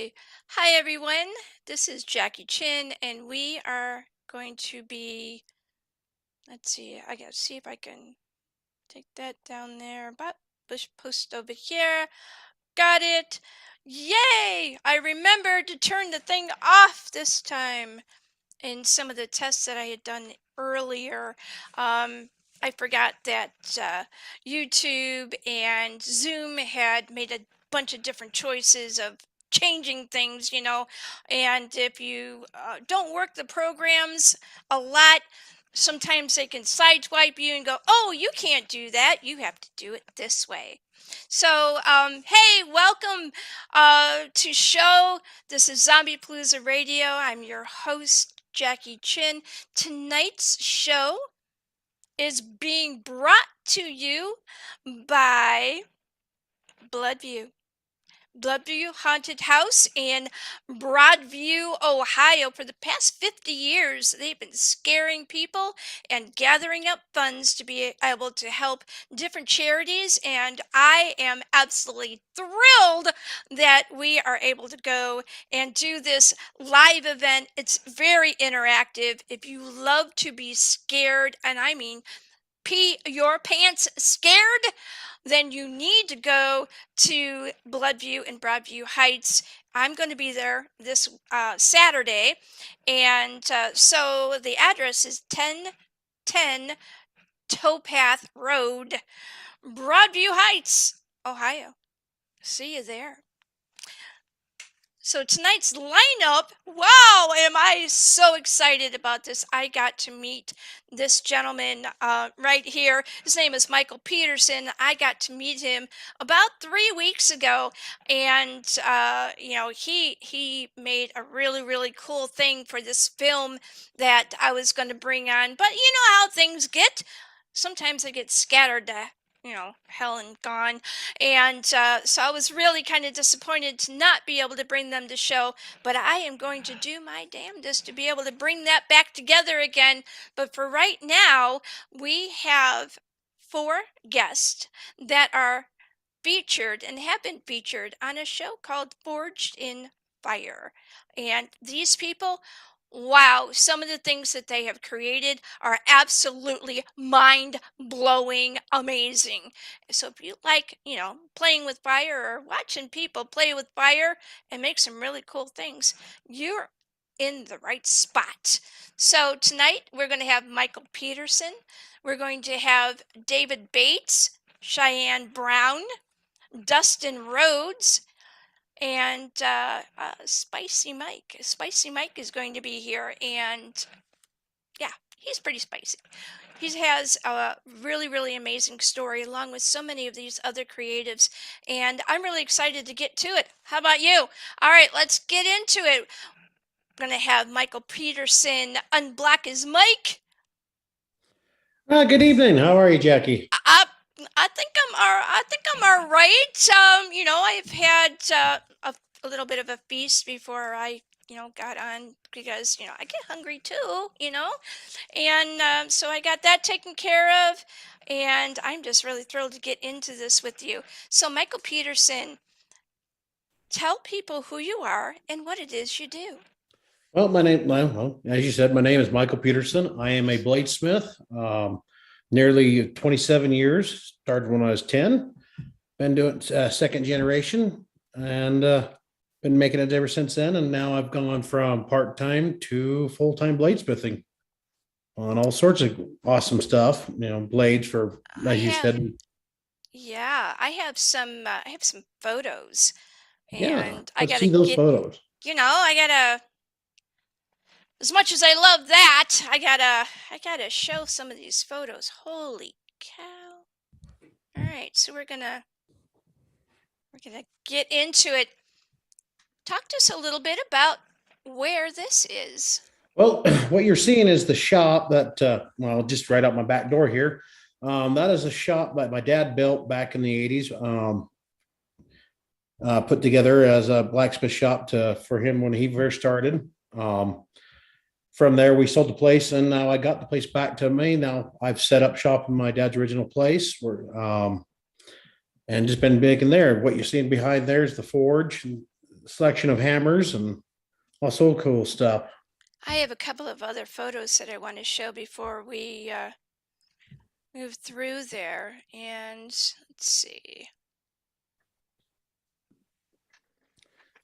Okay. Hi, everyone. This is Jackie Chin, and we are going to be. Let's see. I gotta see if I can take that down there. But push post over here. Got it. Yay! I remembered to turn the thing off this time in some of the tests that I had done earlier. I forgot that YouTube and Zoom had made a bunch of different choices of changing things. And if you don't work the programs a lot, sometimes they can sideswipe you and go, oh, you can't do that. You have to do it this way. So, hey, welcome to show. This is Zombiepalooza Radio. I'm your host, Jackie Chin. Tonight's show is being brought to you by Bloodview. Bloodview Haunted House in Broadview, Ohio. For the past 50 years, they've been scaring people and gathering up funds to be able to help different charities. And I am absolutely thrilled that we are able to go and do this live event. It's very interactive. If you love to be scared, and I mean pee your pants scared, then you need to go to Bloodview and Broadview Heights. I'm going to be there this Saturday. And so the address is 1010 Towpath Road, Broadview Heights, Ohio. See you there. So tonight's lineup, wow, am I so excited about this. I got to meet this gentleman right here. His name is Michael Peterson. I got to meet him about 3 weeks ago, and he made a really cool thing for this film that I was going to bring on. But you know how things get. Sometimes they get scattered to hell and gone. And so I was really kind of disappointed to not be able to bring them to show, but I am going to do my damnedest to be able to bring that back together again. But for right now, we have 4 guests that are featured and have been featured on a show called Forged in Fire. And these people, wow, some of the things that they have created are absolutely mind-blowing, amazing. So if you like, playing with fire or watching people play with fire and make some really cool things, you're in the right spot. So tonight we're going to have Michael Peterson. We're going to have David Bates, Cheyenne Brown, Dustin Rhodes, and Spicy Mike. Spicy Mike is going to be here, and yeah, he's pretty spicy. He has a really amazing story, along with so many of these other creatives, and I'm really excited to get to it. How about you? All right, let's get into it. I'm going to have Michael Peterson unblock his mic. Good evening. How are you, Jackie? I think I'm all right. I've had a little bit of a feast before I got on, because I get hungry too. And so I got that taken care of, and I'm just really thrilled to get into this with you. So Michael Peterson, tell people who you are and what it is you do. Well, as you said, my name is Michael Peterson. I am a bladesmith. Nearly 27 years. Started when I was 10. Been doing second generation, and been making it ever since then. And now I've gone from part-time to full-time bladesmithing on all sorts of awesome stuff. Blades for, as you said. Yeah, I have some photos, Yeah, and I let's gotta see those get, photos. I gotta, as much as I love that, I gotta show some of these photos. Holy cow. All right, so we're gonna get into it. Talk to us a little bit about where this is. Well, what you're seeing is the shop that, just right out my back door here. That is a shop that my dad built back in the 80s, put together as a blacksmith shop for him when he first started. From there, we sold the place, and now I got the place back to me. Now I've set up shop in my dad's original place, and just been making there. What you're seeing behind there is the forge. selection of hammers and also cool stuff. I have a couple of other photos that I want to show before we move through there. And let's see.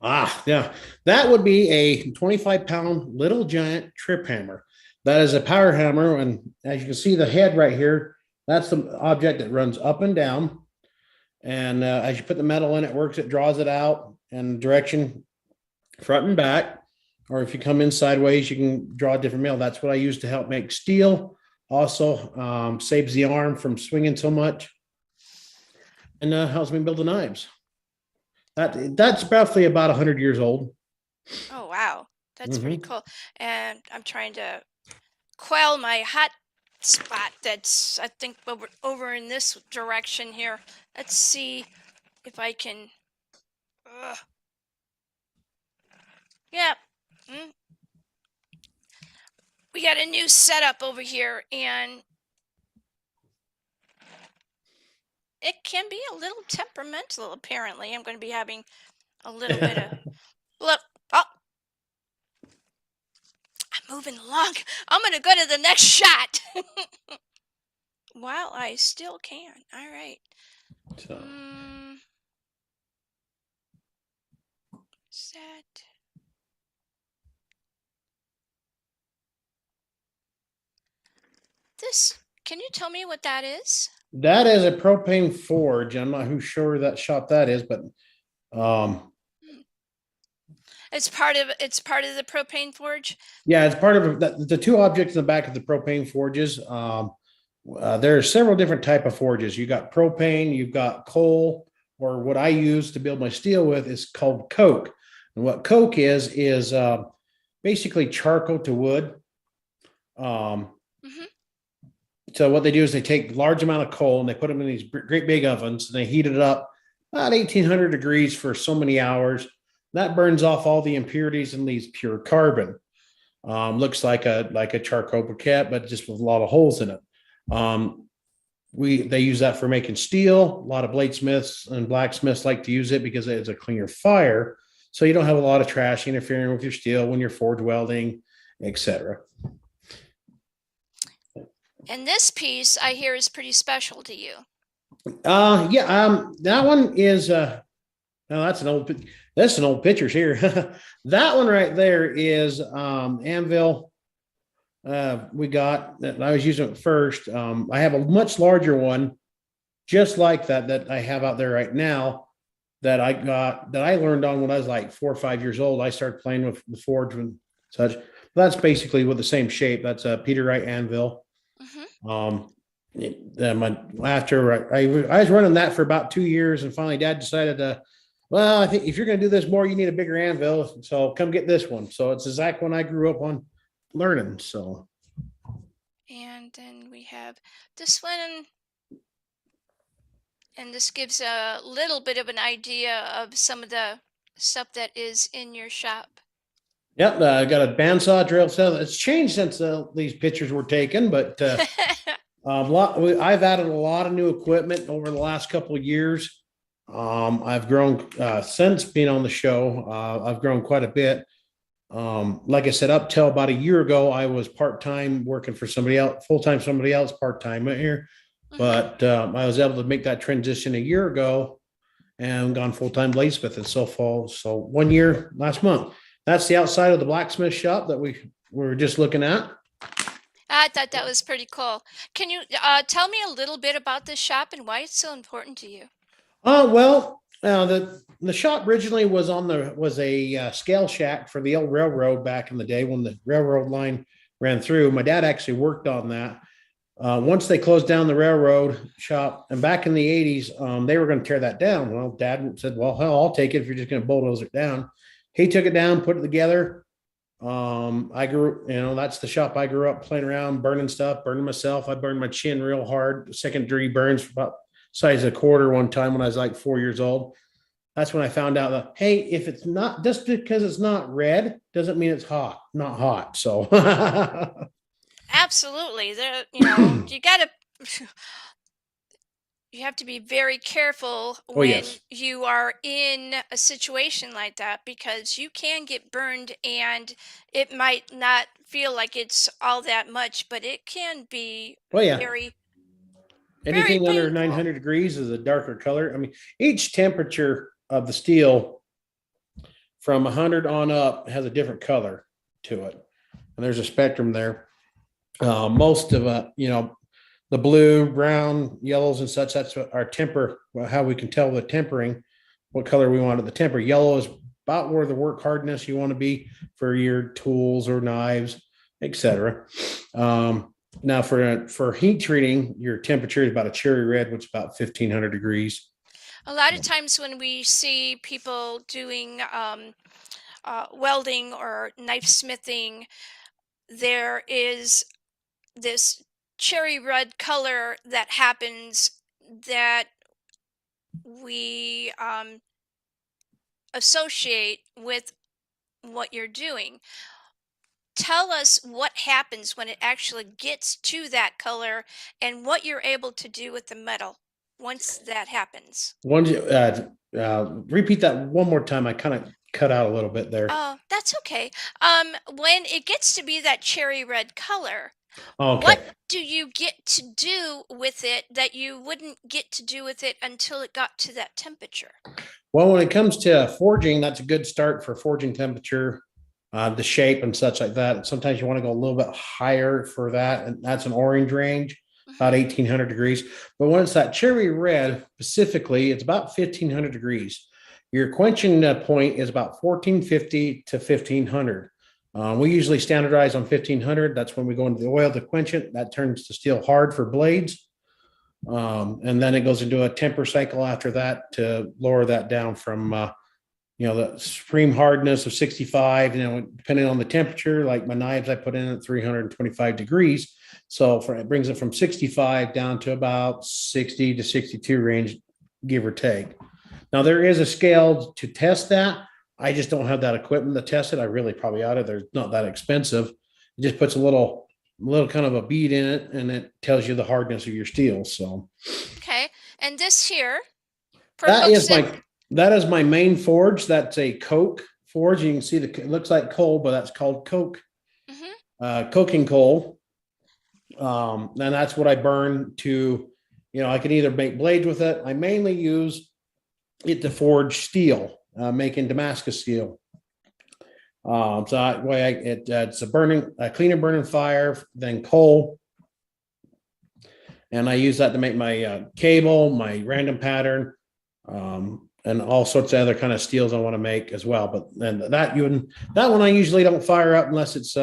Ah, yeah, that would be a 25-pound little giant trip hammer. That is a power hammer. And as you can see, the head right here, that's the object that runs up and down. And as you put the metal in, it works, it draws it out in direction front and back. Or if you come in sideways, you can draw a different metal. That's what I use to help make steel. Also saves the arm from swinging so much and helps me build the knives. That's roughly about 100 years old. Oh, wow. That's pretty cool. And I'm trying to quell my hot spot that's, I think, over in this direction here. Let's see if I can. Yeah. We got a new setup over here, and it can be a little temperamental, apparently. I'm going to be having a little bit of. Look. Oh. I'm moving along. I'm going to go to the next shot. While I still can. All right. So. Set. This, can you tell me what that is? That is a Propane Forge. I'm not who sure that shop that is, but it's part of the Propane Forge. Yeah, it's part of the two objects in the back of the Propane Forges. There are several different type of forges. You got propane, you've got coal, or what I use to build my steel with is called coke. And what coke is basically charcoal to wood. So what they do is they take large amount of coal and they put them in these great big ovens and they heat it up about 1800 degrees for so many hours. That burns off all the impurities and leaves pure carbon. Looks like a charcoal briquette, but just with a lot of holes in it. They use that for making steel. A lot of bladesmiths and blacksmiths like to use it because it's a cleaner fire. So you don't have a lot of trash interfering with your steel when you're forge welding, etc. And this piece I hear is pretty special to you. That one is no, that's an old pictures here. That one right there is anvil. We got that I was using it first. I have a much larger one, just like that I have out there right now. That I learned on when I was like 4 or 5 years old. I started playing with the forge and such. But that's basically with the same shape. That's a Peter anvil. After I was running that for about 2 years, and finally Dad decided well, I think if you're going to do this more, you need a bigger anvil. So come get this one. So it's the exact one I grew up on learning. So. And then we have this one. And this gives a little bit of an idea of some of the stuff that is in your shop. Yep, I got a bandsaw drill cell. It's changed since these pictures were taken, but I've added a lot of new equipment over the last couple of years. I've grown since being on the show. I've grown quite a bit. Like I said, up till about a year ago, I was part-time working for somebody else, full-time somebody else, part-time here. But I was able to make that transition a year ago and gone full-time bladesmith and so forth. So 1 year last month. That's the outside of the blacksmith shop that we were just looking at. I thought that was pretty cool. Can you tell me a little bit about this shop and why it's so important to you? Well, the shop originally was a scale shack for the old railroad back in the day when the railroad line ran through. My dad actually worked on that. Once they closed down the railroad shop, and back in the 80s, they were going to tear that down. Well, Dad said, well, hell, I'll take it if you're just going to bulldoze it down. He took it down, put it together. That's the shop I grew up playing around, burning stuff, burning myself. I burned my chin real hard. Second degree burns for about size of a quarter one time when I was like 4 years old. That's when I found out that, hey, if it's not, just because it's not red, doesn't mean it's not hot. So absolutely. You gotta you have to be very careful Oh, when yes. you are in a situation like that because you can get burned and it might not feel like it's all that much, but it can be Oh, yeah. very, very Anything under painful. 900 degrees is a darker color. I mean, each temperature of the steel from 100 on up has a different color to it. And there's a spectrum there. Most of the blue, brown, yellows, and such, that's what our temper, how we can tell the tempering, what color we want at the temper. Yellow is about where the work hardness you want to be for your tools or knives, etc. Now for heat treating, your temperature is about a cherry red, which is about 1500 degrees. A lot of times when we see people doing welding or knife smithing, there is this cherry red color that happens that we associate with what you're doing. Tell us what happens when it actually gets to that color and what you're able to do with the metal once that happens. Repeat that one more time. I kind of cut out a little bit there. Oh, that's okay. When it gets to be that cherry red color, what Okay. do you get to do with it that you wouldn't get to do with it until it got to that temperature? Well, when it comes to forging, that's a good start for forging temperature, the shape and such like that. Sometimes you want to go a little bit higher for that, and that's an orange range, about Hmm. 1800 degrees. But when it's that cherry red, specifically, it's about 1500 degrees. Your quenching point is about 1450 to 1500. We usually standardize on 1500. That's when we go into the oil to quench it. That turns the steel hard for blades. And then it goes into a temper cycle after that to lower that down from the supreme hardness of 65, depending on the temperature. Like my knives I put in at 325 degrees, so it brings it from 65 down to about 60 to 62 range, give or take. Now there is a scale to test that. I just don't have that equipment to test it. I really probably ought to. They're not that expensive. It just puts a little kind of a bead in it, and it tells you the hardness of your steel. So Okay. And this here, for that folks is that, my main forge. That's a coke forge. You can see it looks like coal, but that's called coke, mhm. coking coal. And that's what I burn to. I can either make blades with it. I mainly use it to forge steel, making Damascus steel. So that way, it's a cleaner burning fire than coal, and I use that to make my cable, my random pattern, and all sorts of other kind of steels I want to make as well. But then that one I usually don't fire up unless it's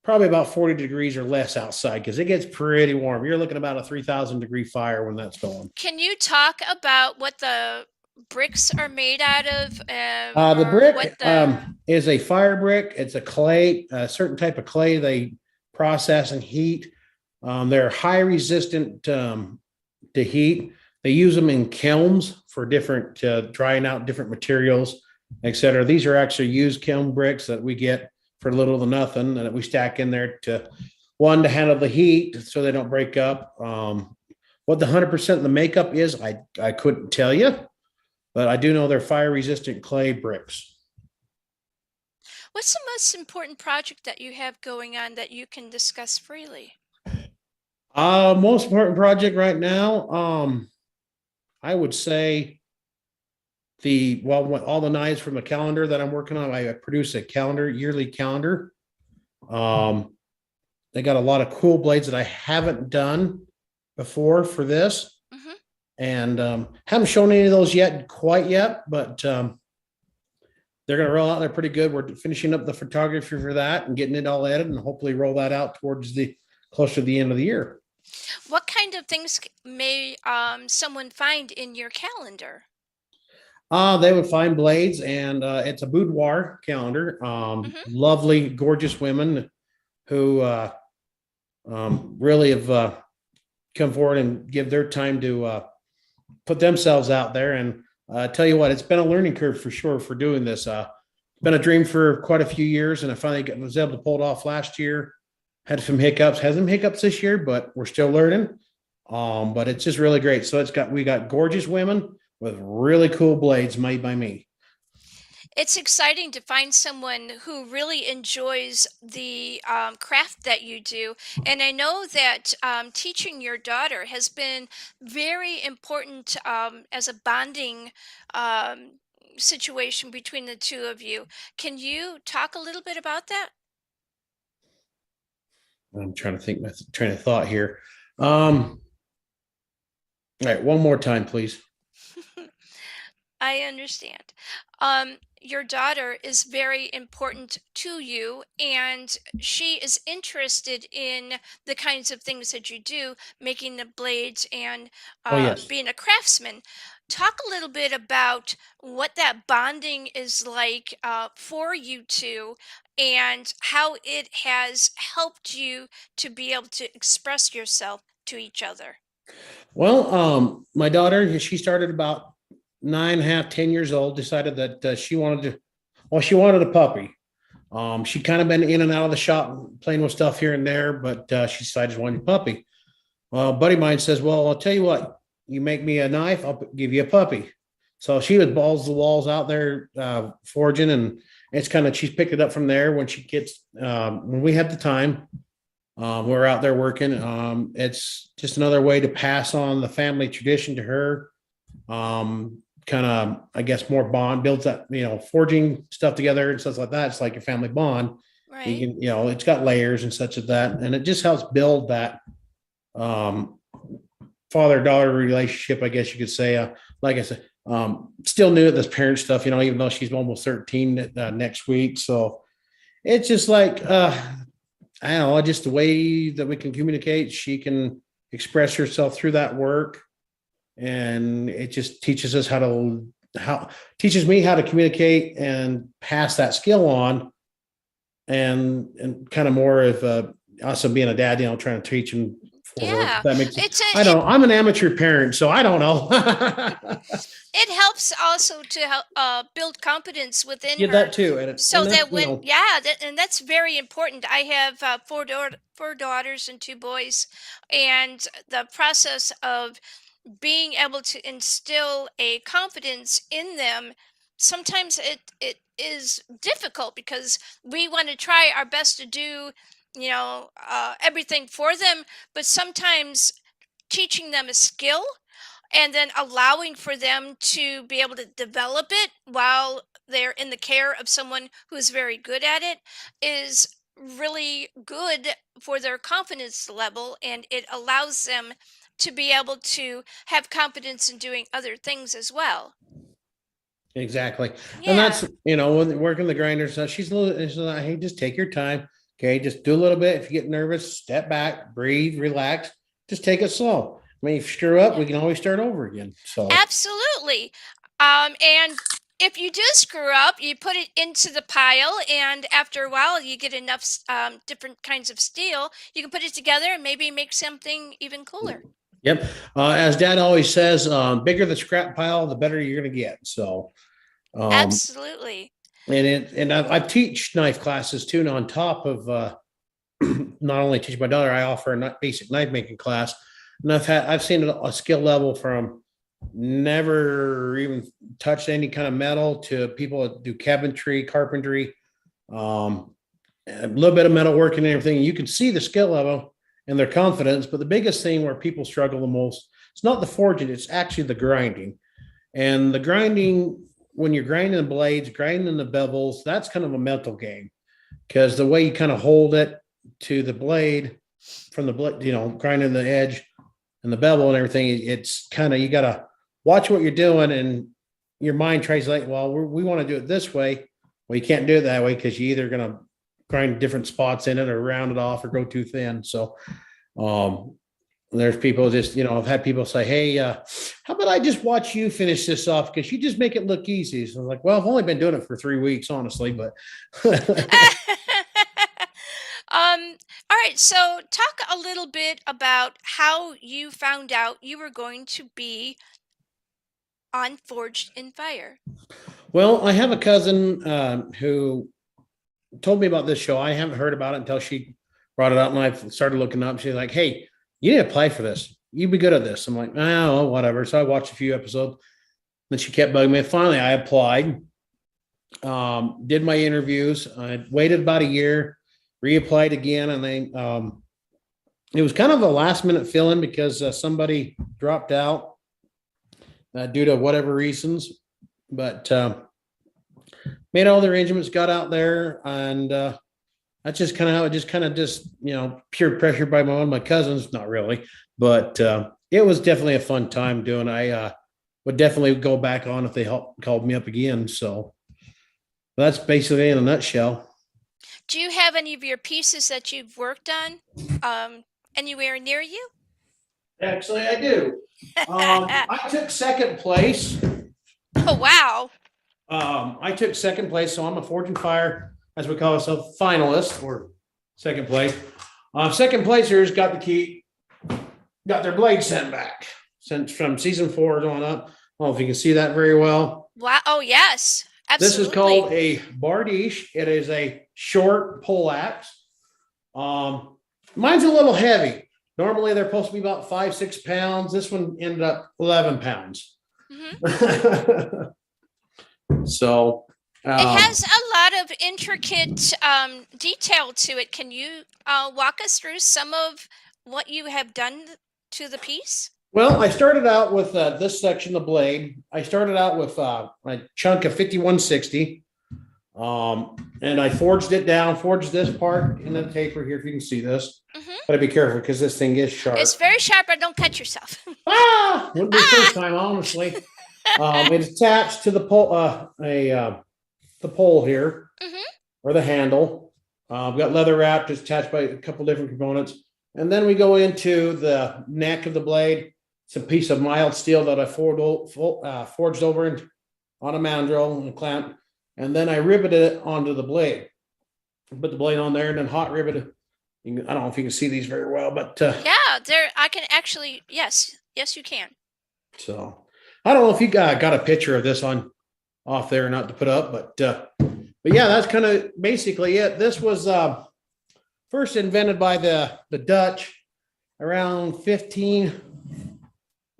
probably about 40 degrees or less outside, because it gets pretty warm. You're looking about a 3,000 degree fire when that's going. Can you talk about what the bricks are made out of, The or what brick the? is a fire brick. It's a clay, a certain type of clay they process and heat. They're high resistant to heat. They use them in kilns for different drying out different materials, etc. These are actually used kiln bricks that we get for little to nothing, and that we stack in there to handle the heat so they don't break up. What the 100% of the makeup is, I couldn't tell you, but I do know they're fire resistant clay bricks. What's the most important project that you have going on that you can discuss freely? Most important project right now, I would say all the knives from the calendar that I'm working on. I produce a yearly calendar. Um, they got a lot of cool blades that I haven't done before for this, Hmm. and haven't shown any of those quite yet, but they're going to roll out. They're pretty good. We're finishing up the photography for that and getting it all edited, and hopefully roll that out towards the closer to the end of the year. What kind of things may someone find in your calendar? They would find blades, and it's a boudoir calendar. Hmm. Lovely, gorgeous women who really have come forward and give their time to put themselves out there. And tell you what, it's been a learning curve for sure for doing this. It's been a dream for quite a few years, and I finally was able to pull it off last year. Had some hiccups, this year, but we're still learning. But it's just really great. So we got gorgeous women with really cool blades made by me. It's exciting to find someone who really enjoys the craft that you do. And I know that teaching your daughter has been very important as a bonding um, situation between the two of you. Can you talk a little bit about that? I'm trying to think my train of thought here. Um, all right, one more time, please. I understand. Your daughter is very important to you, and she is interested in the kinds of things that you do, making the blades and Oh, yes. being a craftsman. Talk a little bit about what that bonding is like for you two, and how it has helped you to be able to express yourself to each other. Well, my daughter, she started about 9.5, 10 years old, decided that she wanted a puppy. She'd kind of been in and out of the shop playing with stuff here and there, but she decided she wanted a puppy. Well, a buddy of mine says, well, I'll tell you what, you make me a knife, I'll give you a puppy. So she was balls to the walls out there forging, and she's picked it up from there when when we had the time. We're out there working. It's just another way to pass on the family tradition to her. Kind of, I guess, more bond builds that, forging stuff together and stuff like that. It's like a family bond. You Right? can, it's got layers and such of that. And it just helps build that um, father-daughter relationship, I guess you could say. Like I said, still new at this parent stuff, even though she's almost 13 next week. So it's just like, I don't know, just the way that we can communicate. She can express herself through that work, and it just teaches us how teaches me how to communicate and pass that skill on, and kind of more of also being a dad, trying to teach him for her. Yeah, That makes it. it's a I don't know. I'm an amateur parent, so I don't know. it helps also to help build confidence within Yeah, her that too, and so that's that and that's very important. I have four daughters and two boys, and the process of being able to instill a confidence in them, sometimes it is difficult because we want to try our best to do everything for them, but sometimes teaching them a skill and then allowing for them to be able to develop it while they're in the care of someone who's very good at it is really good for their confidence level, and it allows them to be able to have confidence in doing other things as well. exactly. And that's, Yeah. when working the grinders, she's like, hey, just take your time. Okay. Just do a little bit. If you get nervous, step back, breathe, relax, just take it slow. I mean, if you screw up, we Yeah. can always start over again. So, Absolutely. And if you do screw up, you put it into the pile, and after a while, you get enough different kinds of steel. You can put it together and maybe make something even cooler. yep. As dad always says, bigger the scrap pile, the better you're going to get. So, um, Absolutely. I teach knife classes too. And on top of, not only teach my daughter, I offer a basic knife making class. And I've seen a skill level from never even touched any kind of metal to people that do cabinetry, carpentry, um, a little bit of metal working and everything. You can see the skill level and their confidence. But the biggest thing where people struggle the most, it's not the forging, it's actually the grinding. And the grinding, when you're grinding the blades, grinding the bevels, that's kind of a mental game, because the way you kind of hold it to the blade from the blade, grinding the edge and the bevel and everything, it's kind of, you got to watch what you're doing, and your mind tries like, well, we want to do it this way. Well, you can't do it that way because you're either going to grind different spots in it or round it off or go too thin. So, um, there's people just, I've had people say, hey, how about I just watch you finish this off because you just make it look easy. So I'm like, well, I've only been doing it for 3 weeks, honestly, but All right, so talk a little bit about how you found out you were going to be on Forged in Fire. well, I have a cousin who told me about this show. I haven't heard about it until she brought it up, and I started looking up. She's like, "Hey, you need to apply for this. you'd be good at this. I'm like, oh, whatever. So I watched a few episodes. Then she kept bugging me. Finally, I applied, did my interviews. I waited about a year, reapplied again, and it was kind of a last minute fill in because somebody dropped out due to whatever reasons. But made all the arrangements, got out there, and that's just kind of how it just peer pressure by one of my cousins. Not really, but it was definitely a fun time doing. I would definitely go back on if they called me up again. So that's basically in a nutshell. Do you have any of your pieces that you've worked on anywhere near you? Actually, I do. I took second place. Oh, wow. I took second place, so I'm a Forge and Fire, as we call ourselves, finalist or second place. Second placers got their blade sent back since from season 4 on up. I don't know if you can see that very well. Wow. Oh, yes. This is Absolutely. called a bardiche. It is a short pole axe. Mine's a little heavy. Normally they're supposed to be about 5-6 pounds. This one ended up 11 pounds. Mhm. So It has a lot of intricate detail to it. Can you walk us through some of what you have done to the piece? well, I started out with this section of the blade. I started out with a chunk of 5160. And I forged it down, forged this part in the taper here, if you can see this. Mhm. Gotta be careful because this thing is sharp. It's very sharp, but don't cut yourself. Wouldn't be the first time, honestly. It's attached to the pole, the pole here, Mhm. or the handle. I've got leather wrapped, it's attached by a couple different components. And then we go into the neck of the blade. It's a piece of mild steel that I forged over on a mandrel and a clamp. And then I riveted it onto the blade. Put the blade on there and then hot riveted. I don't know if you can see these very well, but Yeah, there I can actually, yes, you can. so I don't know if you got a picture of this on off there or not to put up, but yeah, that's kind of basically it. This was first invented by the Dutch around the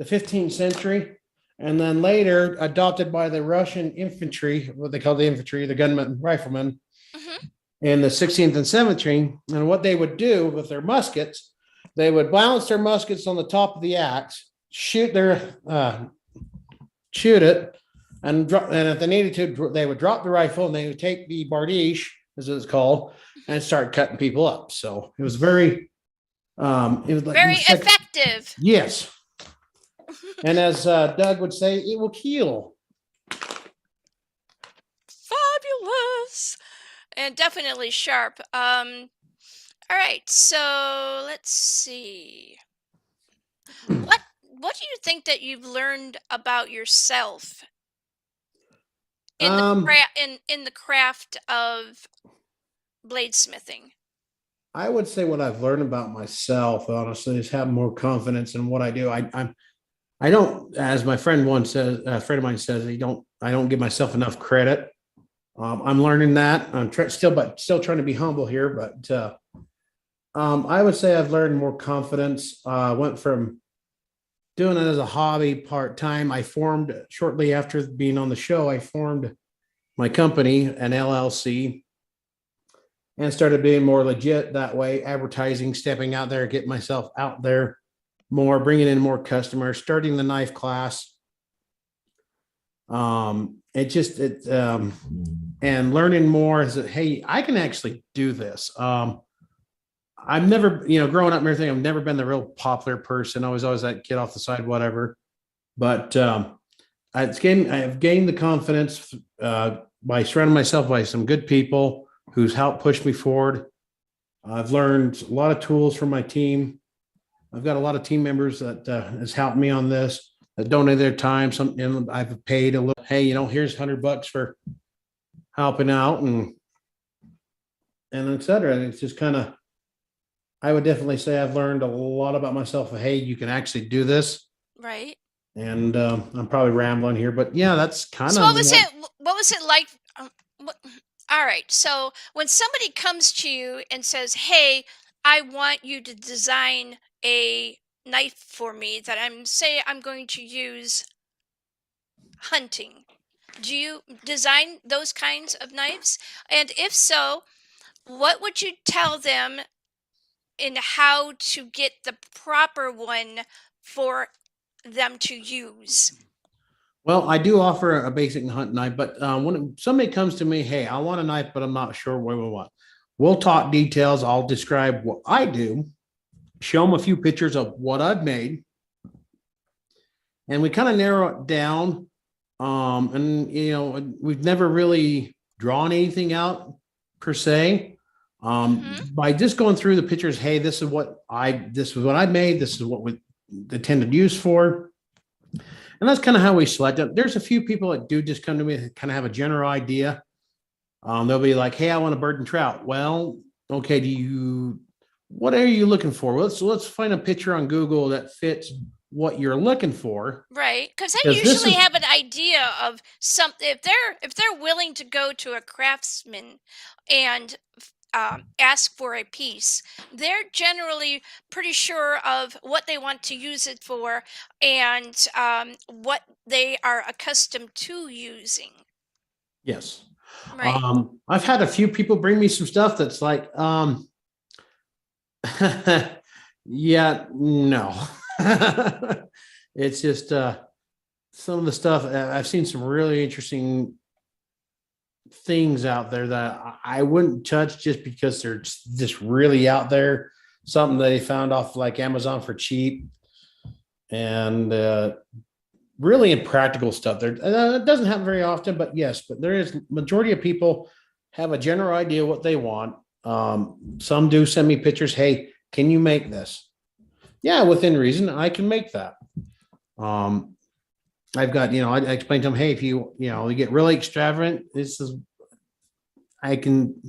15th century, and then later adopted by the Russian infantry, what they call the infantry, the gunmen, riflemen, Mhm. in the 16th and 17th. And what they would do with their muskets, they would balance their muskets on the top of the axe, shoot it, and if they needed to, they would drop the rifle and they would take the bardiche, as it's called, and start cutting people up. So it was very, it was like Very effective. yes. And as Doug would say, it will kill. Fabulous. And definitely sharp. All right, so let's see. What do you think that you've learned about yourself in the craft of bladesmithing? I would say what I've learned about myself, honestly, is have more confidence in what I do. I don't, as my friend once says, a friend of mine says, I don't give myself enough credit. I'm learning that. I'm still trying to be humble here, but I would say I've learned more confidence. Went from doing it as a hobby part time. I formed shortly after being on the show. I formed my company, an LLC, and started being more legit that way. Advertising, stepping out there, getting myself out there more, bringing in more customers, starting the knife class. And learning more is that, hey, I can actually do this. I've never, growing up and everything, I've never been the real popular person. I was always that kid off the side, whatever. But I've gained the confidence by surrounding myself by some good people who's helped push me forward. I've learned a lot of tools from my team. I've got a lot of team members that has helped me on this, that donate their time. And I've paid a little, hey, here's $100 for helping out and et cetera. And it's just kind of, I would definitely say I've learned a lot about myself. Hey, you can actually do this. Right. And I'm probably rambling here, but yeah, that's kind So of what was it like? What, all right. So when somebody comes to you and says, "Hey, I want you to design a knife for me that I'm going to use hunting. Do you design those kinds of knives? And if so, what would you tell them in how to get the proper one for them to use? Well, I do offer a basic hunt knife, but when somebody comes to me, hey, I want a knife, but I'm not sure what we want. We'll talk details. I'll describe what I do, show them a few pictures of what I've made, and we kind of narrow it down. And we've never really drawn anything out per se. Mm-hmm. By just going through the pictures, hey, this is what I made. This is what we intended use for. And that's kind of how we select it. There's a few people that do just come to me that kind of have a general idea. They'll be like, hey, I want a bird and trout. Well, okay, what are you looking for? Let's find a picture on Google that fits what you're looking for. Right, because I Because this usually is, have an idea of something. If they're willing to go to a craftsman and ask for a piece, they're generally pretty sure of what they want to use it for and what they are accustomed to using. yes. Right. I've had a few people bring me some stuff that's like, yeah, no. It's just some of the stuff I've seen some really interesting things out there that I wouldn't touch just because they're just really out there. Something they found off like Amazon for cheap and really impractical stuff. There it doesn't happen very often, but yes, but there is majority of people have a general idea what they want. Some do send me pictures. Hey, can you make this? Yeah, within reason, I can make that. Um, I've got, I explained to them, hey, if you get really extravagant, I can,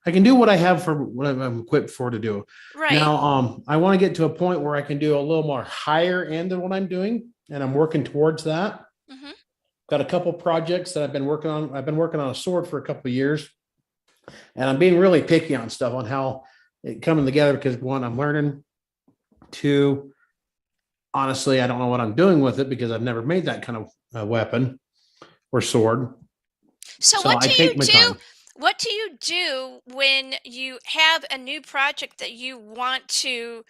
I can do what I have for what I'm equipped for to do. Right. Now, I want to get to a point where I can do a little more higher end than what I'm doing, and I'm working towards that. Hmm. Got a couple projects that I've been working on. I've been working on a sword for a couple of years, and I'm being really picky on stuff on how it coming together because one, I'm learning. Two, honestly, I don't know what I'm doing with it because I've never made that kind of weapon or sword. So So I take my time. what do you do when you have a new project that you want to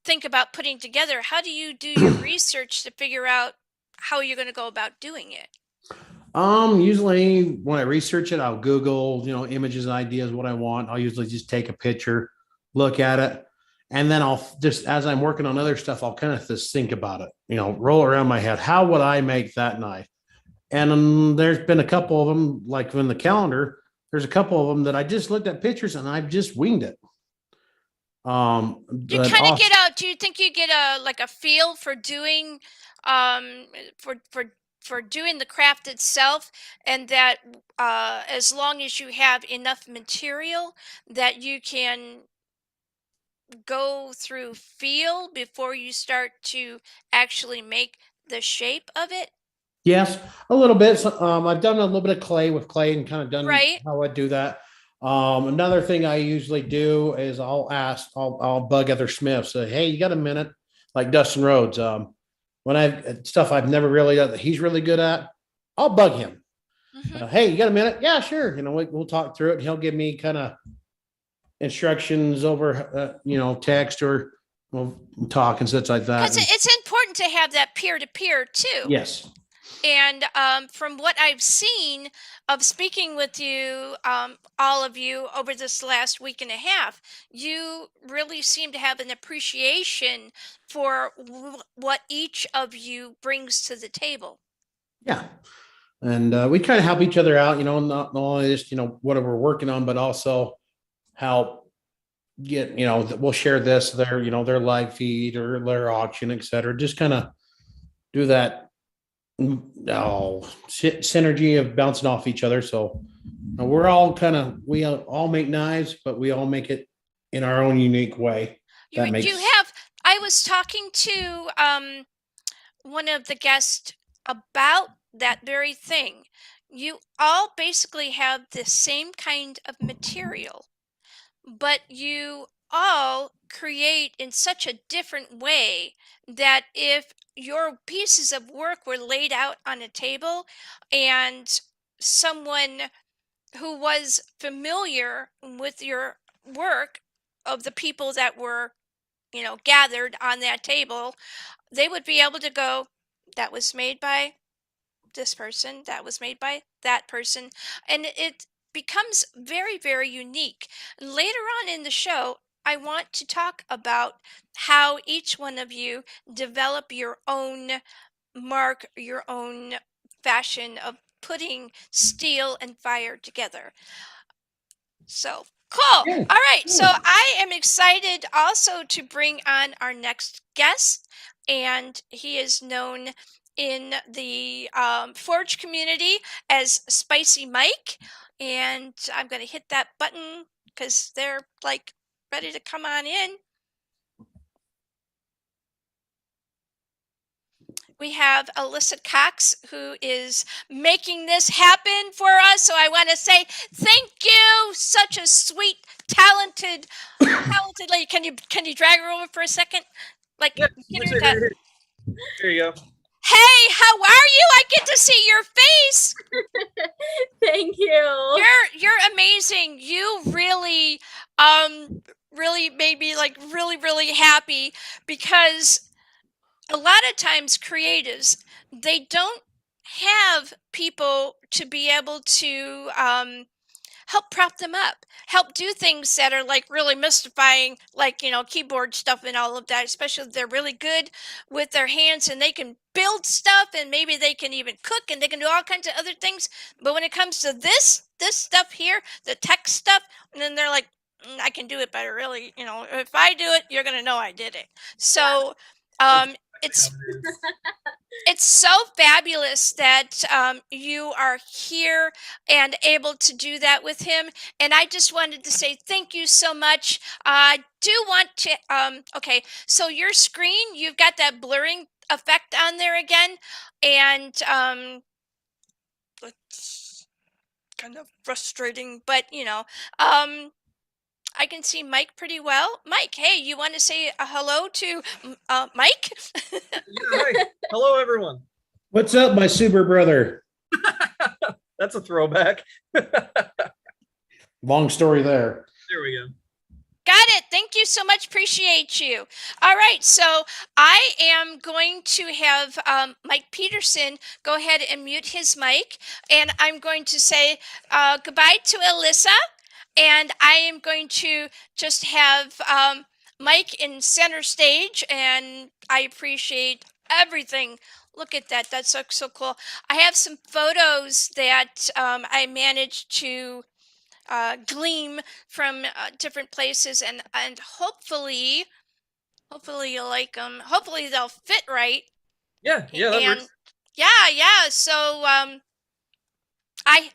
think about putting together? How do you do your research to figure out how you're going to go about doing it? Usually when I research it, I'll Google, images and ideas, what I want. I'll usually just take a picture, look at it, and then I'll just, as I'm working on other stuff, I'll kind of just think about it, roll around my head. How would I make that knife? And there's been a couple of them, like in the calendar, there's a couple of them that I just looked at pictures and I've just winged it. You But kind of off, get a, do you think you get a like a feel for doing um for for for doing the craft itself, and that as long as you have enough material that you can go through feel before you start to actually make the shape of it? yes, a little bit. So, I've done a little bit of clay with clay and kind of done Right. how I do that. Another thing I usually do is I'll bug other smiths. Say, hey, you got a minute? Like Dustin Rhodes. When I've stuff I've never really done that he's really good at, I'll bug him. Hmm. Hey, you got a minute? Yeah, sure. We'll talk through it. And he'll give me kind of instructions over, text or we'll talk and such like that. Because And it's important to have that peer to peer too. yes, And from what I've seen of speaking with you, all of you, over this last week and a half, you really seem to have an appreciation for what each of you brings to the table. yeah. And we kind of help each other out, not only just, what we're working on, but also help get, we'll share this, their live feed or their auction, et cetera. Just kind of do that synergy of bouncing off each other. So we're all we all make knives, but we all make it in our own unique way. That You makes, have, I was talking to one of the guests about that very thing. You all basically have the same kind of material, but you all create in such a different way that if your pieces of work were laid out on a table and someone who was familiar with your work of the people that were, gathered on that table, they would be able to go, that was made by this person, that was made by that person, and it becomes very, very unique. Later on in the show, I want to talk about how each one of you develop your own mark, your own fashion of putting steel and fire together. So cool. Yeah. All right. So Yeah. I am excited also to bring on our next guest, and he is known in the Forge community as Spicy Mike. And I'm going to hit that button because they're like ready to come on in. We have Illicit Cox who is making this happen for us. So I want to say thank you. Such a sweet, talented lady. Can you drag her over for a second? Like Yeah, get she's her right that. here. Here you go. Hey, how are you? I get to see your face. Thank you. You're amazing. You really made me like really happy because a lot of times creatives, they don't have people to be able to help prop them up, help do things that are like really mystifying, like, keyboard stuff and all of that, especially if they're really good with their hands and they can build stuff and maybe they can even cook and they can do all kinds of other things. But when it comes to this stuff here, the tech stuff, and then they're like, I can do it, but really, if I do it, you're going to know I did it. So, That's it's exactly how it is. it's so fabulous that you are here and able to do that with him. And I just wanted to say thank you so much. I do want to, okay, so your screen, you've got that blurring effect on there again. And it's kind of frustrating, but I can see Mike pretty well. Mike, hey, you want to say a hello to Mike? Yeah, hi. Hello, everyone. What's up, my super brother? That's a throwback. There Long story there. we go. Got it. Thank you so much. Appreciate you. All right. So I am going to have Mike Peterson go ahead and mute his mic. And I'm going to say goodbye to Alyssa. And I am going to just have Mike in center stage. And I appreciate everything. Look at that. That's so cool. I have some photos that I managed to gleam from different places, and hopefully you'll like them. Hopefully they'll fit right. Yeah, that And works. yeah. So I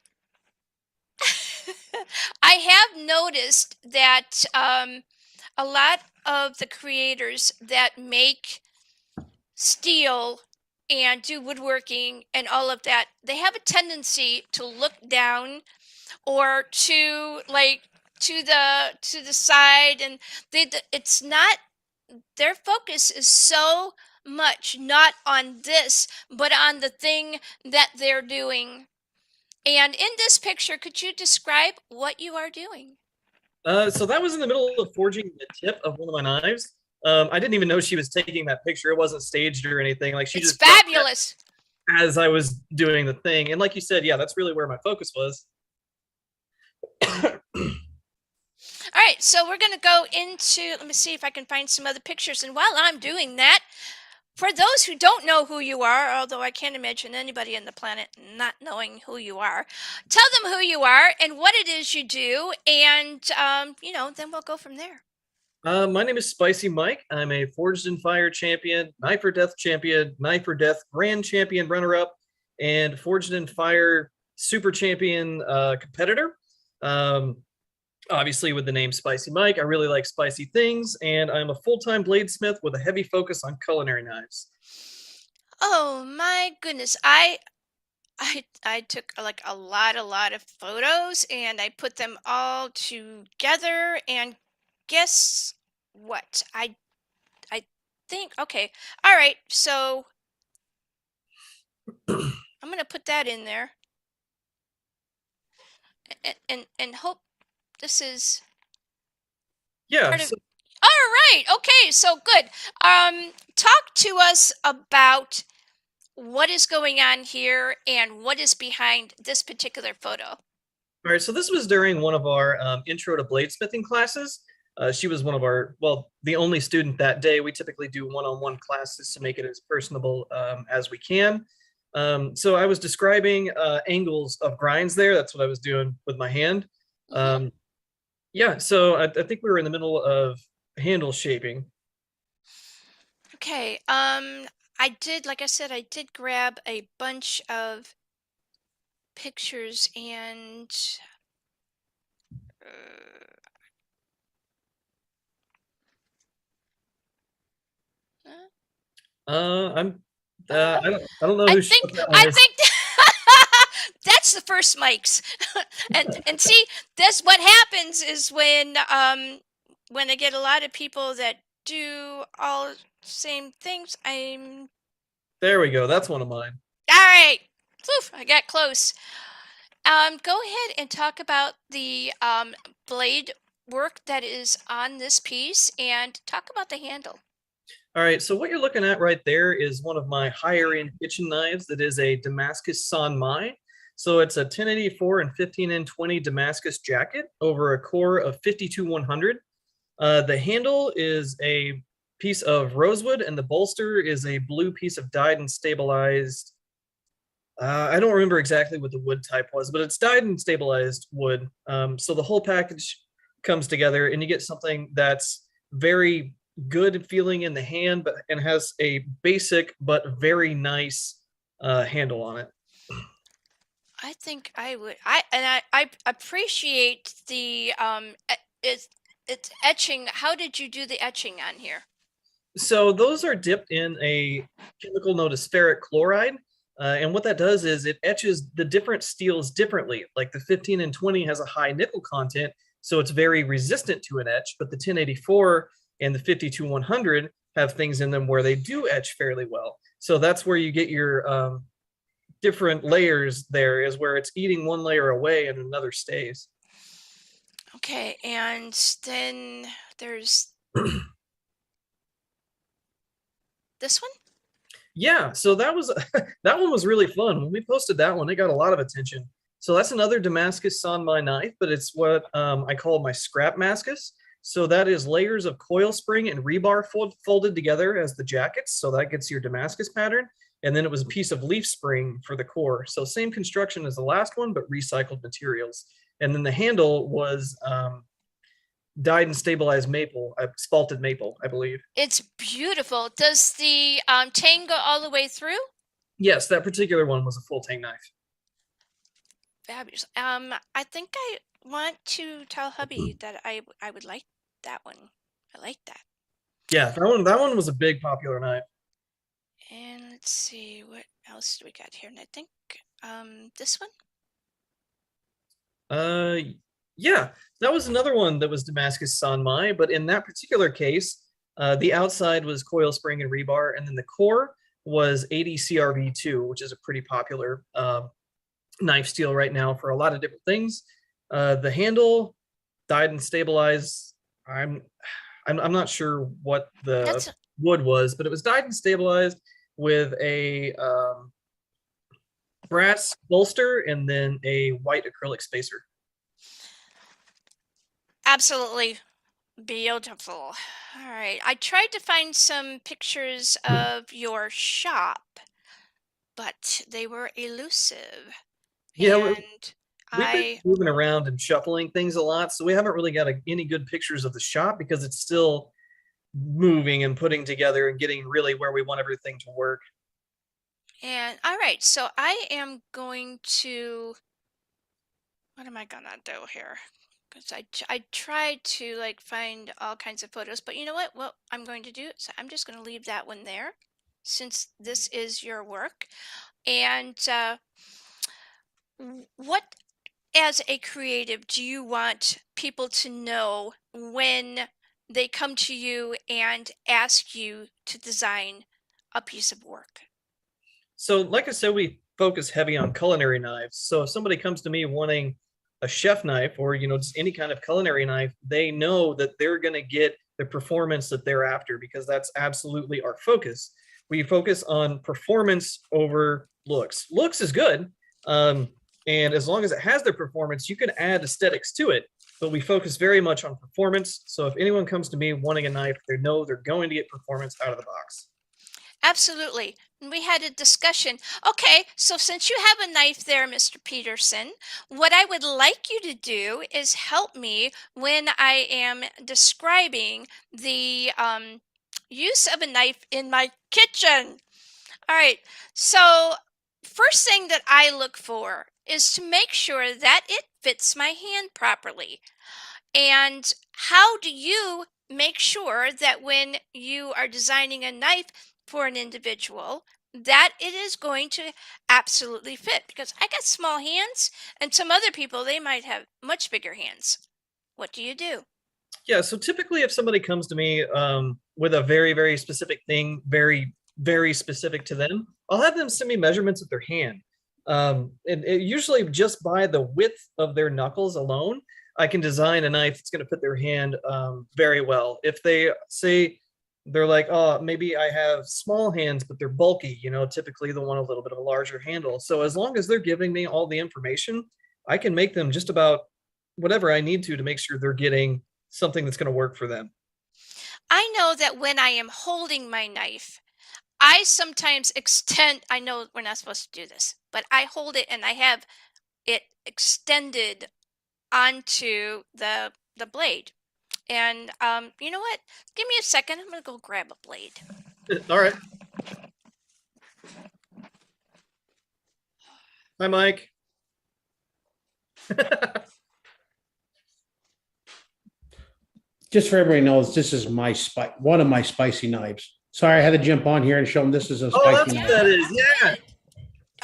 I have noticed that a lot of the creators that make steel and do woodworking and all of that, they have a tendency to look down or to like to the side, and it's not, their focus is so much not on this but on the thing that they're doing. And in this picture, could you describe what you are doing? So that was in the middle of forging the tip of one of my knives. I didn't even know she was taking that picture. It wasn't staged or anything. Like she It's just dropped it fabulous. as I was doing the thing. And like you said, yeah, that's really where my focus was. All right, so we're going to go into, let me see if I can find some other pictures. And while I'm doing that, for those who don't know who you are, although I can't imagine anybody on the planet not knowing who you are, tell them who you are and what it is you do, and then we'll go from there. My name is Spicy Mike. I'm a Forged in Fire champion, Knife or Death champion, Knife or Death grand champion runner-up, and Forged in Fire super champion competitor. Obviously, with the name Spicy Mike, I really like spicy things, and I'm a full-time bladesmith with a heavy focus on culinary knives. Oh my goodness, I took like a lot of photos and I put them all together, and guess what? I think, okay. All right. So I'm going to put that in there and hope this is Yeah. part of. So, All right. Okay. So good. Talk to us about what is going on here and what is behind this particular photo. all right. So this was during one of our intro to bladesmithing classes. She was one of our, well, the only student that day. We typically do one-on-one classes to make it as personable as we can. So I was describing angles of grinds there. That's what I was doing with my hand. Yeah, so I think we were in the middle of handle shaping. Okay. I did, like I said, I did grab a bunch of pictures and I'm I don't know I who think shot that one I is. think that's the first mics. and see, this what happens is when I get a lot of people that do all same things, I'm There we go. That's one of mine. all right. Phew, I got close. Go ahead and talk about the blade work that is on this piece and talk about the handle. All right, so what you're looking at right there is one of my higher end kitchen knives that is a Damascus Sanmai. So it's a 1084 and 15N20 Damascus jacket over a core of 52-100. The handle is a piece of rosewood and the bolster is a blue piece of dyed and stabilized. I don't remember exactly what the wood type was, but it's dyed and stabilized wood. So the whole package comes together and you get something that's very good feeling in the hand, but and has a basic but very nice handle on it. I think I would. I appreciate the it's etching. How did you do the etching on here? So those are dipped in a chemical known as ferric chloride. And what that does is it etches the different steels differently. Like the 15 and 20 has a high nickel content, so it's very resistant to an etch, but the 1084 and the 52-100 have things in them where they do etch fairly well. So that's where you get your different layers there, is where it's eating one layer away and another stays. Okay, and then there's this one. Yeah, so that was that one was really fun. When we posted that one, it got a lot of attention. So that's another Damascus Sanmai knife, but it's what I call my scrap Damascus. So that is layers of coil spring and rebar folded together as the jackets. So that gets your Damascus pattern. And then it was a piece of leaf spring for the core. So same construction as the last one, but recycled materials. And then the handle was dyed and stabilized maple, spalted maple, I believe. It's beautiful. Does the tang go all the way through? Yes, that particular one was a full tang knife. Fabulous. I think I want to tell hubby that I would like that one. I like that. Yeah, that one was a big popular knife. And let's see, what else do we got here? And I think this one. Yeah, that was another one that was Damascus Sanmai, but in that particular case, the outside was coil spring and rebar, and then the core was 80 CRV2, which is a pretty popular knife steel right now for a lot of different things. The handle dyed and stabilized. I'm not sure what the wood was, but it was dyed and stabilized with a brass bolster and then a white acrylic spacer. Absolutely beautiful. All right. I tried to find some pictures of your shop, but they were elusive. Yeah, and we've been moving around and shuffling things a lot, so we haven't really got any good pictures of the shop because it's still moving and putting together and getting really where we want everything to work. And all right, so I am going to, what am I gonna do here? Because I tried to like find all kinds of photos, but you know what I'm going to do, so I'm just going to leave that one there since this is your work. And what, as a creative, do you want people to know when they come to you and ask you to design a piece of work? So, like I said, we focus heavy on culinary knives. So, if somebody comes to me wanting a chef knife or, just any kind of culinary knife, they know that they're going to get the performance that they're after because that's absolutely our focus. We focus on performance over looks. Looks is good. And as long as it has the performance, you can add aesthetics to it. But we focus very much on performance. So, if anyone comes to me wanting a knife, they know they're going to get performance out of the box. Absolutely. And we had a discussion. Okay, so since you have a knife there, Mr. Peterson, what I would like you to do is help me when I am describing the use of a knife in my kitchen. All right, so first thing that I look for is to make sure that it fits my hand properly. And how do you make sure that when you are designing a knife for an individual, that it is going to absolutely fit? Because I got small hands, and some other people, they might have much bigger hands. What do you do? Yeah, so typically if somebody comes to me with a very, very specific thing, very, very specific to them, I'll have them send me measurements of their hand. And usually just by the width of their knuckles alone, I can design a knife that's going to fit their hand very well. If they say they're like, oh, maybe I have small hands, but they're bulky, typically they want a little bit of a larger handle. So as long as they're giving me all the information, I can make them just about whatever I need to make sure they're getting something that's going to work for them. I know that when I am holding my knife, I sometimes extend, I know we're not supposed to do this, but I hold it and I have it extended onto the blade. And you know what? Give me a second. I'm gonna go grab a blade. All right. Hi, Mike. Just for everybody knows, this is one of my spicy knives. Sorry, I had to jump on here and show them this is a Oh, spicy that's knife. what that is. Yeah.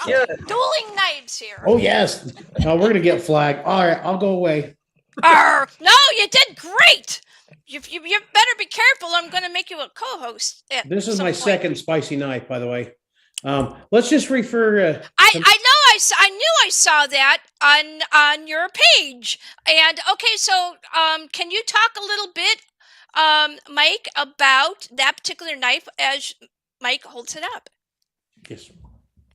Yeah. Dueling knives here. Oh yes. No, we're gonna get flagged. All right, I'll go away. No, you did great. You better be careful. I'm going to make you a co-host. This is my second spicy knife, by the way. Let's just refer. I know I knew I saw that on your page. And okay, so can you talk a little bit, Mike, about that particular knife as Mike holds it up? Yes.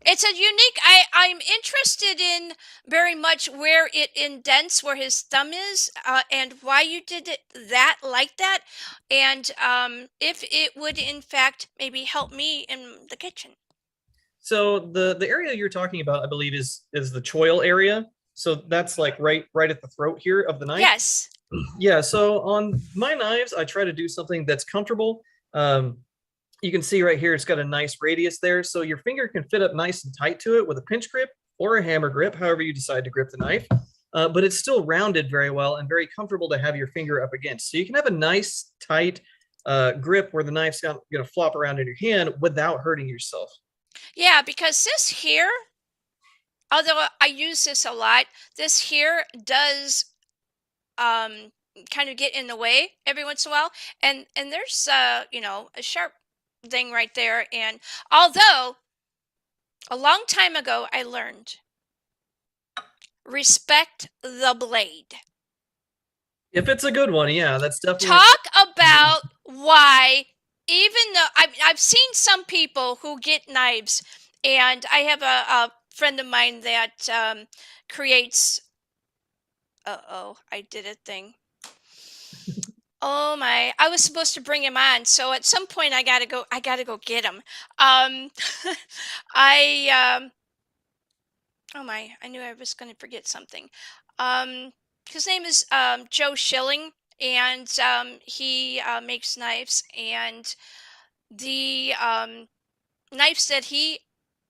It's a unique. I'm interested in very much where it indents where his thumb is, and why you did it that like that, and if it would in fact maybe help me in the kitchen. So the area you're talking about, I believe, is the choil area. So that's like right at the throat here of the knife. Yes. Yeah. So on my knives, I try to do something that's comfortable. You can see right here, it's got a nice radius there. So your finger can fit up nice and tight to it with a pinch grip or a hammer grip, however you decide to grip the knife. But it's still rounded very well and very comfortable to have your finger up against. So you can have a nice tight grip where the knife's going to flop around in your hand without hurting yourself. Yeah, because this here, although I use this a lot, this here does kind of get in the way every once in a while, and there's a sharp thing right there. And although a long time ago I learned respect the blade. If it's a good one, yeah, that's definitely. Talk about why, even though I've seen some people who get knives, and I have a friend of mine that creates. I did a thing. Oh my! I was supposed to bring him on, so at some point I gotta go. I gotta go get him. Oh my! I knew I was going to forget something. His name is Joe Schilling, and he makes knives, and the knives that he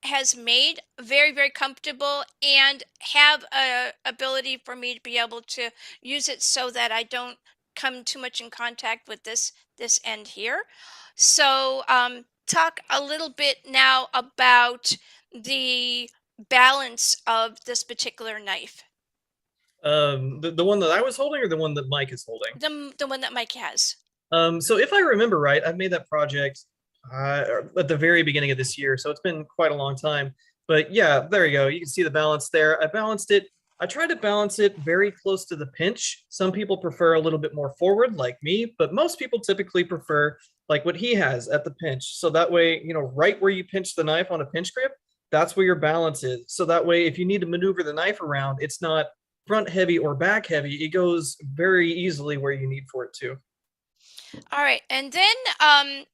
has made very, very comfortable and have a ability for me to be able to use it so that I don't come too much in contact with this end here. So talk a little bit now about the balance of this particular knife. The one that I was holding or the one that Mike is holding? The one that Mike has. So if I remember right, I've made that project at the very beginning of this year, so it's been quite a long time. But yeah, there you go. You can see the balance there. I balanced it. I tried to balance it very close to the pinch. Some people prefer a little bit more forward, like me, but most people typically prefer like what he has at the pinch. So that way, right where you pinch the knife on a pinch grip, that's where your balance is. So that way, if you need to maneuver the knife around, it's not front heavy or back heavy. It goes very easily where you need for it to. All right, and then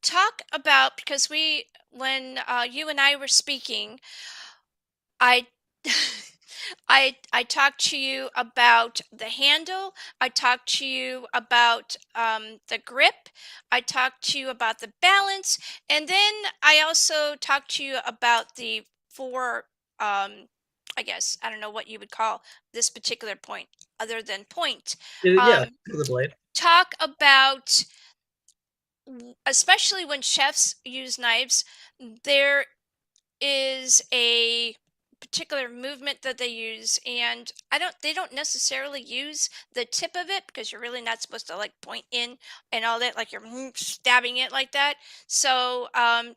talk about, because when you and I were speaking, I I talked to you about the handle. I talked to you about the grip. I talked to you about the balance, and then I also talked to you about the four. I guess I don't know what you would call this particular point, other than point. Yeah, Um, to the blade. talk about, especially when chefs use knives, there is a particular movement that they use, and they don't necessarily use the tip of it, because you're really not supposed to like point in and all that, like you're stabbing it like that. So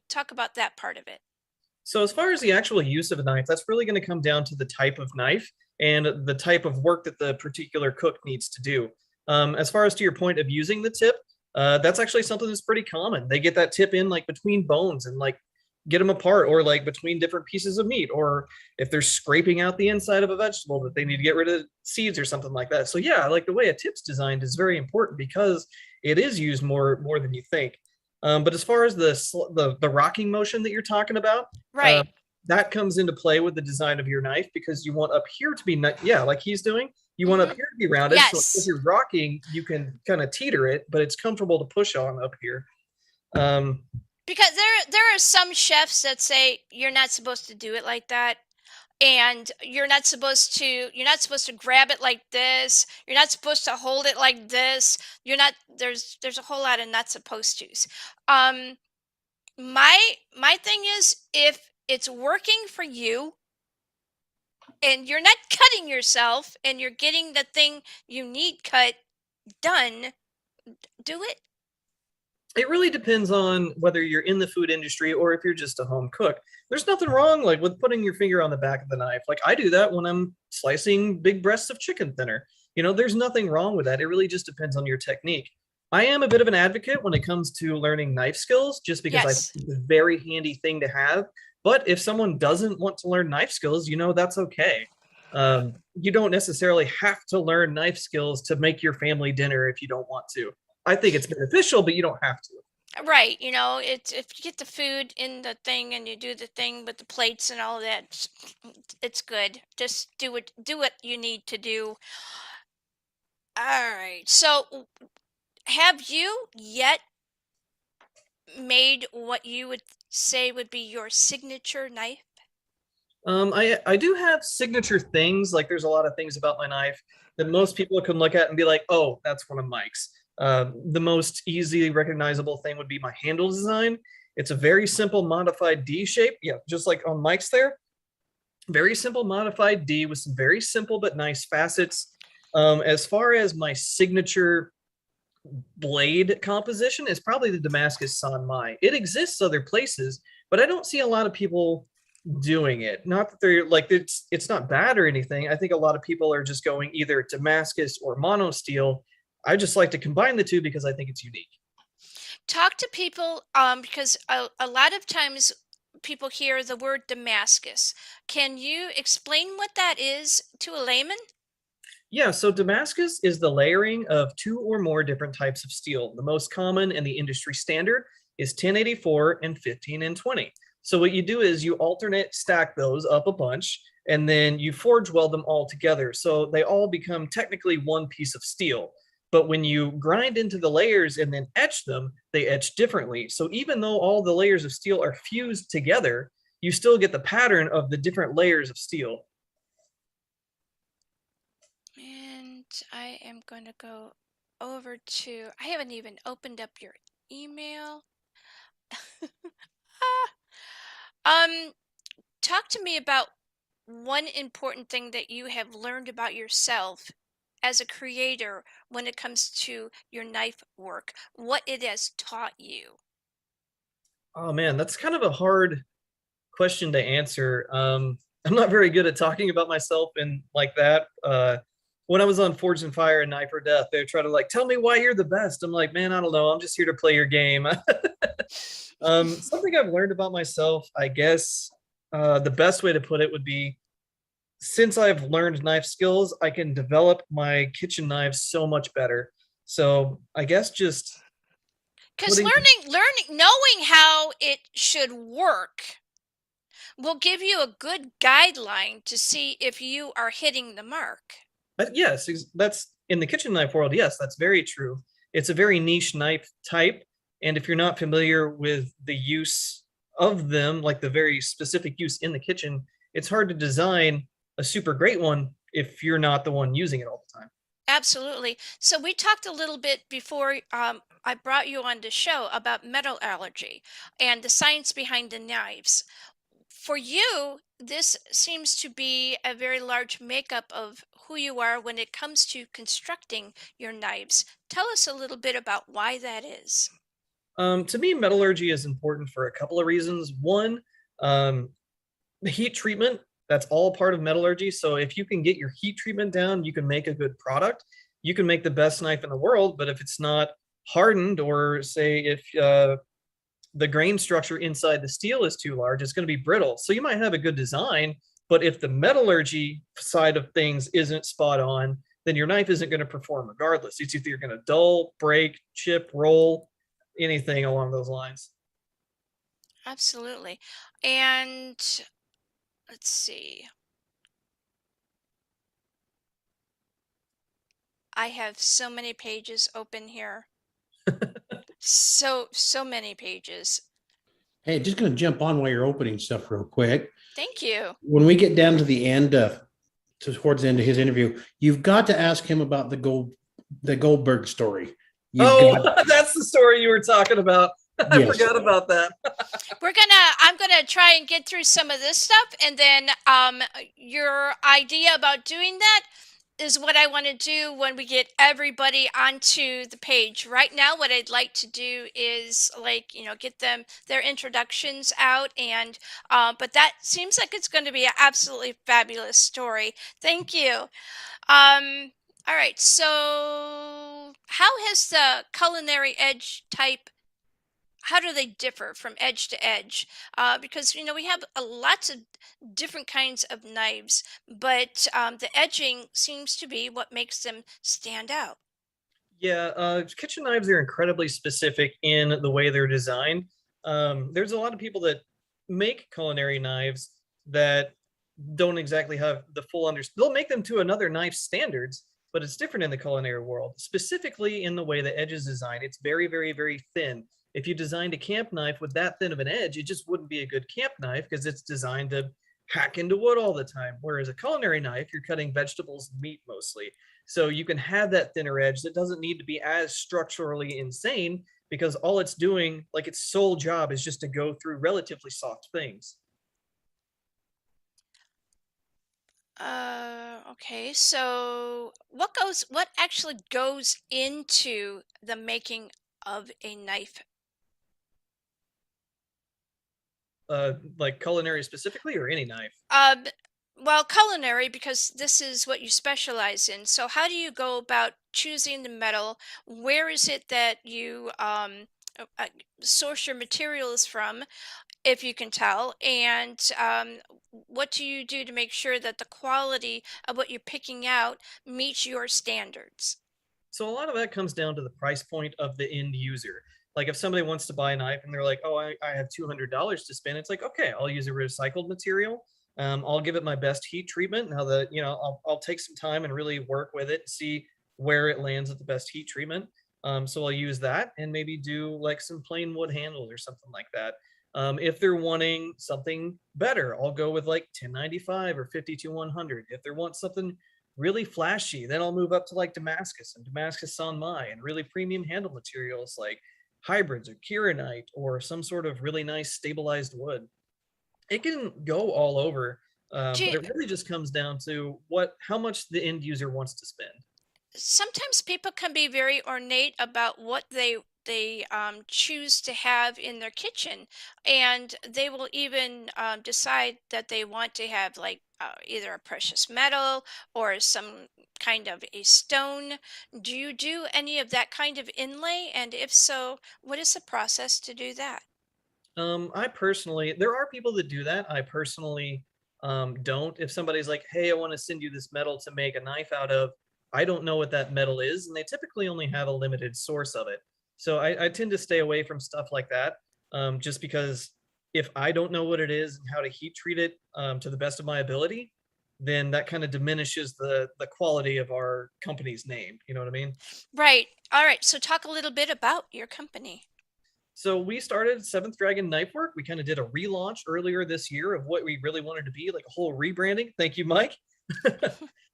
talk about that part of it. So as far as the actual use of a knife, that's really going to come down to the type of knife and the type of work that the particular cook needs to do. As far as to your point of using the tip, that's actually something that's pretty common. They get that tip in like between bones and like get them apart, or like between different pieces of meat, or if they're scraping out the inside of a vegetable that they need to get rid of seeds or something like that. So yeah, like the way a tip's designed is very important because it is used more than you think. But as far as the rocking motion that you're talking about, uh, Right. that comes into play with the design of your knife, because you want up here to be yeah, like he's doing. You want up here to be rounded, so if Yes. you're rocking, you can kind of teeter it, but it's comfortable to push on up here. Um, Because there are some chefs that say you're not supposed to do it like that, and you're not supposed to grab it like this, you're not supposed to hold it like this, you're not there's a whole lot of not supposed to's. um my thing is, if it's working for you and you're not cutting yourself and you're getting the thing you need cut done, do it. It really depends on whether you're in the food industry or if you're just a home cook. There's nothing wrong like with putting your finger on the back of the knife. Like I do that when I'm slicing big breasts of chicken thinner. There's nothing wrong with that. It really just depends on your technique. I am a bit of an advocate when it comes to learning knife skills, just because I think Yes. it's a very handy thing to have. But if someone doesn't want to learn knife skills, that's okay. You don't necessarily have to learn knife skills to make your family dinner if you don't want to. I think it's beneficial, but you don't have to. Right, it's, if you get the food in the thing and you do the thing with the plates and all of that, it's good. Just do what you need to do. All right. So, have you yet made what you would say would be your signature knife? I do have signature things. Like there's a lot of things about my knife that most people can look at and be like, oh, that's one of Mike's. The most easily recognizable thing would be my handle design. It's a very simple modified D shape. Yeah, just like on Mike's there. Very simple modified D with some very simple but nice facets. As far as my signature blade composition is probably the Damascus Sanmai. It exists other places, but I don't see a lot of people doing it. Not that they're like it's not bad or anything. I think a lot of people are just going either Damascus or mono steel. I just like to combine the two because I think it's unique. Talk to people, because a lot of times people hear the word Damascus. Can you explain what that is to a layman? Yeah, so Damascus is the layering of two or more different types of steel. The most common and the industry standard is 1084 and 15 and 20. So what you do is you alternate stack those up a bunch, and then you forge weld them all together. So they all become technically one piece of steel. But when you grind into the layers and then etch them, they etch differently. So even though all the layers of steel are fused together, you still get the pattern of the different layers of steel. And I am going to go over to, I haven't even opened up your email. um, Talk to me about one important thing that you have learned about yourself as a creator when it comes to your knife work, what it has taught you. Oh man, that's kind of a hard question to answer. I'm not very good at talking about myself and like that. When I was on Forged in Fire and Knife or Death, they try to like tell me why you're the best. I'm like, man, I don't know. I'm just here to play your game. Something I've learned about myself, I guess, the best way to put it would be since I've learned knife skills, I can develop my kitchen knives so much better. So I guess just Because putting knowing how it should work will give you a good guideline to see if you are hitting the mark. Yes, that's in the kitchen knife world. Yes, that's very true. It's a very niche knife type. And if you're not familiar with the use of them, like the very specific use in the kitchen, it's hard to design a super great one if you're not the one using it all the time. Absolutely. So we talked a little bit before I brought you on the show about metal allergy and the science behind the knives. For you, this seems to be a very large makeup of who you are when it comes to constructing your knives. Tell us a little bit about why that is. To me, metallurgy is important for a couple of reasons. One, um, the heat treatment, that's all part of metallurgy. So if you can get your heat treatment down, you can make a good product. You can make the best knife in the world, but if it's not hardened, or say if the grain structure inside the steel is too large, it's going to be brittle. So you might have a good design, but if the metallurgy side of things isn't spot on, then your knife isn't going to perform regardless. It's either going to dull, break, chip, roll, anything along those lines. Absolutely. And let's see. I have so many pages open here. So many pages. Hey, just going to jump on while you're opening stuff real quick. Thank you. When we get down to the end, towards the end of his interview, you've got to ask him about the Goldberg story. That's the story you were talking about. I forgot about that. I'm gonna try and get through some of this stuff, and then your idea about doing that is what I want to do when we get everybody onto the page. Right now, what I'd like to do is get them their introductions out, and but that seems like it's going to be an absolutely fabulous story. Thank you. All right, so how has the culinary edge type, how do they differ from edge to edge? Because we have lots of different kinds of knives, but the edging seems to be what makes them stand out. Yeah, kitchen knives are incredibly specific in the way they're designed. There's a lot of people that make culinary knives that don't exactly have the full understanding. They'll make them to another knife standards, but it's different in the culinary world, specifically in the way the edge is designed. It's very, very, very thin. If you designed a camp knife with that thin of an edge, it just wouldn't be a good camp knife because it's designed to hack into wood all the time. Whereas a culinary knife, you're cutting vegetables and meat mostly. So you can have that thinner edge that doesn't need to be as structurally insane because all it's doing, like its sole job, is just to go through relatively soft things. Okay, so what actually goes into the making of a knife? Like culinary specifically, or any knife? Well, culinary, because this is what you specialize in. So how do you go about choosing the metal? Where is it that you source your materials from, if you can tell? And what do you do to make sure that the quality of what you're picking out meets your standards? So a lot of that comes down to the price point of the end user. Like if somebody wants to buy a knife and they're like, oh, I have $200 to spend, it's like, okay, I'll use a recycled material. I'll give it my best heat treatment. Now that, I'll take some time and really work with it and see where it lands at the best heat treatment. So I'll use that and maybe do like some plain wood handles or something like that. If they're wanting something better, I'll go with like 1095 or 52-100. If they want something really flashy, then I'll move up to like Damascus and Damascus Sanmai and really premium handle materials like hybrids or Kieranite or some sort of really nice stabilized wood. It can go all over, Do but you, it really just comes down to how much the end user wants to spend. sometimes people can be very ornate about what they choose to have in their kitchen, and they will even decide that they want to have like either a precious metal or some kind of a stone. Do you do any of that kind of inlay? And if so, what is the process to do that? I personally, there are people that do that. I personally don't. If somebody's like, "Hey, I want to send you this metal to make a knife out of," I don't know what that metal is, and they typically only have a limited source of it. So I tend to stay away from stuff like that, just because if I don't know what it is and how to heat treat it to the best of my ability, then that kind of diminishes the quality of our company's name. You know what I mean? Right. All right. So talk a little bit about your company. So we started Seventh Dragon Knife Work. We kind of did a relaunch earlier this year of what we really wanted to be, like a whole rebranding. Thank you, Mike.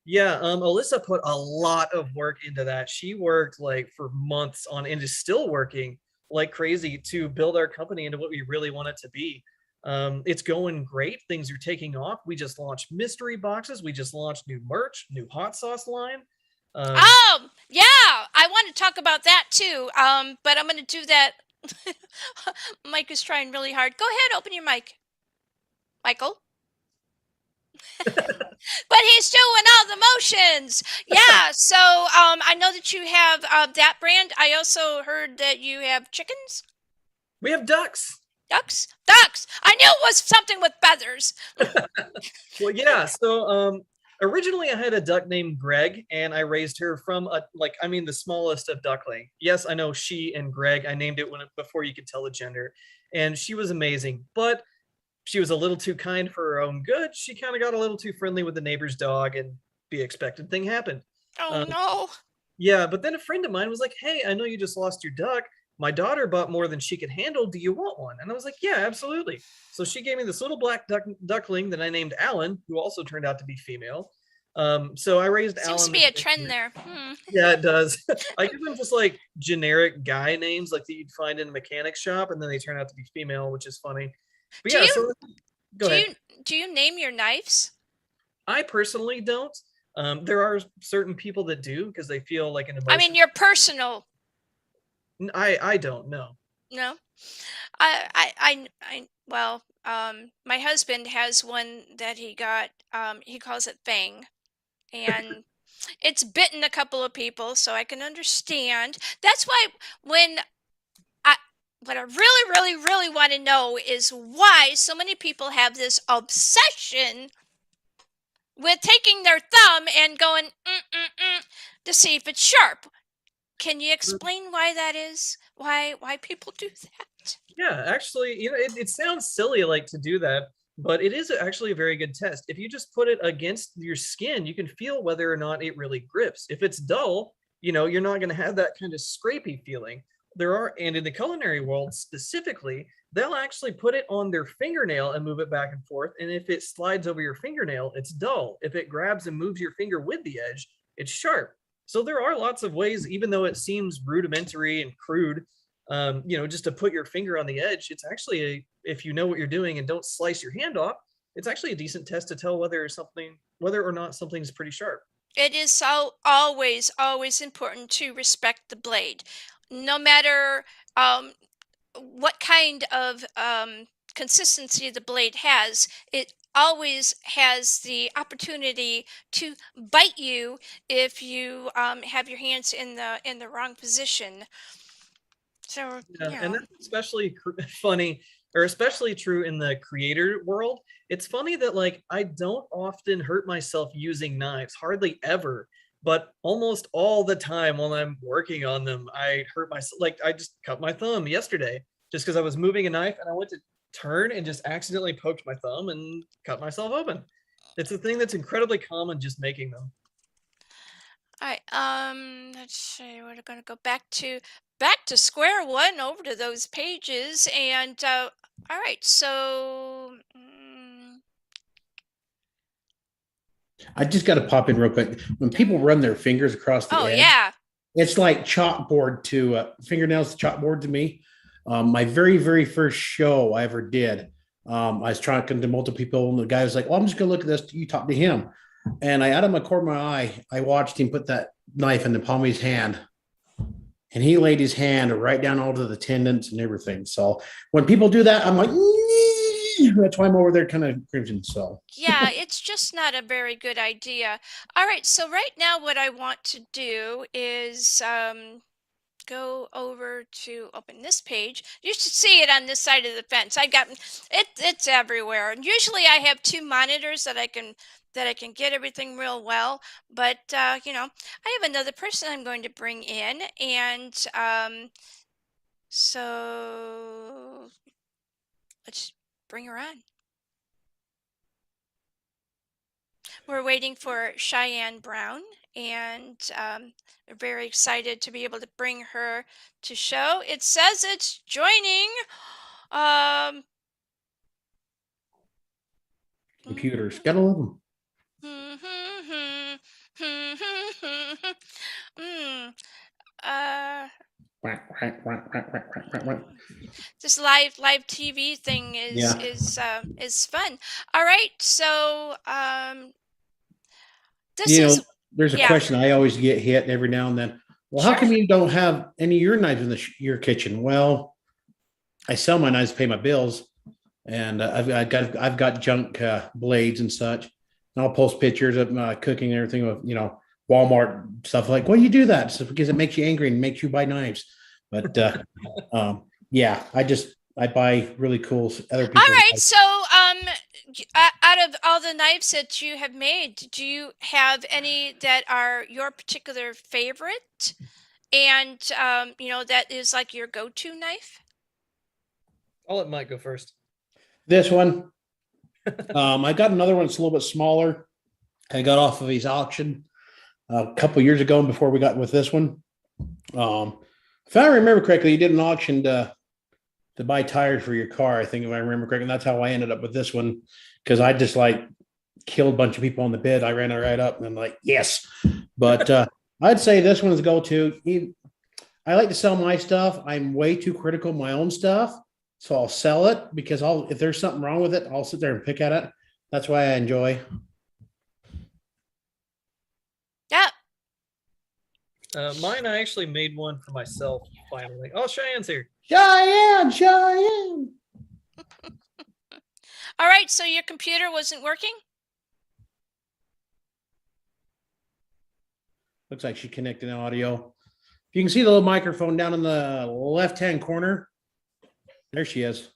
Yeah, Alyssa put a lot of work into that. She worked like for months on and is still working like crazy to build our company into what we really want it to be. It's going great. Things are taking off. We just launched mystery boxes. We just launched new merch, new hot sauce line. Um, Oh, yeah, I want to talk about that too. But I'm going to do that. Mike is trying really hard. Go ahead, open your mic, Michael. But he's doing all the motions. Yeah, so I know that you have that brand. I also heard that you have chickens, we have ducks. ducks. I knew it was something with feathers. Well, yeah. So originally I had a duck named Greg, and I raised her from the smallest of duckling. Yes, I know she and Greg. I named it before you could tell the gender, and she was amazing. But she was a little too kind for her own good. She kind of got a little too friendly with the neighbor's dog, and the expected thing happened. Oh Um, no. yeah, but then a friend of mine was like, "Hey, I know you just lost your duck. My daughter bought more than she could handle. Do you want one?" And I was like, "Yeah, absolutely." So she gave me this little black duckling that I named Alan, who also turned out to be female. So I raised Seems to Alan. be a trend there. Yeah, it does. I give them just like generic guy names, like that you'd find in a mechanic shop, and then they turn out to be female, which is funny. But Do yeah, you so go do ahead. you do you name your knives? I personally don't. There are certain people that do because they feel like an I mean, emotion. your personal. I don't know. No. Well, my husband has one that he got, he calls it Fang, and it's bitten a couple of people, so I can understand. That's why when I, what I really, really, really want to know is why so many people have this obsession with taking their thumb and going to see if it's sharp. Can you explain why that is? Why people do that? Yeah, actually, it sounds silly like to do that, but it is actually a very good test. If you just put it against your skin, you can feel whether or not it really grips. If it's dull, you're not going to have that kind of scrapey feeling. And in the culinary world specifically, they'll actually put it on their fingernail and move it back and forth. And if it slides over your fingernail, it's dull. If it grabs and moves your finger with the edge, it's sharp. So there are lots of ways, even though it seems rudimentary and crude, just to put your finger on the edge. It's actually if you know what you're doing and don't slice your hand off, it's actually a decent test to tell whether or not something's pretty sharp. It is so always, always important to respect the blade, no matter what kind of consistency the blade has. It always has the opportunity to bite you if you have your hands in the wrong position. So Yeah, and that's especially funny or especially true in the creator world. It's funny that like I don't often hurt myself using knives, hardly ever, but almost all the time while I'm working on them, I hurt myself. Like I just cut my thumb yesterday just because I was moving a knife and I went to turn and just accidentally poked my thumb and cut myself open. It's a thing that's incredibly common just making them. all right, let's see. We're gonna go back to square one, over to those pages, and all right. So, I just got to pop in real quick. When people run their fingers across the oh edge, yeah, it's like chalkboard to fingernails to chalkboard to me. My very, very first show I ever did, I was talking to multiple people, and the guy was like, "Well, I'm just going to look at this." You talk to him. And out of my corner of my eye, I watched him put that knife in the palm of his hand. And he laid his hand right down all to the tendons and everything. So when people do that, I'm like, that's why I'm over there kind of cringing. So Yeah, it's just not a very good idea. All right, so right now what I want to do is go over to open this page. You should see it on this side of the fence. I got it. It's everywhere. And usually I have two monitors that I can get everything real well. But you know, I have another person I'm going to bring in, and so let's bring her on. We're waiting for Cheyenne Brown, and we're very excited to be able to bring her to show. It says it's joining. computers, gotta love them. Mm, uh, Quack, quack, quack, quack, quack, quack, quack, quack. this live TV thing Yeah. is fun. All right, so this You know, is there's a yeah, question I always get hit every now and then. Well, how sure. come you don't have any of your knives in your kitchen? Well, I sell my knives to pay my bills, and I've got junk blades and such. And I'll post pictures of cooking and everything with Walmart stuff. Like, well, you do that so because it makes you angry and makes you buy knives. But yeah, I buy really cool other people. All right, so out of all the knives that you have made, do you have any that are your particular favorite, and that is like your go-to knife? I'll let Mike go first. This one, I got another one that's a little bit smaller. I got off of his auction a couple years ago, and before we got with this one, if I remember correctly, you did an auction to buy tires for your car. I think if I remember correctly, and that's how I ended up with this one because I just like killed a bunch of people on the bid. I ran it right up and I'm like, yes. But I'd say this one's go to. I like to sell my stuff. I'm way too critical of my own stuff. So I'll sell it because if there's something wrong with it, I'll sit there and pick at it. That's why I enjoy. Yeah. Mine, I actually made one for myself finally. Oh, Cheyenne's here. Cheyenne. All right, so your computer wasn't working? Looks like she connected an audio. You can see the little microphone down in the left-hand corner. There she is.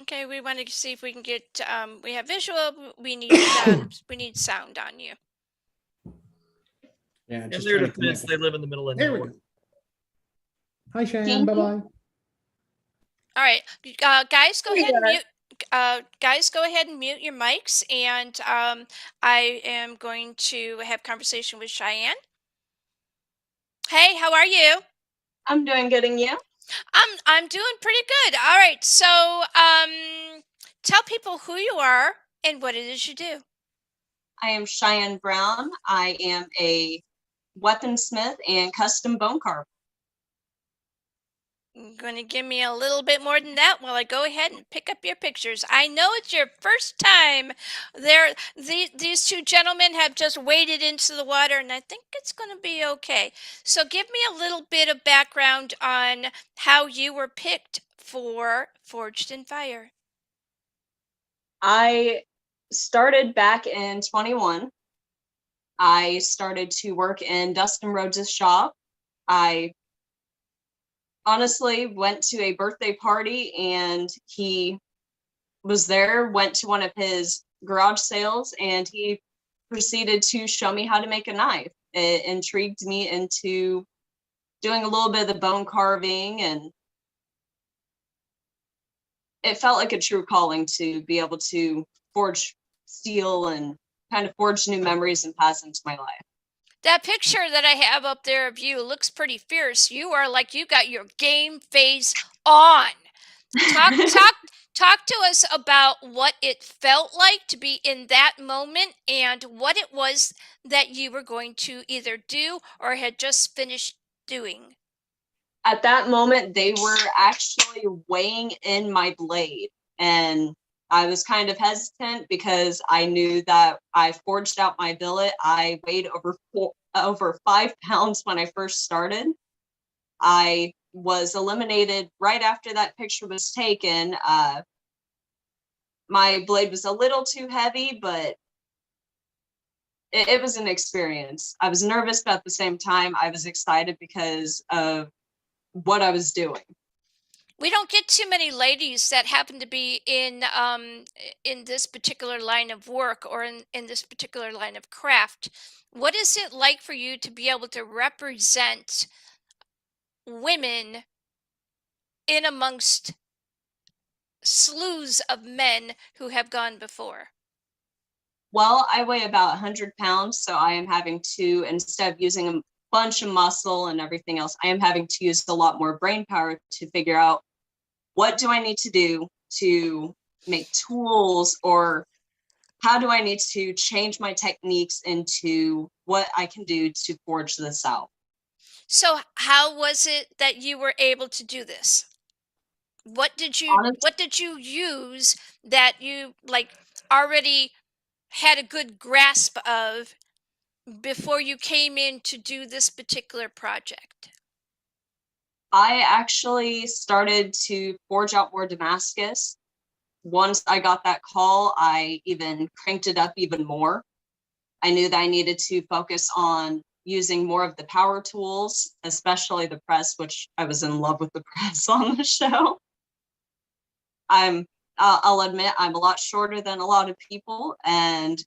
Okay, we want to see if we can get. We have visual. We need we need sound on you. Yeah, In just their trying to defense, connect. they live in the middle of There we nowhere. go. Hi, Cheyenne. Bye-bye. All right, guys, go ahead and mute. Guys, go ahead and mute your mics, and I am going to have conversation with Cheyenne. Hey, how are you? I'm doing good, and you? I'm doing pretty good. All right, so tell people who you are and what it is you do. I am Cheyenne Brown. I am a weaponsmith and custom bone carver. You're going to give me a little bit more than that while I go ahead and pick up your pictures. I know it's your first time there. These two gentlemen have just waded into the water, and I think it's going to be okay. So give me a little bit of background on how you were picked for Forged in Fire. I started back in 21. I started to work in Dustin Rhodes' shop. I honestly went to a birthday party and he was there, went to one of his garage sales, and he proceeded to show me how to make a knife. It intrigued me into doing a little bit of the bone carving, and it felt like a true calling to be able to forge steel and kind of forge new memories and pass into my life. That picture that I have up there of you looks pretty fierce. You are like you got your game face on. Talk to us about what it felt like to be in that moment and what it was that you were going to either do or had just finished doing. At that moment, they were actually weighing in my blade, and I was kind of hesitant because I knew that I forged out my billet. I weighed over 5 pounds when I first started. I was eliminated right after that picture was taken. My blade was a little too heavy, but it was an experience. I was nervous, but at the same time, I was excited because of what I was doing. We don't get too many ladies that happen to be in this particular line of work or in this particular line of craft. What is it like for you to be able to represent women in amongst slews of men who have gone before? Well, I weigh about 100 pounds, so I am having to, instead of using a bunch of muscle and everything else, I am having to use a lot more brain power to figure out what do I need to do to make tools, or how do I need to change my techniques into what I can do to forge this out. So how was it that you were able to do this? What did you use that you like already had a good grasp of before you came in to do this particular project? I actually started to forge out more Damascus. Once I got that call, I even cranked it up even more. I knew that I needed to focus on using more of the power tools, especially the press, which I was in love with the press on the show. I'll admit I'm a lot shorter than a lot of people, and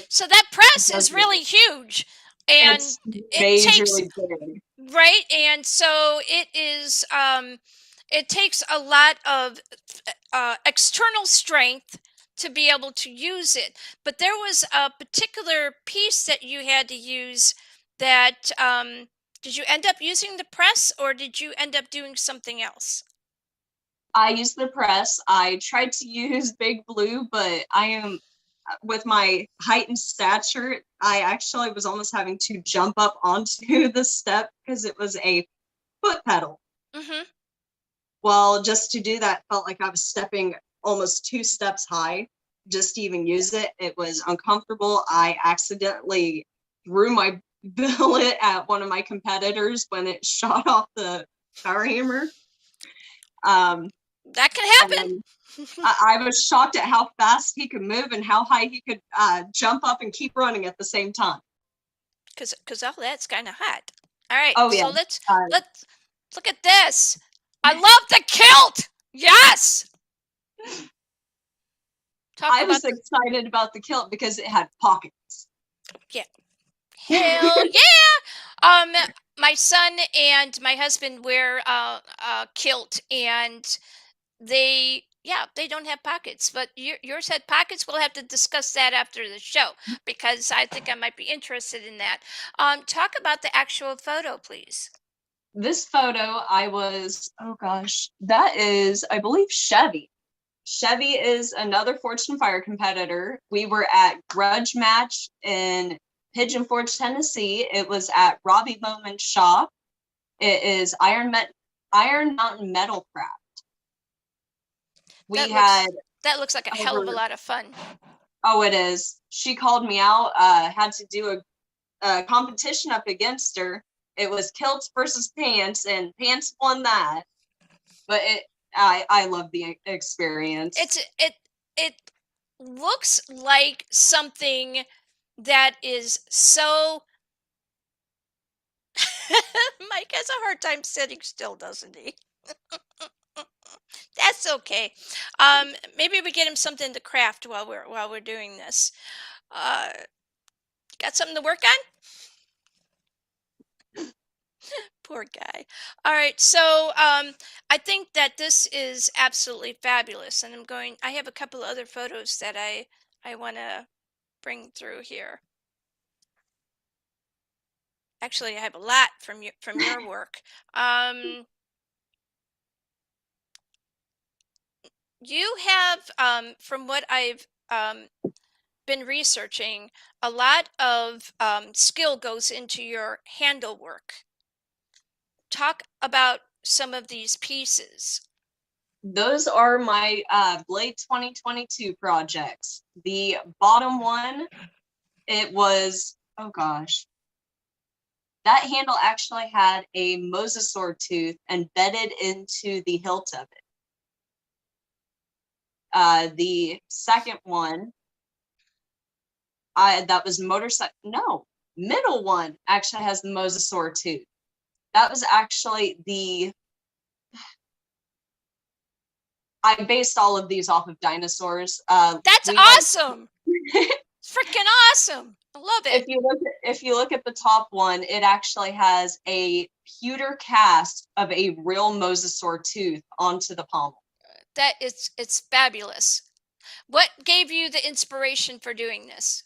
so that press is really huge, and it's it takes majorly big. right, and so it takes a lot of external strength to be able to use it. But there was a particular piece that you had to use that did you end up using the press or did you end up doing something else? I used the press. I tried to use Big Blue, but I am, with my height and stature, I actually was almost having to jump up onto the step because it was a foot pedal. Mm-hmm. Well, just to do that felt like I was stepping almost 2 steps high just to even use it. It was uncomfortable. I accidentally threw my billet at one of my competitors when it shot off the power hammer. That can happen. I was shocked at how fast he could move and how high he could jump up and keep running at the same time. Because all that's kind of hot. All right, Oh yeah. so let's look at this. I love the kilt. Yes. I was excited about the kilt because it had pockets. Yeah. Hell yeah. My son and my husband wear a kilt, and they don't have pockets, but yours had pockets. We'll have to discuss that after the show because I think I might be interested in that. Talk about the actual photo, please. This photo, oh gosh, that is, I believe, Chevy. Chevy is another Forged and Fire competitor. We were at Grudge Match in Pigeon Forge, Tennessee. It was at Robbie Bowman's shop. It is Iron Mountain Metal Craft. That looks like a hell of a lot of fun. Oh, it is. She called me out. Had to do a competition up against her. It was kilts versus pants, and pants won that. But I love the experience. It looks like something that is so. Mike has a hard time sitting still, doesn't he? That's okay. Maybe we get him something to craft while we're doing this. Got something to work on? Poor guy. All right, so I think that this is absolutely fabulous, and I have a couple of other photos that I want to bring through here. Actually, I have a lot from your work. You have, from what I've been researching, a lot of skill goes into your handle work. Talk about some of these pieces. Those are my Blade 2022 projects. The bottom one, it was, oh gosh. That handle actually had a mosasaur tooth embedded into the hilt of it. The second one, that was motorcycle. No, middle one actually has the mosasaur tooth. That was actually I based all of these off of dinosaurs. That's awesome. Freaking awesome. I love it. If you look at the top one, it actually has a pewter cast of a real mosasaur tooth onto the pommel. It's fabulous. What gave you the inspiration for doing this?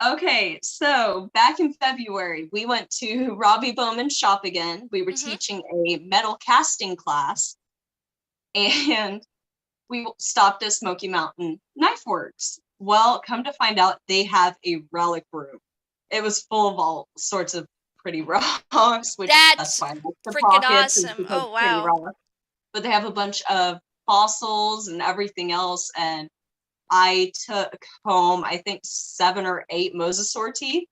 Okay, so back in February, we went to Robbie Bowman's shop again. We were teaching a metal casting class, and we stopped at Smoky Mountain Knife Works. Well, come to find out, they have a relic room. It was full of all sorts of pretty rocks, which that's why I like the freaking pockets awesome. Oh, wow. But they have a bunch of fossils and everything else, and I took home, I think, 7 or 8 mosasaur teeth.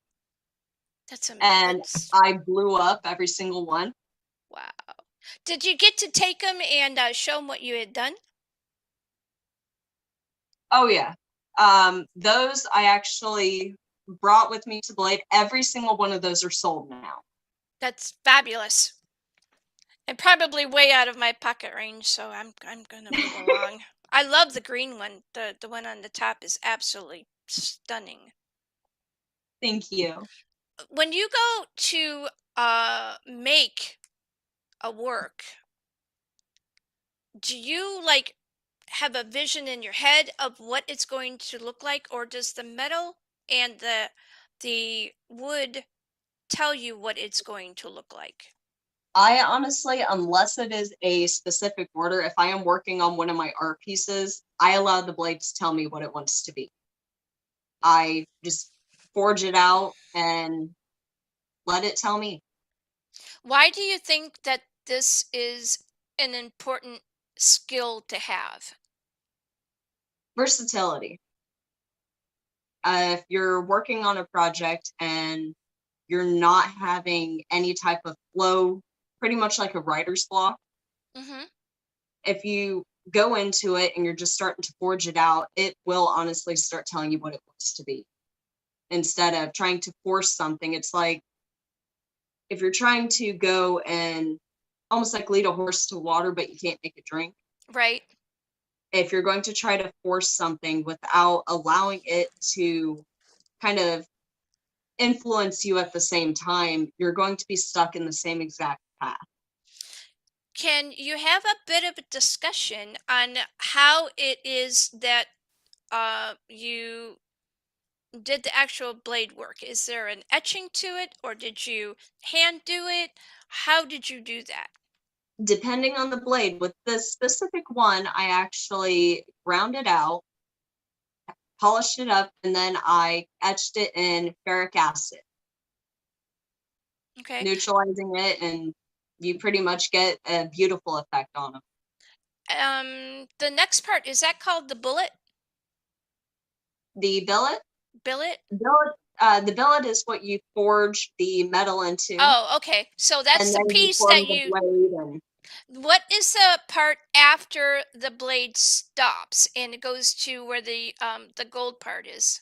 That's amazing. And I blew up every single one. Wow. Did you get to take them and show them what you had done? Oh, yeah. Those I actually brought with me to Blade. Every single one of those are sold now. That's fabulous. And probably way out of my pocket range, so I'm gonna move along. I love the green one. The one on the top is absolutely stunning. Thank you. When you go to make a work, do you like have a vision in your head of what it's going to look like, or does the metal and the wood tell you what it's going to look like? I honestly, unless it is a specific order, if I am working on one of my art pieces, I allow the blade to tell me what it wants to be. I just forge it out and let it tell me. Why do you think that this is an important skill to have? Versatility. If you're working on a project and you're not having any type of flow, pretty much like a writer's block, if you go into it and you're just starting to forge it out, it will honestly start telling you what it wants to be. Instead of trying to force something, it's like if you're trying to go and almost like lead a horse to water, but you can't make it drink. Right. If you're going to try to force something without allowing it to kind of influence you at the same time, you're going to be stuck in the same exact path. Can you have a bit of a discussion on how it is that you did the actual blade work? Is there an etching to it, or did you hand do it? How did you do that? Depending on the blade, with this specific one, I actually ground it out, polished it up, and then I etched it in ferric acid. Okay. Neutralizing it, and you pretty much get a beautiful effect on them. The next part, is that called the bullet? The billet? Billet? The billet is what you forge the metal into. Oh, okay. So that's the piece that you... What is the part after the blade stops and it goes to where the gold part is?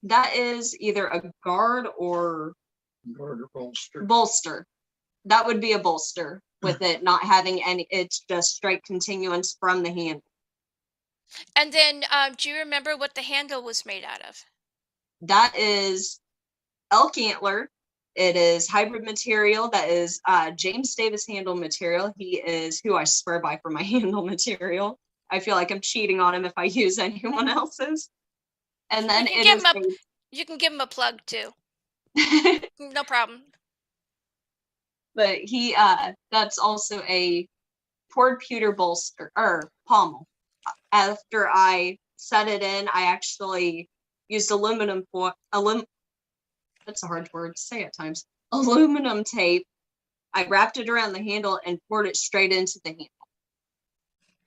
That is either a guard or bolster. Bolster. That would be a bolster with it not having any, it's just straight continuance from the handle. And then do you remember what the handle was made out of? That is elk antler. It is hybrid material. That is James Davis handle material. He is who I swear by for my handle material. I feel like I'm cheating on him if I use anyone else's. And then you can give him a plug too. No problem. But he that's also a poured pewter bolster or pommel. After I set it in, I actually used aluminum foil. That's a hard word to say at times. Aluminum tape. I wrapped it around the handle and poured it straight into the handle.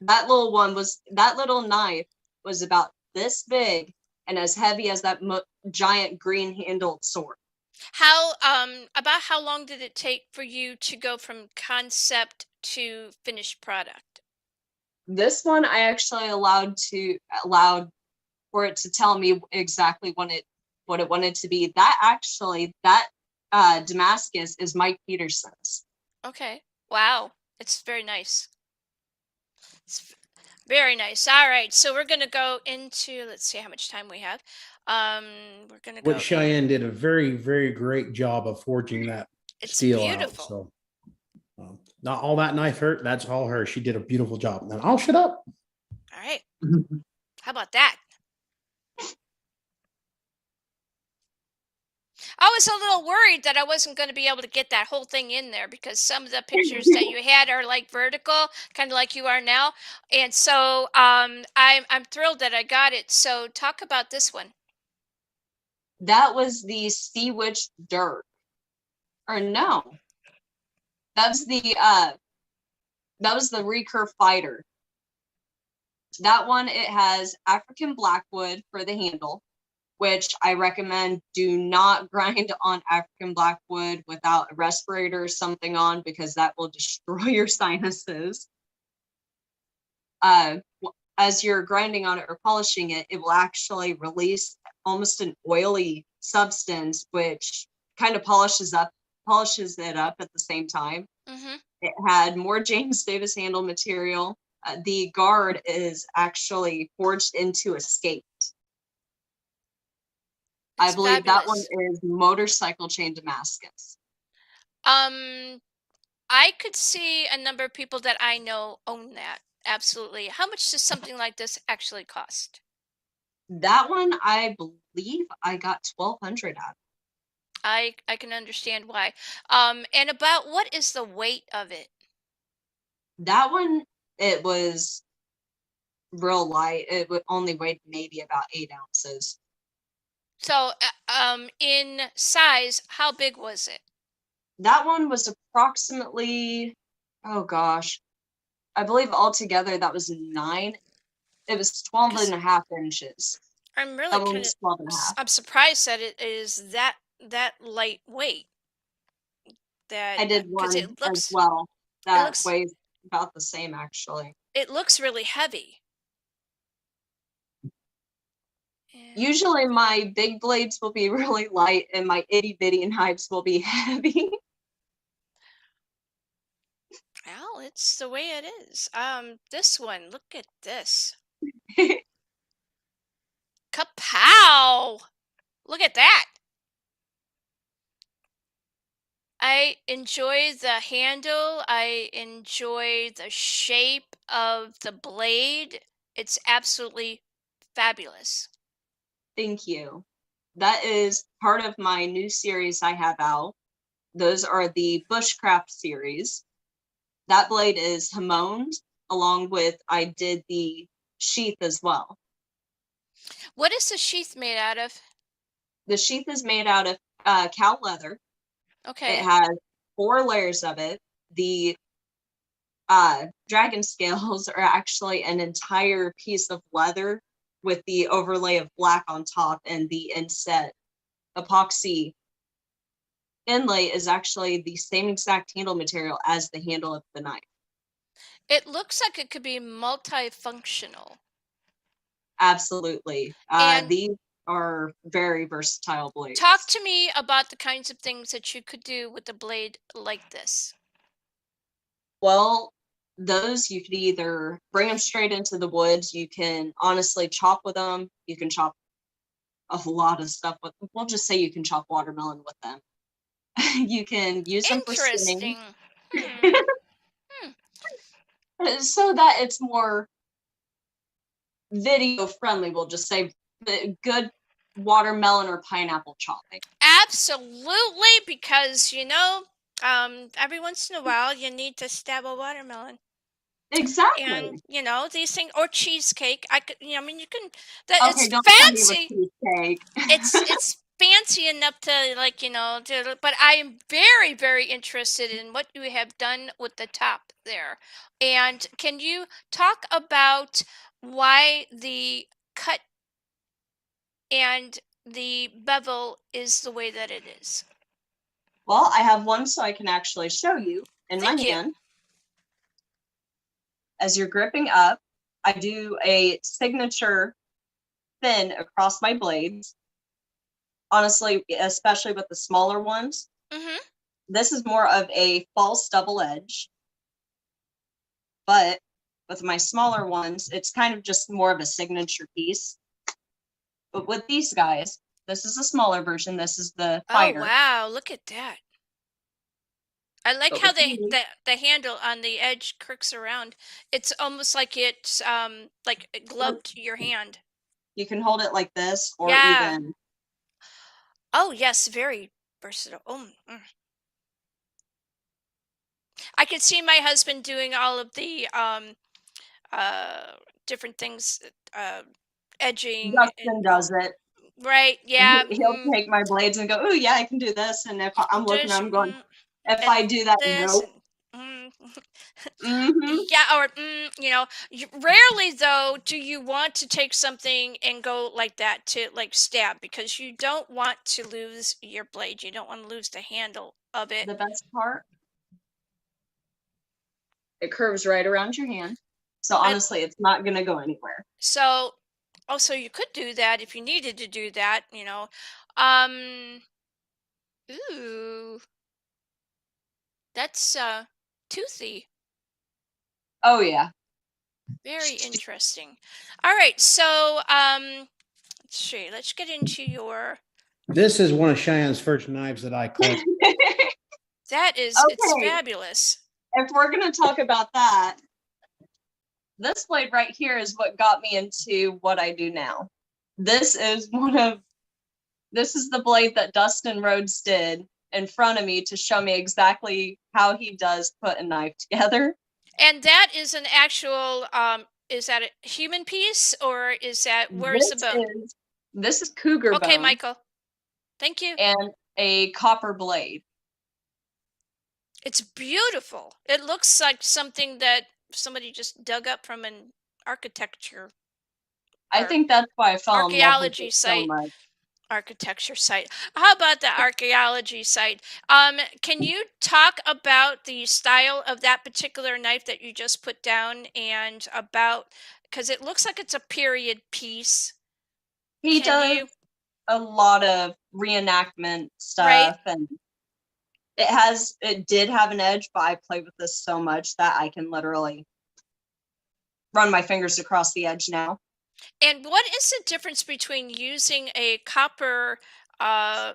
That little knife was about this big and as heavy as that giant green handled sword. About how long did it take for you to go from concept to finished product? This one I actually allowed for it to tell me exactly what it wanted to be. That Damascus is Mike Peterson's. Okay. Wow. It's very nice. It's very nice. All right. So we're going to go into, let's see how much time we have. We're going to go. Which Cheyenne did a very, very great job of forging that It's steel out. beautiful. So not all that knife hurt. That's all her. She did a beautiful job. Now I'll shut up. All right. How about that? I was a little worried that I wasn't going to be able to get that whole thing in there because some of the pictures that you had are like vertical, kind of like you are now. And so I'm thrilled that I got it. So talk about this one. That was the Sea Witch Dirk. Or no. That was the Recur Fighter. That one, it has African Blackwood for the handle, which I recommend do not grind on African Blackwood without a respirator or something on, because that will destroy your sinuses. As you're grinding on it or polishing it, it will actually release almost an oily substance, which kind of polishes it up at the same time. Mm-hmm. It had more James Davis handle material. The guard is actually forged into a skate. I believe fabulous. that one is motorcycle chain Damascus. I could see a number of people that I know own that. Absolutely. How much does something like this actually cost? That one, I believe I got 1,200 out of. I can understand why. And about what is the weight of it? That one, it was real light. It would only weigh maybe about 8 ounces. So, in size, how big was it? That one was approximately, oh gosh, I believe altogether that was 9. It was 12 and a half inches. I'm really That one kind was of, 12 and a half. I'm surprised that it is that lightweight. That I did one it looks, as well. That looks, weighs about the same, actually. It looks really heavy. Usually my big blades will be really light and my itty bitty knives will be heavy. Well, it's the way it is. This one, look at this. Kapow! Look at that. I enjoy the handle. I enjoy the shape of the blade. It's absolutely fabulous. Thank you. That is part of my new series I have out. Those are the Bushcraft series. That blade is hamoned, along with I did the sheath as well. What is the sheath made out of? The sheath is made out of cow leather. Okay. It has 4 layers of it. The dragon scales are actually an entire piece of leather with the overlay of black on top, and the inset epoxy inlay is actually the same exact handle material as the handle of the knife. It looks like it could be multifunctional. Absolutely. These are very versatile blades. Talk to me about the kinds of things that you could do with a blade like this. Well, those you could either bring them straight into the woods. You can honestly chop with them. You can chop a lot of stuff with them. We'll just say you can chop watermelon with them. You can use them for spinning. So that it's more video friendly, we'll just say good watermelon or pineapple chopping. Absolutely, because every once in a while you need to stab a watermelon. Exactly. And these things, or cheesecake. You can. Okay, It's don't fancy. cheesecake. It's fancy enough to like, but I am very, very interested in what you have done with the top there. And can you talk about why the cut and the bevel is the way that it is? Well, I have one so I can actually show you in my Thank you. hand. As you're gripping up, I do a signature thin across my blades. Honestly, especially with the smaller ones, Mm-hmm. this is more of a false double edge. But with my smaller ones, it's kind of just more of a signature piece. But with these guys, this is a smaller version. This is the Oh, fighter. wow. Look at that. I like But how with these, the handle on the edge crooks around. It's almost like it's like it gloved your hand. you can hold it like this, or Yeah. even Oh, yes, very versatile. Oh, I could see my husband doing all of the uh different things, uh edging and Dustin does it. right. Yeah. He'll take my blades and go, "Oh yeah, I can do this." And if I'm looking, Dish, I'm going, if and I do that, this nope. and Mm-hmm. yeah, or rarely though do you want to take something and go like that to like stab, because you don't want to lose your blade. You don't want to lose the handle of it. The best part, it curves right around your hand. So I, honestly, it's not gonna go anywhere. so also you could do that if you needed to do that. Um, ooh, that's toothy. Oh yeah. Very interesting. All right, so let's see. Let's get into your. This is one of Cheyenne's first knives that I collected. It's Okay, fabulous. if we're gonna talk about that, this blade right here is what got me into what I do now. This is the blade that Dustin Rhodes did in front of me to show me exactly how he does put a knife together. And that is an actual is that a human piece, or is that, where's the This bone? this is cougar Okay, bone Michael. Thank you. and a copper blade. It's beautiful. It looks like something that somebody just dug up from an architecture I or think that's why I fell in love with archaeology it so site. much. Architecture site. How about the archaeology site? Can you talk about the style of that particular knife that you just put down, and about, because it looks like it's a period piece. He Can does you, a lot of reenactment right? stuff, and it did have an edge, but I play with this so much that I can literally run my fingers across the edge now. And what is the difference between using a copper uh,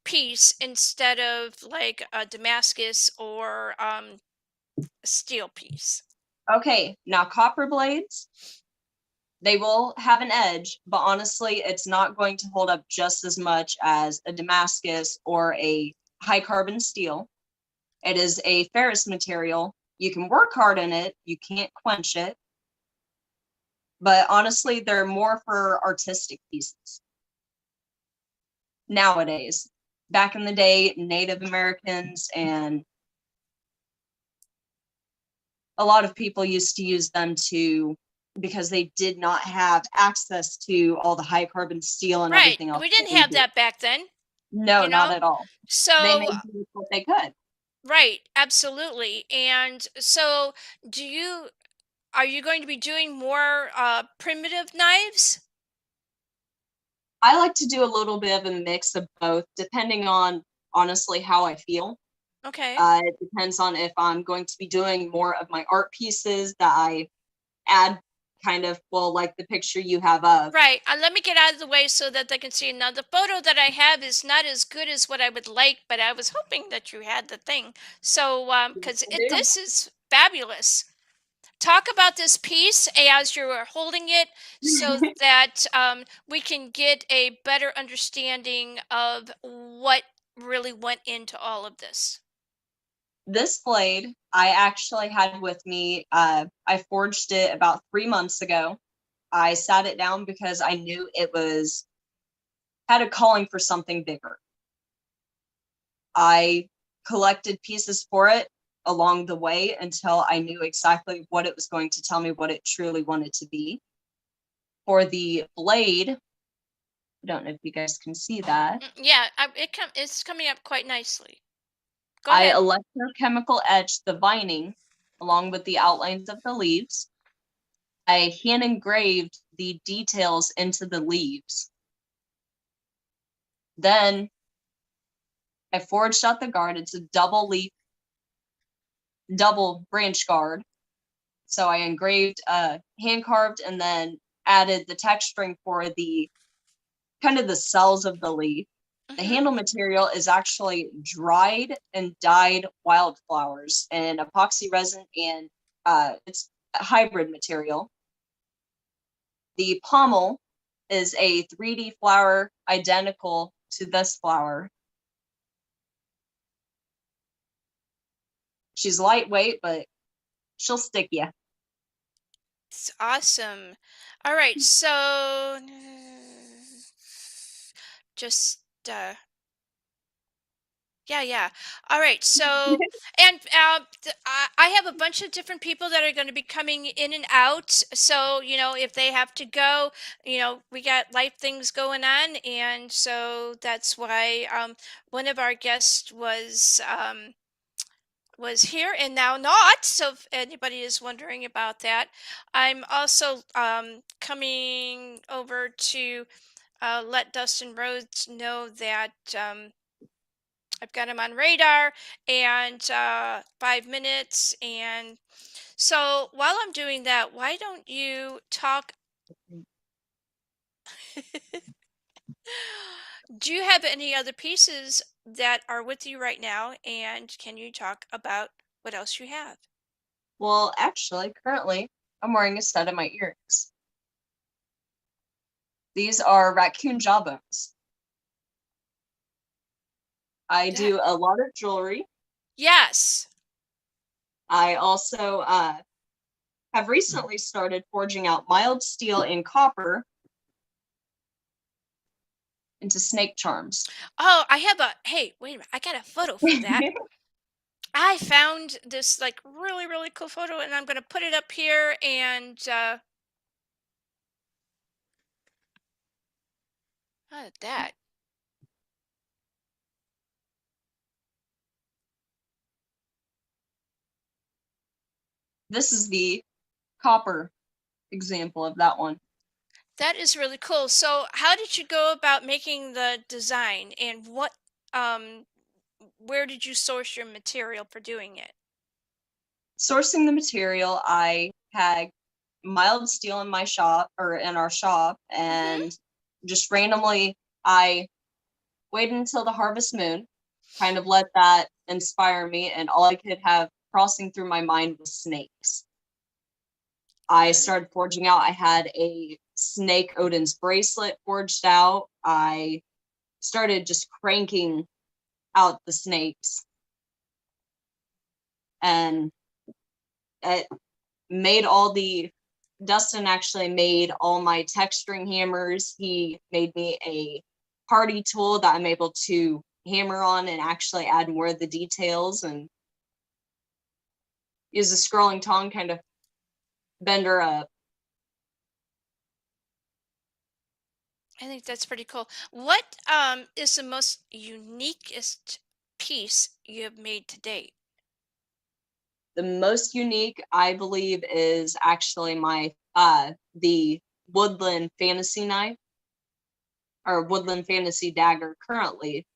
piece instead of like a Damascus or a steel piece? Okay, now copper blades, they will have an edge, but honestly, it's not going to hold up just as much as a Damascus or a high carbon steel. It is a ferrous material. You can work hard in it, you can't quench it. But honestly, they're more for artistic pieces nowadays. Back in the day, Native Americans and a lot of people used to use them because they did not have access to all the high carbon steel and Right. everything else We that didn't we have do. that back then, No, you not know? at all. They So, made do what they could. right, absolutely. And so, are you going to be doing more primitive knives? I like to do a little bit of a mix of both, depending on honestly how I feel. Okay. It depends on if I'm going to be doing more of my art pieces that I add kind of, well, like the picture you have of. Right. Let me get out of the way so that they can see. Now, the photo that I have is not as good as what I would like, but I was hoping that you had the thing. So, Yes, because I do. this is fabulous. Talk about this piece as you're holding it so that we can get a better understanding of what really went into all of this. This blade I actually had with me. I forged it about 3 months ago. I sat it down because I knew it was had a calling for something bigger. I collected pieces for it along the way until I knew exactly what it was going to tell me what it truly wanted to be. For the blade, I don't know if you guys can see that. Yeah, it's coming up quite nicely. Go I ahead. electrochemical etched the vining along with the outlines of the leaves. I hand engraved the details into the leaves. Then I forged out the guard. It's a double branch guard. So I engraved, hand carved, and then added the texturing for the kind of the cells of the leaf. The handle material is actually dried and dyed wildflowers and epoxy resin, and it's a hybrid material. The pommel is a 3D flower identical to this flower. She's lightweight, but she'll stick you. It's awesome. All right, so just yeah. All right, so and I have a bunch of different people that are going to be coming in and out. So if they have to go, we got life things going on, and so that's why one of our guests was here and now not. So if anybody is wondering about that, I'm also coming over to let Dustin Rhodes know that I've got him on radar and 5 minutes. And so while I'm doing that, why don't you talk? Do you have any other pieces that are with you right now? And can you talk about what else you have? Well, actually, currently, I'm wearing a set of my earrings. These are raccoon jawbones. I do a lot of jewelry. Yes. I also have recently started forging out mild steel and copper into snake charms. Oh, hey, wait a minute. I got a photo for that. I found this like really, really cool photo and I'm going to put it up here and how did that? This is the copper example of that one. That is really cool. So, how did you go about making the design and where did you source your material for doing it? Sourcing the material, I had mild steel in my shop or in our shop, and just randomly I waited until the harvest moon, kind of let that inspire me, and all I could have crossing through my mind was snakes. I started forging out. I had a snake Odin's bracelet forged out. I started just cranking out the snakes, and it made all the Dustin actually made all my texturing hammers. He made me a party tool that I'm able to hammer on and actually add more of the details, and use a scrolling tongue kind of bend her up. I think that's pretty cool. What is the most uniquest piece you have made to date? The most unique, I believe, is actually my the woodland fantasy knife or woodland fantasy dagger currently.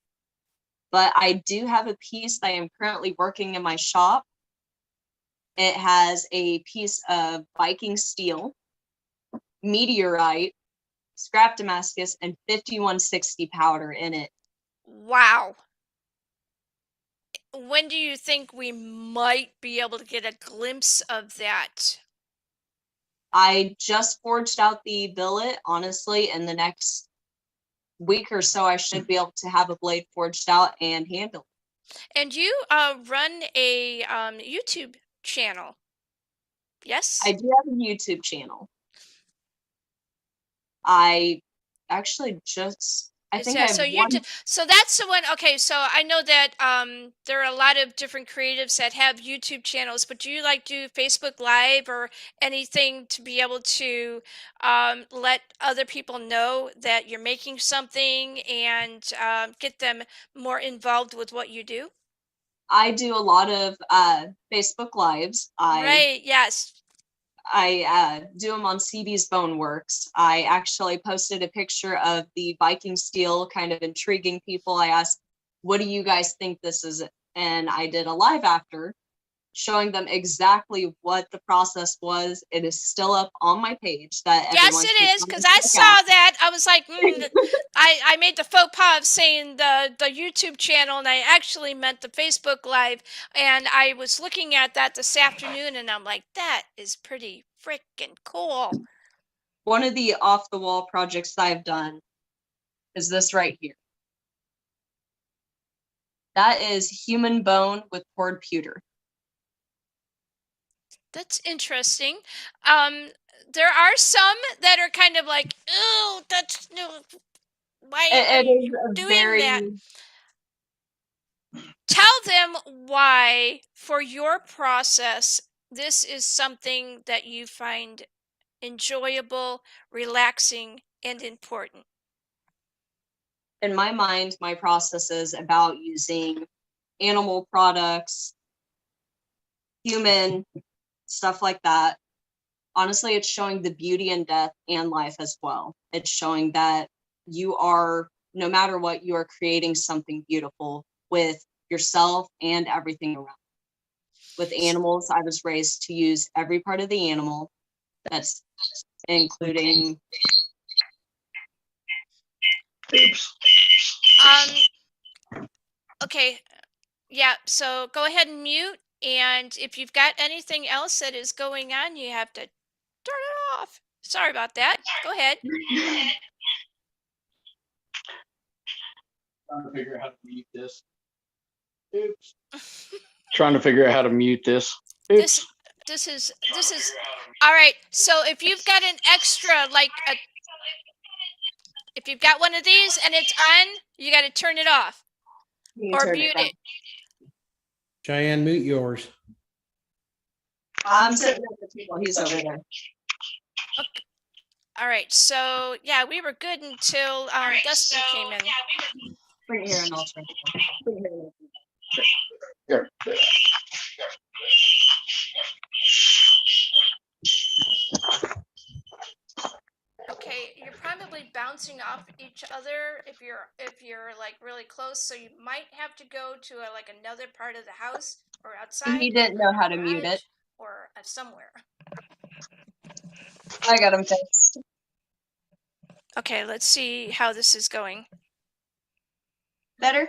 But I do have a piece that I am currently working in my shop. It has a piece of Viking steel, meteorite, scrap Damascus, and 5160 powder in it. Wow. When do you think we might be able to get a glimpse of that? I just forged out the billet. Honestly, in the next week or so, I should be able to have a blade forged out and handled. And you run a YouTube channel. Yes? I do have a YouTube channel. I actually just I Is think I that have so? You one. so that's the one. Okay, so I know that there are a lot of different creatives that have YouTube channels, but do you like do Facebook Live or anything to be able to let other people know that you're making something and get them more involved with what you do? I do a lot of Facebook Lives. Right. Yes. I do them on CB's Boneworks. I actually posted a picture of the Viking steel, kind of intriguing people. I asked, "What do you guys think this is?" And I did a live after, showing them exactly what the process was. It is still up on my page that Yes, everyone it can is, come because and I check saw out. that. I was like, I made the faux pas of saying the YouTube channel, and I actually meant the Facebook Live. And I was looking at that this afternoon, and I'm like, that is pretty freaking cool. One of the off the wall projects that I've done is this right here. That is human bone with poured pewter. That's interesting. Um, there are some that are kind of like, oh, that's no. Why are It you is a doing that? very, Tell them why, for your process, this is something that you find enjoyable, relaxing, and important. in my mind, my process is about using animal products, human, stuff like that. Honestly, it's showing the beauty in death and life as well. It's showing that you are, no matter what, you are creating something beautiful with yourself and everything around. With animals, I was raised to use every part of the animal. That's including. Oops. Okay, yeah, so go ahead and mute, and if you've got anything else that is going on, you have to turn it off. Sorry about that. Go ahead. Trying to figure out how to mute this. Oops. Trying to figure out how to mute this. Oops. This is all right. So if you've got an extra, like if you've got one of these and it's on, you got to turn it off You or turn mute it down. it. Cheyenne, mute yours. I'm sitting at the table. He's over there. Okay. All right. So yeah, we were good until Dustin came in. Bring it here and I'll turn it down. Bring it here. Here. Okay, you're probably bouncing off each other if you're like really close. So you might have to go to like another part of the house or outside. He didn't know how to garage, mute it. or somewhere. I got him fixed. Okay, let's see how this is going. Better?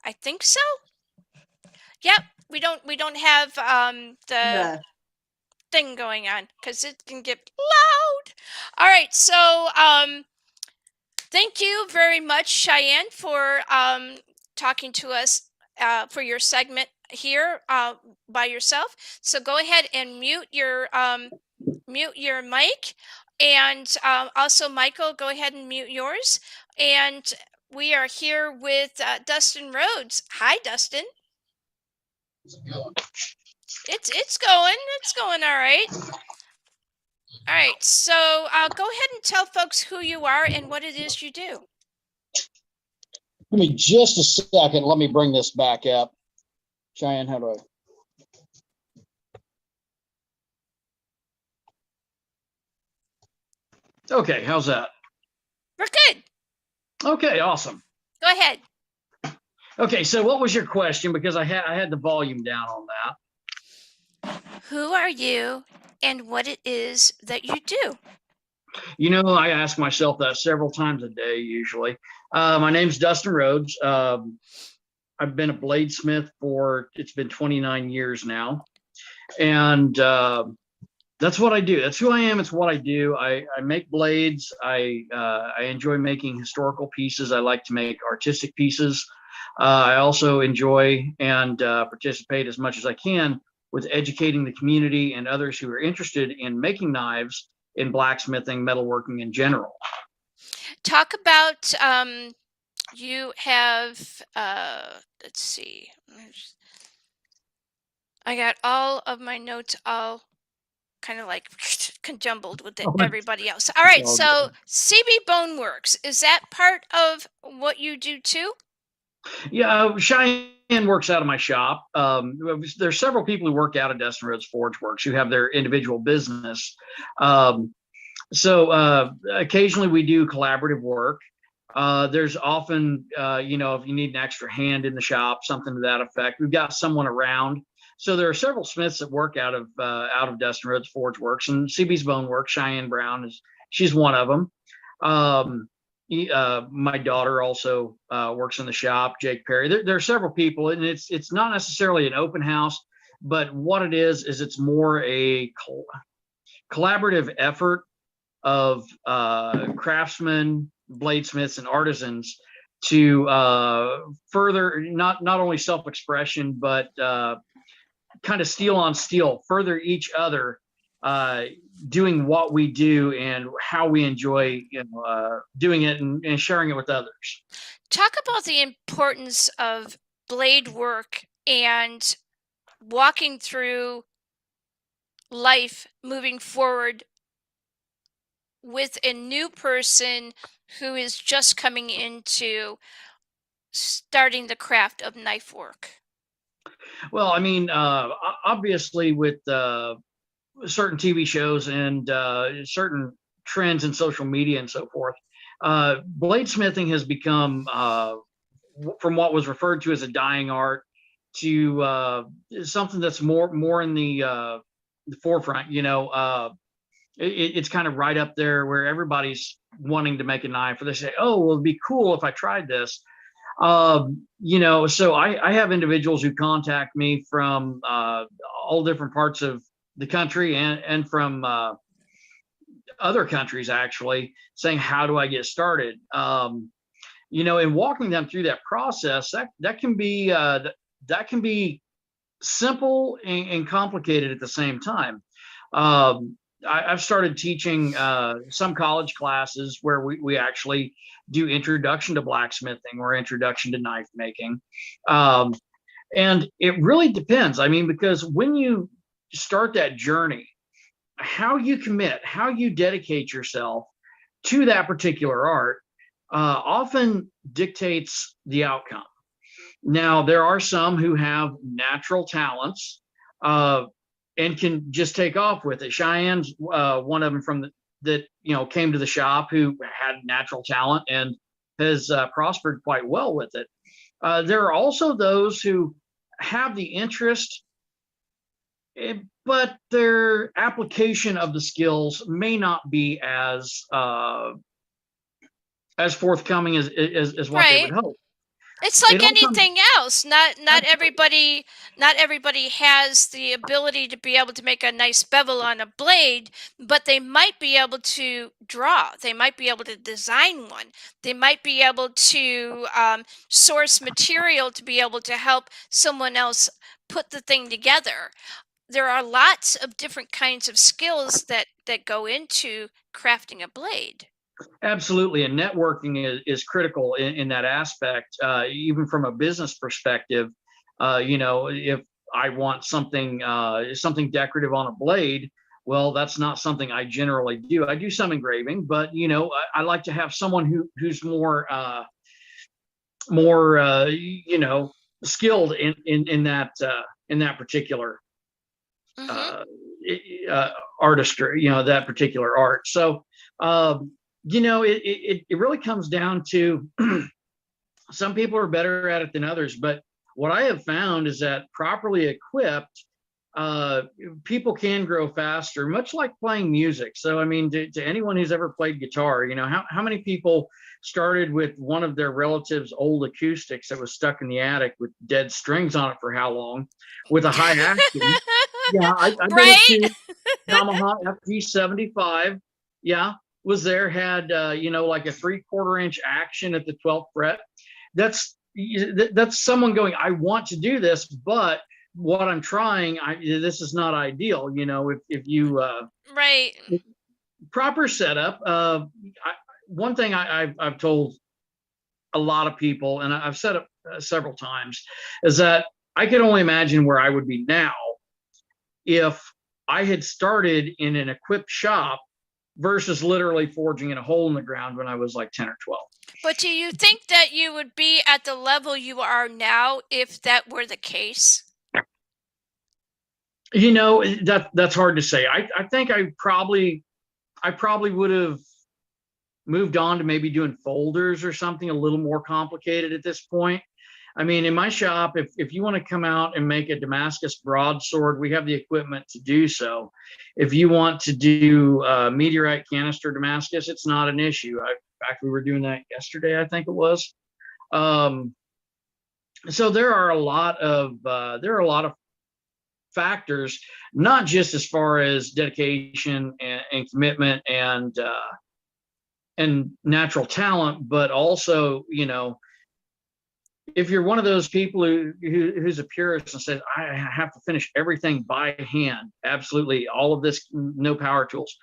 I think so. Yep, we don't have the Yeah. thing going on because it can get loud. All right, so thank you very much, Cheyenne, for talking to us for your segment here by yourself. So go ahead and mute your mic, and also Michael, go ahead and mute yours. And we are here with Dustin Rhodes. Hi, Dustin. It's going all right. All right, so go ahead and tell folks who you are and what it is you do. Give me just a second. Let me bring this back up. Cheyenne, how do I? Okay, how's that? We're good. Okay, awesome. Go ahead. Okay, so what was your question? Because I had the volume down on that. Who are you and what it is that you do? You know, I ask myself that several times a day, usually. My name's Dustin Rhodes. I've been a bladesmith it's been 29 years now. And that's what I do. That's who I am. It's what I do. I make blades. I enjoy making historical pieces. I like to make artistic pieces. I also enjoy and participate as much as I can with educating the community and others who are interested in making knives, in blacksmithing, metalworking in general. Talk about you have let's see. I got all of my notes all kind of like conjumbled with Oh, everybody else. All right, all so CB Boneworks, is that part of what you do too? Yeah, Cheyenne works out of my shop. There's several people who work out at Dustin Rhodes Forge Works who have their individual business. So occasionally we do collaborative work. There's often, if you need an extra hand in the shop, something to that effect, we've got someone around. So there are several smiths that work out of Dustin Rhodes Forge Works, and CB's Bone Works. Cheyenne Brown she's one of them. My daughter also works in the shop. Jake Perry. There are several people, and it's not necessarily an open house, but what it is it's more a collaborative effort of craftsmen, bladesmiths, and artisans to further not only self-expression, but kind of steel on steel, further each other, doing what we do and how we enjoy doing it and sharing it with others. Talk about the importance of blade work and walking through life moving forward with a new person who is just coming into starting the craft of knife work. Well, I mean, obviously with certain TV shows and certain trends in social media and so forth, bladesmithing has become from what was referred to as a dying art to something that's more in the forefront. It's kind of right up there where everybody's wanting to make a knife, or they say, "Oh, well, it'd be cool if I tried this." So I have individuals who contact me from all different parts of the country and from other countries, actually, saying, "How do I get started?" And walking them through that process, that can be simple and complicated at the same time. I've started teaching some college classes where we actually do introduction to blacksmithing or introduction to knife making. And it really depends. I mean, because when you start that journey, how you commit, how you dedicate yourself to that particular art often dictates the outcome. Now, there are some who have natural talents and can just take off with it. Cheyenne's one of them that came to the shop who had natural talent and has prospered quite well with it. There are also those who have the interest, but their application of the skills may not be as forthcoming as what they would hope. It's like anything else. Not everybody has the ability to be able to make a nice bevel on a blade, but they might be able to draw. They might be able to design one. They might be able to source material to be able to help someone else put the thing together. There are lots of different kinds of skills that go into crafting a blade. Absolutely, and networking is critical in that aspect. Even from a business perspective, if I want something decorative on a blade, well, that's not something I generally do. I do some engraving, but I like to have someone who's more skilled in that particular artistry, that particular art. So. It really comes down to some people are better at it than others. But what I have found is that properly equipped, people can grow faster, much like playing music. So, I mean, to anyone who's ever played guitar, how many people started with one of their relatives' old acoustics that was stuck in the attic with dead strings on it for how long with a high action? Yeah, I right? Yamaha FG75. Yeah. Was there, had like a 3/4 inch action at the 12th fret. That's someone going, I want to do this, but what I'm trying, this is not ideal. If you right. proper setup, one thing I've told a lot of people, and I've said it several times, is that I could only imagine where I would be now if I had started in an equipped shop versus literally forging in a hole in the ground when I was like 10 or 12. But do you think that you would be at the level you are now if that were the case? You know, that's hard to say. I think I probably would have moved on to maybe doing folders or something a little more complicated at this point. I mean, in my shop, if you want to come out and make a Damascus broadsword, we have the equipment to do so. If you want to do meteorite canister Damascus, it's not an issue. In fact, we were doing that yesterday, I think it was. So there are a lot of factors, not just as far as dedication and commitment and natural talent, but also, you know, if you're one of those people who's a purist and says, I have to finish everything by hand, absolutely, all of this, no power tools,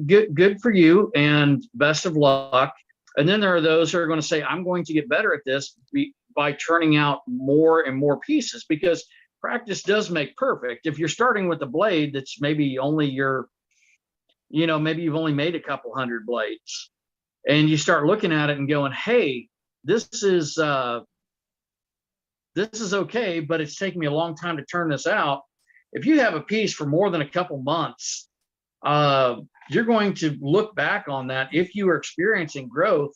good for you and best of luck. And then there are those who are going to say, I'm going to get better at this by churning out more and more pieces, because practice does make perfect. If you're starting with a blade that's maybe only maybe you've only made a couple hundred blades, and you start looking at it and going, hey, this is okay, but it's taking me a long time to turn this out. If you have a piece for more than a couple months, you're going to look back on that. If you are experiencing growth,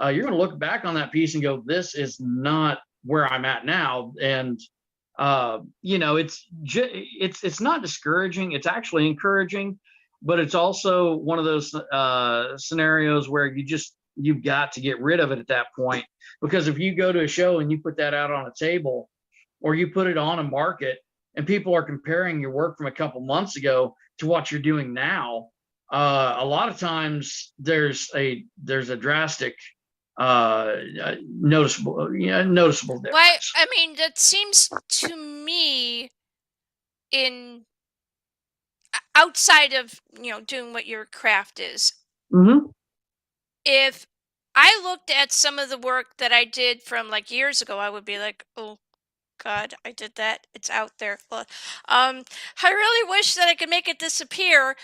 you're going to look back on that piece and go, this is not where I'm at now. And you know, it's not discouraging. It's actually encouraging, but it's also one of those scenarios where you've got to get rid of it at that point. Because if you go to a show and you put that out on a table, or you put it on a market, and people are comparing your work from a couple months ago to what you're doing now, a lot of times there's a drastic noticeable difference. Why? I mean, that seems to me, in outside of doing what your craft is. Mm-hmm. If I looked at some of the work that I did from like years ago, I would be like, oh God, I did that. It's out there. I really wish that I could make it disappear.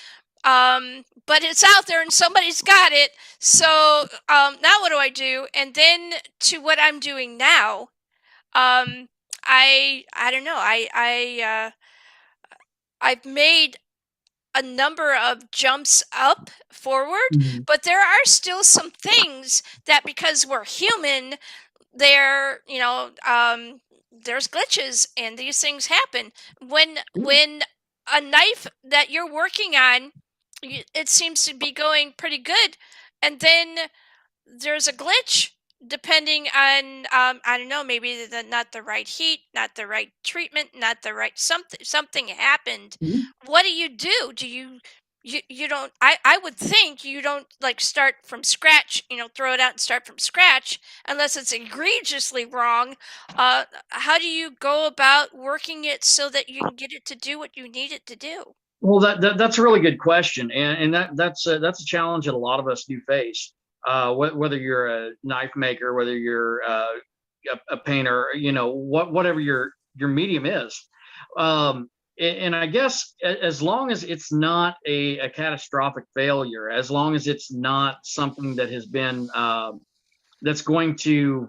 But it's out there and somebody's got it. So now what do I do? And then to what I'm doing now, I don't know. I've made a number of jumps up forward, Mm-hmm. but there are still some things that, because we're human, there's glitches and these things happen. When a knife that you're working on, it seems to be going pretty good, and then there's a glitch depending on I don't know, maybe not the right heat, not the right treatment, not the right something happened. Mm-hmm. What do? Do you don't, I would think you don't like start from scratch, throw it out and start from scratch unless it's egregiously wrong. How do you go about working it so that you can get it to do what you need it to do? Well, that's a really good question, and that's a challenge that a lot of us do face. Whether you're a knife maker, whether you're a painter, whatever your medium is, and I guess as long as it's not a catastrophic failure, as long as it's not something that has been that's going to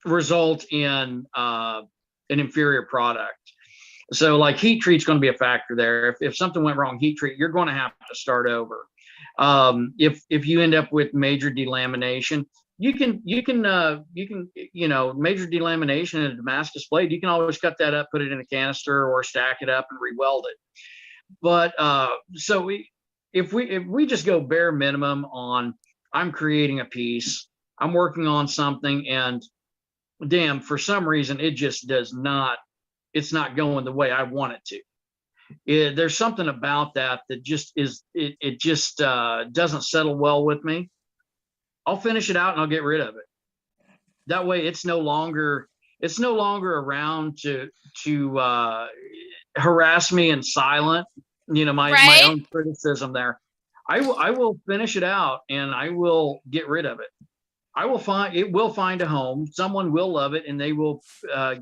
result in an inferior product. So like heat treat's going to be a factor there. If something went wrong, heat treat, you're going to have to start over. If you end up with major delamination, you can major delamination in a Damascus blade, you can always cut that up, put it in a canister, or stack it up and re-weld it. But so if we just go bare minimum on, I'm creating a piece, I'm working on something, and damn, for some reason it just it's not going the way I want it to. There's something about that just is, it just doesn't settle well with me. I'll finish it out and I'll get rid of it. That way it's no longer around to harass me in silent, my own criticism there. I will finish it out and I will get rid of it. It will find a home. Someone will love it and they will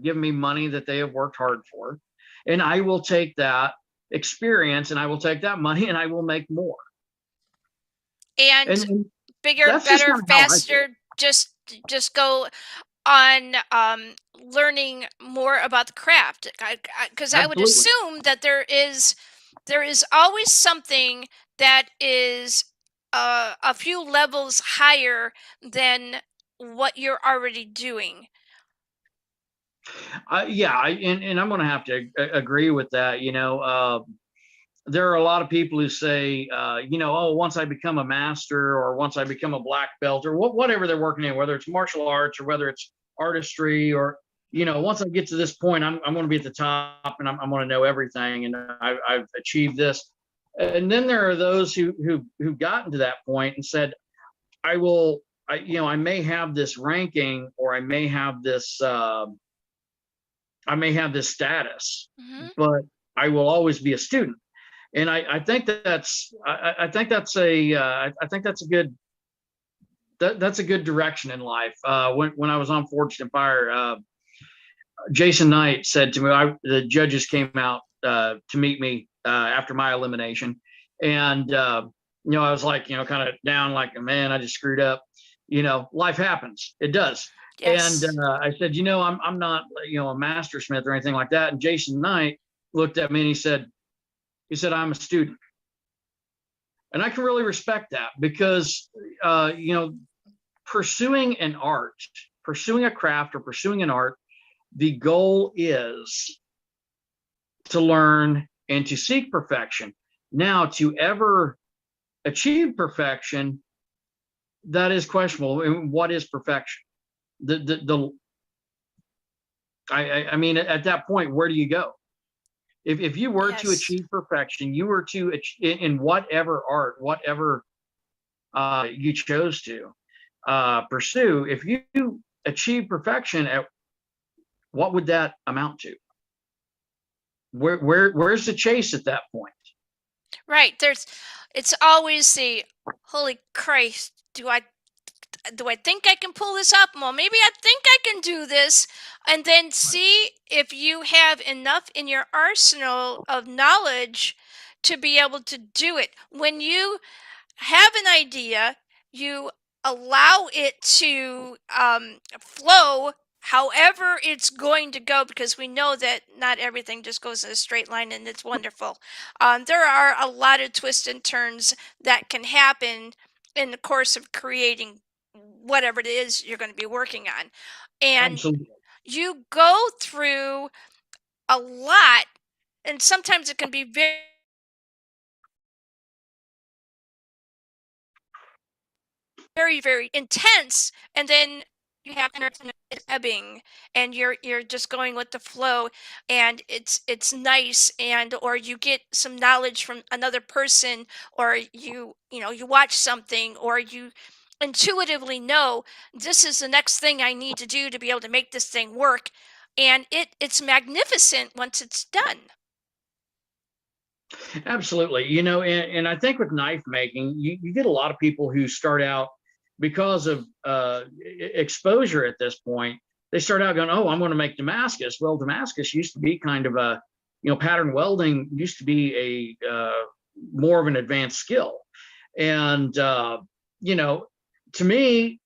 give me money that they have worked hard for. And I will take that experience and I will take that money and I will make more. And bigger, that's just better, not how I feel. faster. Just go on learning more about the craft, because I would Absolutely. assume that there is always something that is a few levels higher than what you're already doing. Yeah, and I'm going to have to agree with that. You know, there are a lot of people who say, you know, oh, once I become a master or once I become a black belt or whatever they're working in, whether it's martial arts or whether it's artistry or, you know, once I get to this point, I'm going to be at the top and I'm going to know everything and I've achieved this. And then there are those who've gotten to that point and said, you know, I may have this ranking or I may have this status, Mm-hmm. but I will always be a student. And I think that's a good direction in life. When I was on Forged in Fire, Jason Knight said to me, the judges came out to meet me after my elimination, and you know, I was like, you know, kind of down, like, man, I just screwed up. You know, life happens. It does. Yes. And I said, you know, I'm not, you know, a master smith or anything like that. And Jason Knight looked at me and he said, I'm a student. And I can really respect that because, you know, pursuing an art, pursuing a craft or pursuing an art, the goal is to learn and to seek perfection. Now, to ever achieve perfection, that is questionable. And what is perfection? I mean, at that point, where do you go? If you were to achieve perfection, you were to in whatever art, whatever you chose to pursue, if you achieve perfection, what would that amount to? Where's the chase at that point? Right. It's always the holy Christ. Do I think I can pull this up? Well, maybe I think I can do this. And then see if you have enough in your arsenal of knowledge to be able to do it. When you have an idea, you allow it to flow however it's going to go, because we know that not everything just goes in a straight line and it's wonderful. There are a lot of twists and turns that can happen in the course of creating whatever it is you're going to be working on. And Absolutely. you go through a lot, and sometimes it can be very, very intense, and then you have ebbing, and you're just going with the flow, and it's nice, and or you get some knowledge from another person, or you know, you watch something, or you intuitively know this is the next thing I need to do to be able to make this thing work, and it's magnificent once it's done. Absolutely. You know, and I think with knife making, you get a lot of people who start out because of exposure at this point. They start out going, oh, I'm going to make Damascus. Well, Damascus used to be kind of a, you know, pattern welding used to be a more of an advanced skill. And, you know, to me,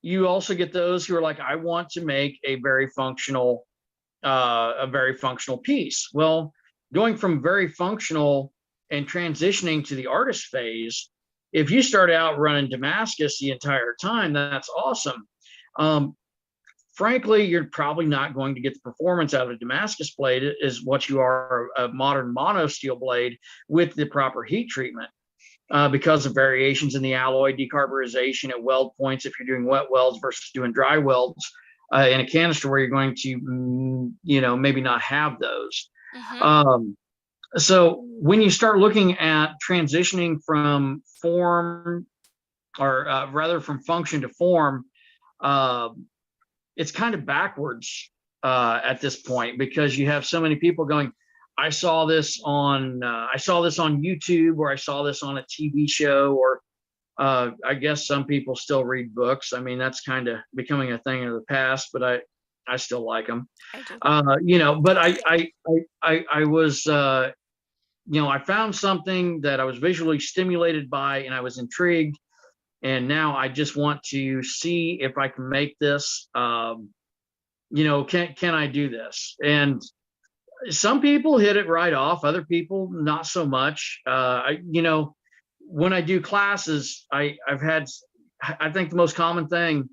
you also get those who are like, I want to make a very functional piece. Well, going from very functional and transitioning to the artist phase, if you start out running Damascus the entire time, that's awesome. Frankly, you're probably not going to get the performance out of a Damascus blade as what you are a modern mono steel blade with the proper heat treatment because of variations in the alloy, decarburization at weld points if you're doing wet welds versus doing dry welds in a canister where you're going to, you know, maybe not have those. Mm-hmm. So when you start looking at transitioning from form, or rather from function to form, it's kind of backwards at this point because you have so many people going, I saw this on YouTube, or I saw this on a TV show, or I guess some people still read books. I mean, that's kind of becoming a thing of the past, but I still like them. I do. But I was, I found something that I was visually stimulated by, and I was intrigued. And now I just want to see if I can make this. Can I do this? And some people hit it right off, other people not so much. When I do classes, I think the most common thing,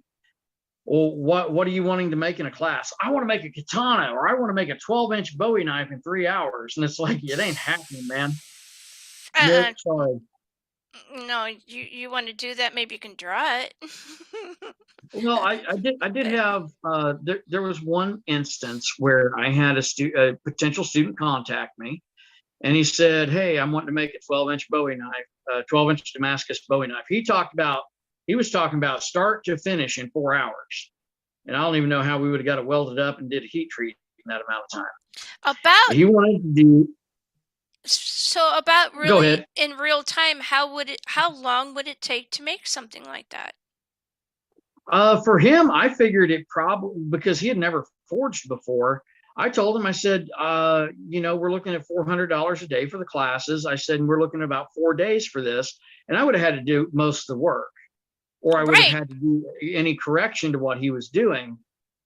well, what are you wanting to make in a class? I want to make a katana, or I want to make a 12-inch Bowie knife in 3 hours. And it's like, it ain't happening, man. No, sorry. No, you want to do that? Maybe you can draw it. Well, I did have there was one instance where I had a potential student contact me, and he said, "Hey, I'm wanting to make a 12-inch Bowie knife, 12-inch Damascus Bowie knife." He was talking about start to finish in 4 hours, and I don't even know how we would have got it welded up and did a heat treat in that amount of time. He wanted to do. So about Go really ahead. in real time, how long would it take to make something like that? For him, I figured it probably, because he had never forged before. I told him, I said, we're looking at $400 a day for the classes. I said, and we're looking at about 4 days for this. And I would have had to do most of the work, or I would have had to do any correction to what he was doing.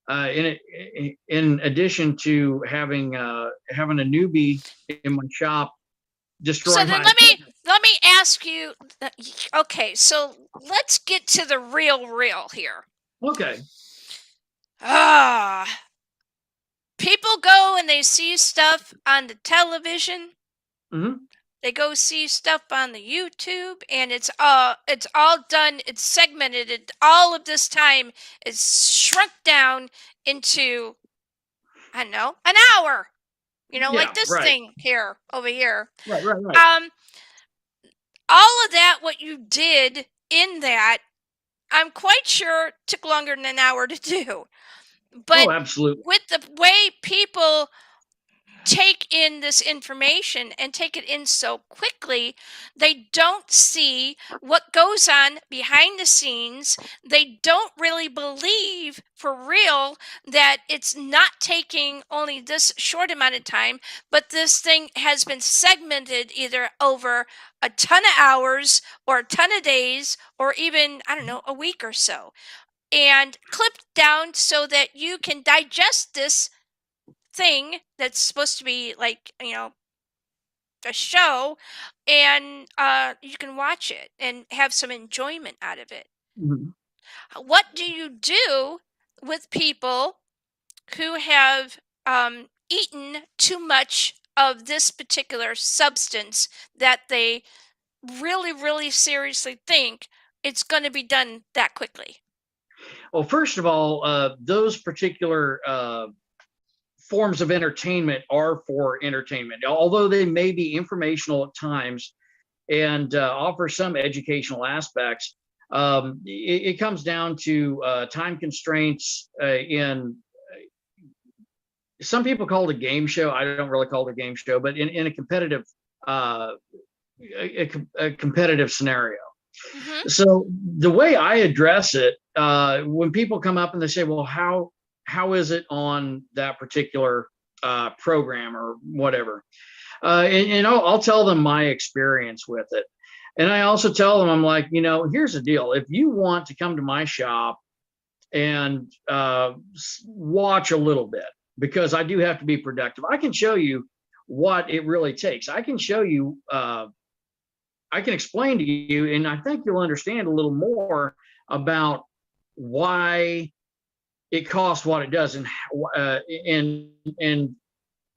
In addition to having a newbie in my shop destroy So then my let me ask you. Okay, so let's get to the real here. Okay. People go and they see stuff on the television. Mm-hmm. They go see stuff on the YouTube, and it's all done. It's segmented. All of this time is shrunk down into, I don't know, an hour. Like this thing here, over here. Right. All of that, what you did in that, I'm quite sure took longer than an hour to do. But absolutely. with the way people take in this information and take it in so quickly, they don't see what goes on behind the scenes. They don't really believe for real that it's not taking only this short amount of time, but this thing has been segmented either over a ton of hours or a ton of days, or even, I don't know, a week or so, and clipped down so that you can digest this thing that's supposed to be like, a show, and you can watch it and have some enjoyment out of it. Mm-hmm. What do you do with people who have eaten too much of this particular substance that they really, really seriously think it's going to be done that quickly? Well, first of all, those particular forms of entertainment are for entertainment, although they may be informational at times and offer some educational aspects. It comes down to time constraints. Some people call it a game show. I don't really call it a game show, but in a competitive a competitive scenario. Mm-hmm. So the way I address it, when people come up and they say, well, how is it on that particular program or whatever? And I'll tell them my experience with it. And I also tell them, I'm like, here's the deal. If you want to come to my shop and watch a little bit, because I do have to be productive, I can show you what it really takes. I can show you, I can explain to you, and I think you'll understand a little more about why it costs what it does, and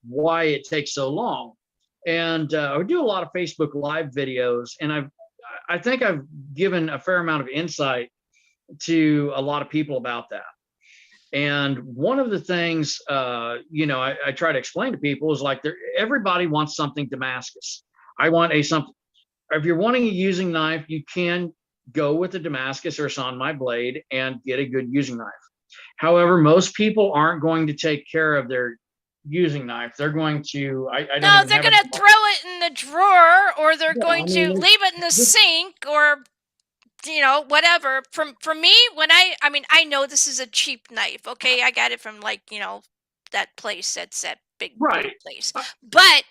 why it takes so long. And I do a lot of Facebook Live videos, and I think I've given a fair amount of insight to a lot of people about that. And one of the things, I try to explain to people is like, everybody wants something Damascus. I want something. If you're wanting a using knife, you can go with a Damascus or a Son My Blade and get a good using knife. However, most people aren't going to take care of their using knife. They're going to, I don't No, even they're have going to a, throw it in the drawer, or they're yeah, going I to mean, leave it in the this, sink, or whatever. For me, when I mean, I know this is a cheap knife. Okay, I got it from like that place. That's that big right. place. But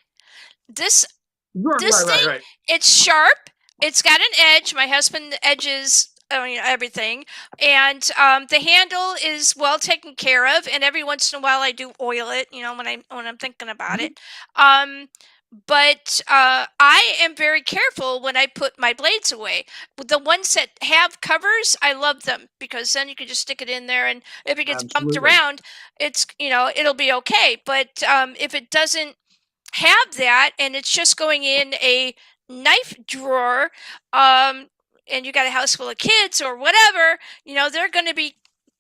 this Right, this right, right, thing, right. it's sharp. It's got an edge. My husband edges everything, and the handle is well taken care of. And every once in a while, I do oil it. When I'm thinking about Mhm. it. But I am very careful when I put my blades away. The ones that have covers, I love them because then you can just stick it in there, and if it gets bumped Absolutely. around, it's it'll be okay. But if it doesn't have that and it's just going in a knife drawer, and you got a house full of kids or whatever, they're going to be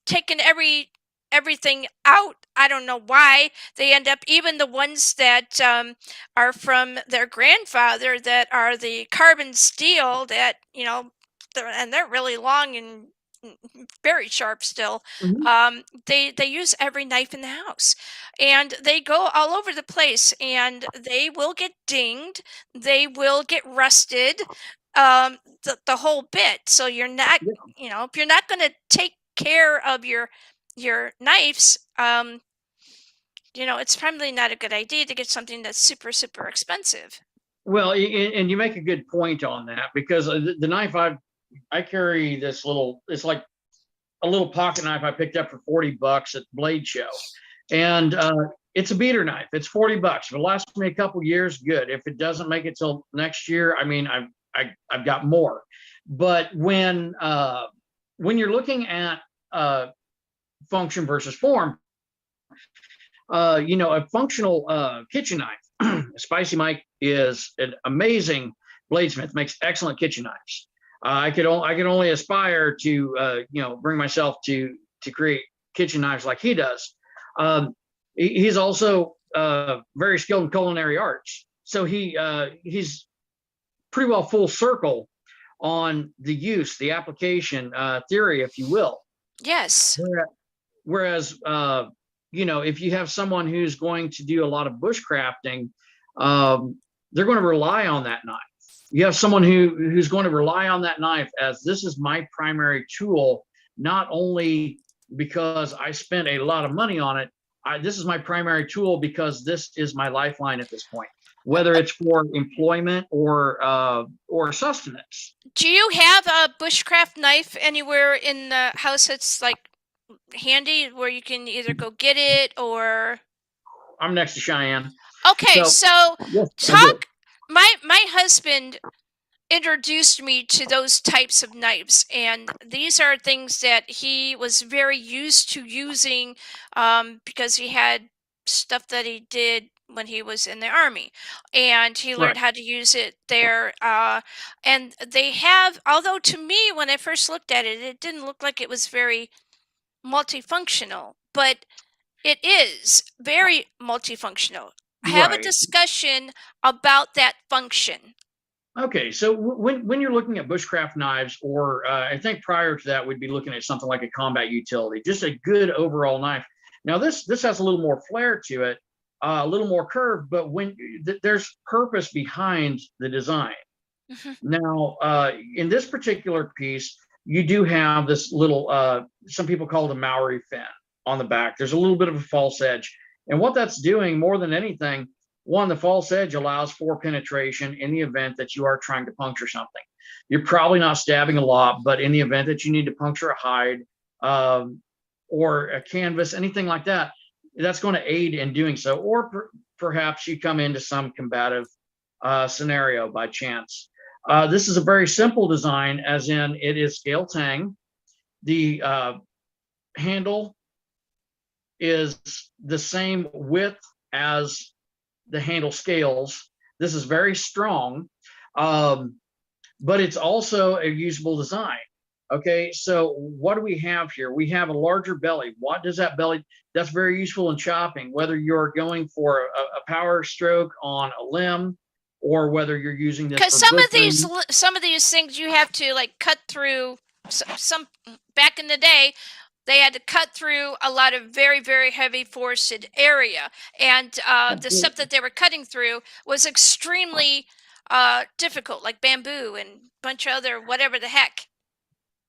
taking everything out. I don't know why they end up, even the ones that are from their grandfather, that are the carbon steel, that they're really long and very sharp still. Mhm. They use every knife in the house, and they go all over the place, and they will get dinged, they will get rusted, the whole bit. So you're not, Yeah. if you're not going to take care of your knives, it's probably not a good idea to get something that's super super expensive. Well, and you make a good point on that because the knife I carry this little, it's like a little pocket knife I picked up for $40 at Blade Show. And it's a beater knife. It's $40. If it lasts me a couple years, good. If it doesn't make it till next year, I mean, I've got more. But when you're looking at function versus form, a functional kitchen knife, Spicy Mike is an amazing bladesmith, makes excellent kitchen knives. I could only aspire to bring myself to create kitchen knives like he does. He's also very skilled in culinary arts, so he's pretty well full circle on the use, the application theory, if you will. Yes. Whereas if you have someone who's going to do a lot of bushcrafting, they're going to rely on that knife. You have someone who's going to rely on that knife as this is my primary tool, not only because I spent a lot of money on it. This is my primary tool because this is my lifeline at this point, whether it's for employment or sustenance. Do you have a bushcraft knife anywhere in the house that's like handy where you can either go get it or? I'm next to Cheyenne. Okay, so yes, I do. My husband introduced me to those types of knives, and these are things that he was very used to using, because he had stuff that he did when he was in the army, and he learned Right. how to use it there. And they have, although to me when I first looked at it, it didn't look like it was very multifunctional, but it is very multifunctional. Have a Right. discussion about that function. Okay, so when you're looking at bushcraft knives, or I think prior to that, we'd be looking at something like a combat utility, just a good overall knife. Now this has a little more flair to it, a little more curve, but when there's purpose behind the design. Mhm. Now, in this particular piece, you do have this little, some people call it a Maori fin on the back. There's a little bit of a false edge, and what that's doing more than anything. One, the false edge allows for penetration in the event that you are trying to puncture something. You're probably not stabbing a lot, but in the event that you need to puncture a hide or a canvas, anything like that, that's going to aid in doing so. Or perhaps you come into some combative scenario by chance. This is a very simple design, as in it is scale tang. The handle is the same width as the handle scales. This is very strong, but it's also a usable design. Okay, so what do we have here? We have a larger belly. What does that belly? That's very useful in chopping, whether you're going for a power stroke on a limb or whether you're using this Because for some of these things you have to like cut through. Some back in the day, they had to cut through a lot of very, very heavy forested area. And the stuff that they were cutting through was extremely difficult, like bamboo and a bunch of other whatever the heck.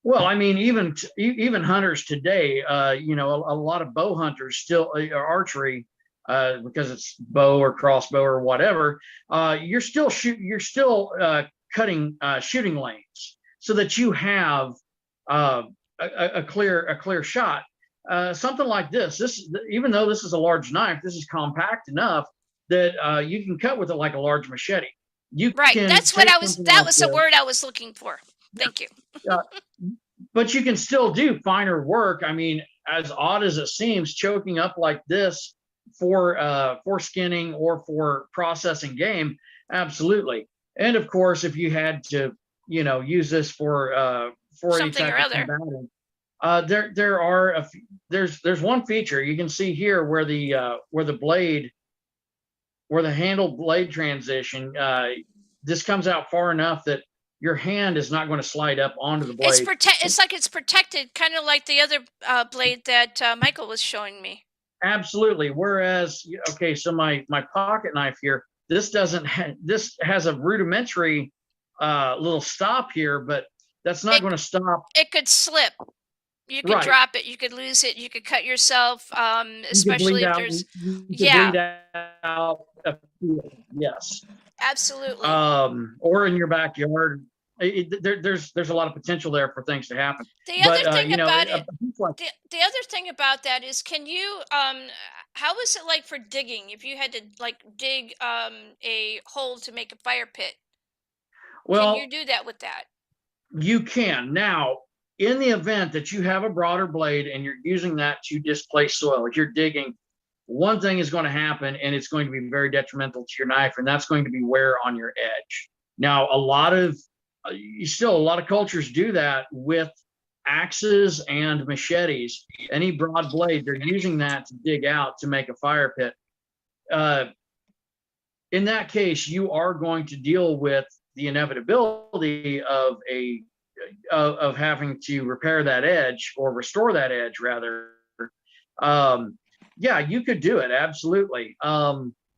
Well, I mean, even hunters today, you know, a lot of bow hunters still archery, because it's bow or crossbow or whatever. You're still cutting shooting lanes so that you have a clear shot. Something like this, even though this is a large knife, this is compact enough that you can cut with it like a large machete. Right. That's what I was. That was the word I was looking for. Thank you. But you can still do finer work. I mean, as odd as it seems, choking up like this for skinning or for processing game, absolutely. And of course, if you had to, you know, use this for something or other, there's one feature you can see here where the handle blade transition, this comes out far enough that your hand is not going to slide up onto the blade. It's like it's protected, kind of like the other blade that Michael was showing me. Absolutely. Whereas, okay, so my pocket knife here, this has a rudimentary little stop here, but that's not going to stop. It could slip. You could drop it. You could lose it. You could cut yourself. Especially if there's bleed out. Yes. Absolutely. Or in your backyard. There's a lot of potential there for things to happen. The other thing about it, the other thing about that is, can you how is it like for digging? If you had to like dig a hole to make a fire pit, well, can you do that with that? You can. Now, in the event that you have a broader blade and you're using that to displace soil, if you're digging, one thing is going to happen, and it's going to be very detrimental to your knife, and that's going to be wear on your edge. Now, a lot of cultures do that with axes and machetes. Any broad blade, they're using that to dig out to make a fire pit. In that case, you are going to deal with the inevitability of having to repair that edge, or restore that edge rather. Yeah, you could do it. Absolutely.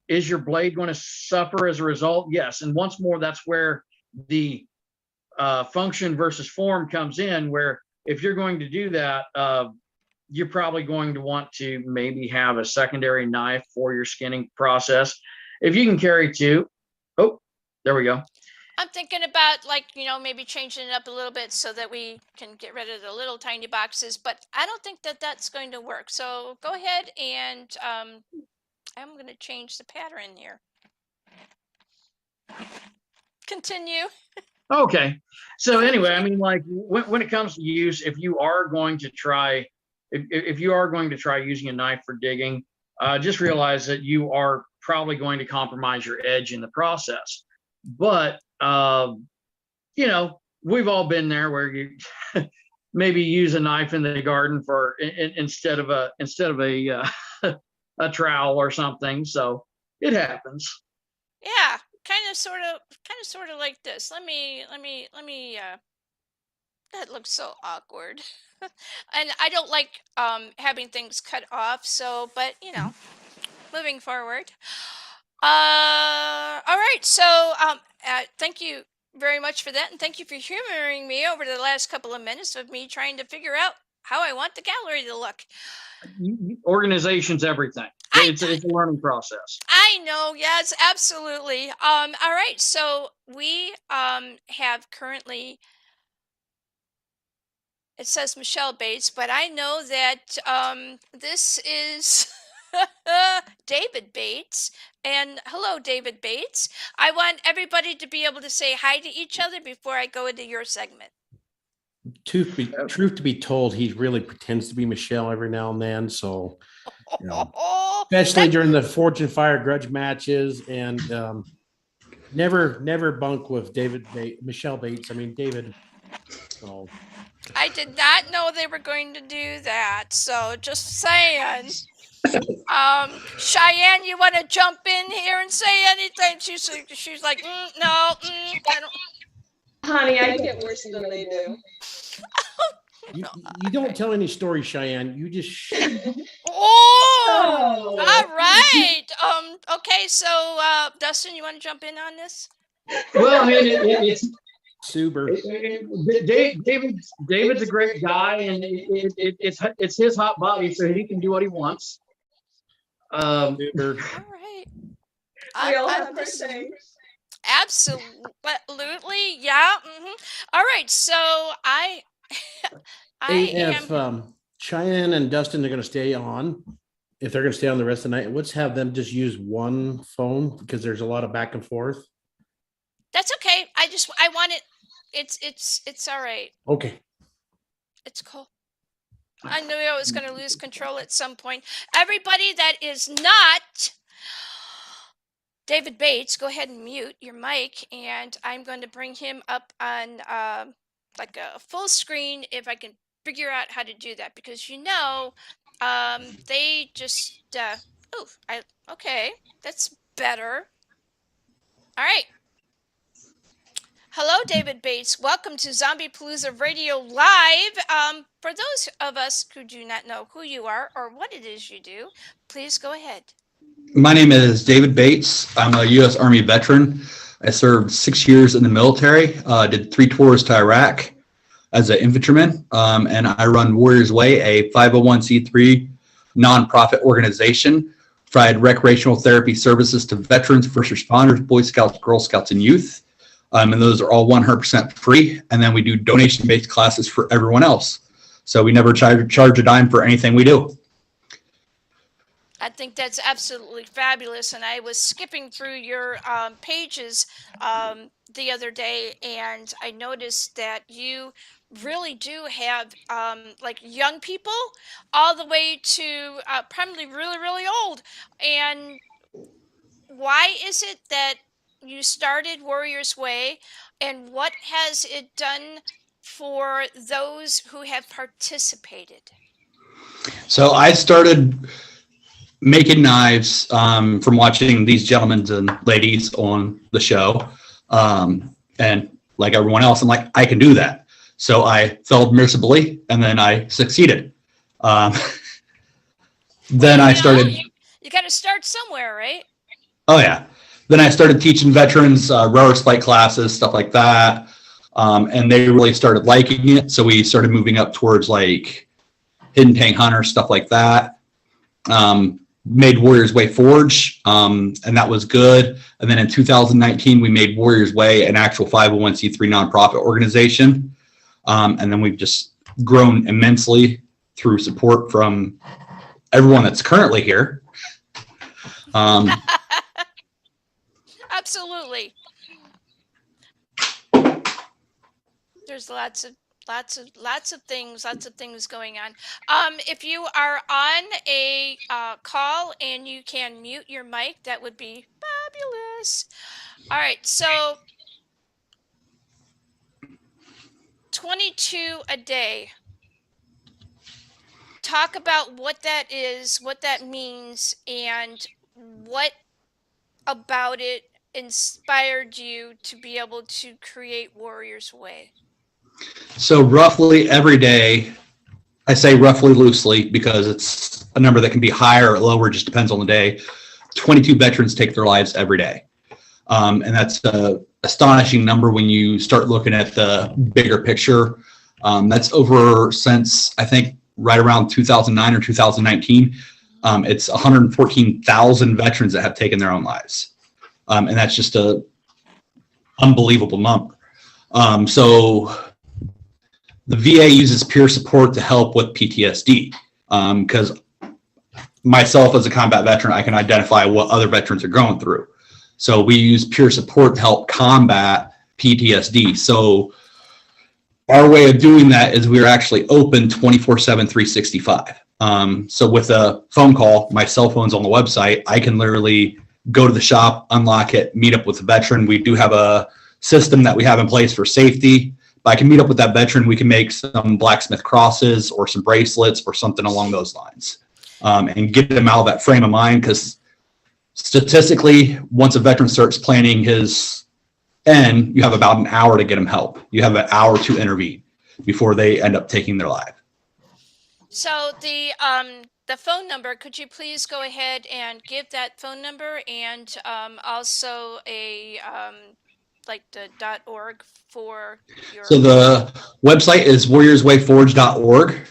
Is your blade going to suffer as a result? Yes. And once more, that's where the function versus form comes in, where if you're going to do that, you're probably going to want to maybe have a secondary knife for your skinning process. If you can carry two, oh, there we go. I'm thinking about, like, you know, maybe changing it up a little bit so that we can get rid of the little tiny boxes, but I don't think that that's going to work. So go ahead, and I'm going to change the pattern here. Continue. Okay. So anyway, I mean, like when it comes to use, if you are going to try using a knife for digging, just realize that you are probably going to compromise your edge in the process. But you know, we've all been there where you maybe use a knife in the garden for instead of a a trowel or something. So it happens. Yeah, kind of sort of like this. Let me that looks so awkward. And I don't like having things cut off, so, but you know, moving forward. All right, so thank you very much for that, and thank you for humoring me over the last couple of minutes of me trying to figure out how I want the gallery to look. Organization's everything. It's a learning process. I know, yes, absolutely. All right, so we have currently, it says Michelle Bates, but I know that this is David Bates. And hello, David Bates. I want everybody to be able to say hi to each other before I go into your segment. Truth to be told, he really pretends to be Michelle every now and then. So, you know, especially during the Forge and Fire grudge matches, and never bunk with Michelle Bates. I mean, David. So. I did not know they were going to do that. So just saying. Cheyenne, you want to jump in here and say anything? She's like, no, I don't. Honey, I get worse than they do. You don't tell any stories, Cheyenne. You just Oh, all right. Okay, so Dustin, you want to jump in on this? Well, I mean, it's super. David's a great guy, and it's his hot body, so he can do what he wants. Super. All right. We all I'm have our listening. things. Absolutely, yeah. All right, so I Hey, am. if Cheyenne and Dustin are going to stay on, if they're going to stay on the rest of the night, let's have them just use one phone because there's a lot of back and forth. That's okay. I want it. It's all right. Okay. It's cool. I knew I was going to lose control at some point. Everybody that is not David Bates, go ahead and mute your mic, and I'm going to bring him up on like a full screen if I can figure out how to do that, because they just okay, that's better. All right. Hello, David Bates. Welcome to Zombiepalooza Radio Live. For those of us who do not know who you are or what it is you do, please go ahead. My name is David Bates. I'm a U.S. Army veteran. I served 6 years in the military, did 3 tours to Iraq as an infantryman, and I run Warriors Way, a 501c3 nonprofit organization, provide recreational therapy services to veterans, first responders, Boy Scouts, Girl Scouts, and youth. And those are all 100% free. And then we do donation-based classes for everyone else. So we never charge a dime for anything we do. I think that's absolutely fabulous. And I was skipping through your pages the other day, and I noticed that you really do have like young people all the way to probably really, really old. And why is it that you started Warriors Way, and what has it done for those who have participated? So I started making knives from watching these gentlemen and ladies on the show. And like everyone else, I'm like, I can do that. So I failed miserably, and then I succeeded. Then I started. You got to start somewhere, right? Oh, yeah. Then I started teaching veterans rower spike classes, stuff like that. And they really started liking it. So we started moving up towards like hidden tank hunter, stuff like that. Made Warriors Way Forge, and that was good. And then in 2019, we made Warriors Way an actual 501c3 nonprofit organization. And then we've just grown immensely through support from everyone that's currently here. Absolutely. There's lots of things going on. If you are on a call and you can mute your mic, that would be fabulous. All right, so 22 a day. Talk about what that is, what that means, and what about it inspired you to be able to create Warriors Way. So roughly every day, I say roughly loosely because it's a number that can be higher or lower, just depends on the day. 22 veterans take their lives every day. And that's an astonishing number when you start looking at the bigger picture. That's over since, I think, right around 2009 or 2019. It's 114,000 veterans that have taken their own lives. And that's just a unbelievable number. So the VA uses peer support to help with PTSD, because myself as a combat veteran, I can identify what other veterans are going through. So we use peer support to help combat PTSD. So our way of doing that is we're actually open 24/7, 365. So with a phone call, my cell phone's on the website, I can literally go to the shop, unlock it, meet up with the veteran. We do have a system that we have in place for safety. But I can meet up with that veteran. We can make some blacksmith crosses or some bracelets or something along those lines, and get them out of that frame of mind. Because statistically, once a veteran starts planning his end, you have about an hour to get him help. You have an hour to intervene. before they end up taking their life. So the phone number, could you please go ahead and give that phone number, and also a like the .org for your. So the website is warriorswayforge.org.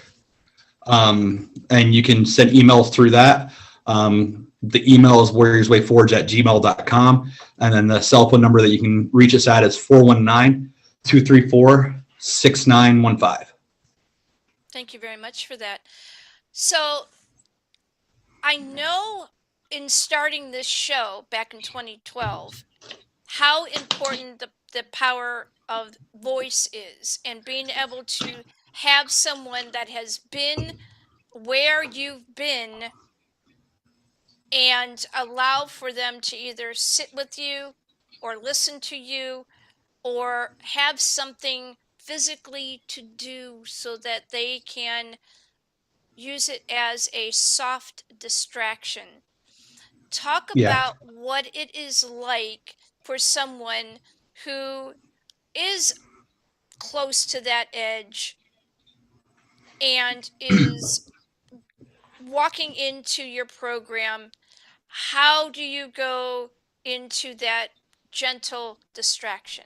And you can send emails through that. The email is warriorswayforge@gmail.com. And then the cell phone number that you can reach us at is 419-234-6915. Thank you very much for that. So I know in starting this show back in 2012, how important the power of voice is, and being able to have someone that has been where you've been and allow for them to either sit with you or listen to you or have something physically to do so that they can use it as a soft distraction. Talk Yeah. about what it is like for someone who is close to that edge and is walking into your program. How do you go into that gentle distraction?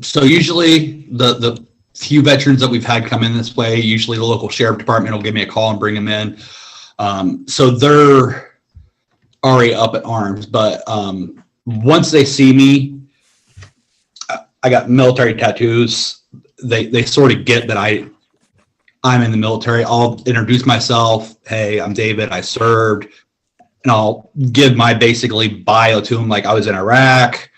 So usually the few veterans that we've had come in this way, usually the local sheriff department will give me a call and bring them in. So they're already up at arms, but once they see me, I got military tattoos. They sort of get that I'm in the military. I'll introduce myself. Hey, I'm David. I served, and I'll give my basically bio to them, like I was in Iraq,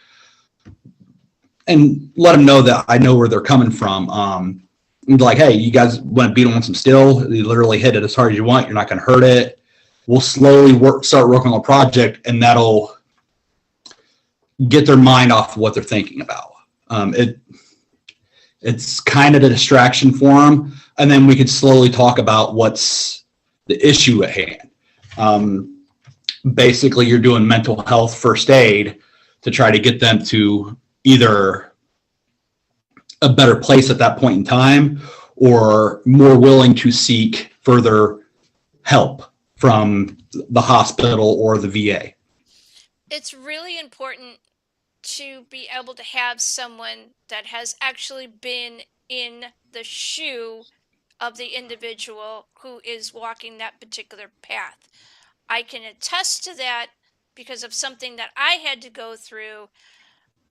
and let them know that I know where they're coming from. And be like, hey, you guys want to beat them on some steel? You literally hit it as hard as you want. You're not going to hurt it. We'll slowly start working on a project, and that'll get their mind off of what they're thinking about. It's kind of a distraction for them, and then we could slowly talk about what's the issue at hand. Basically, you're doing mental health first aid to try to get them to either a better place at that point in time or more willing to seek further help from the hospital or the VA. It's really important to be able to have someone that has actually been in the shoe of the individual who is walking that particular path. I can attest to that because of something that I had to go through,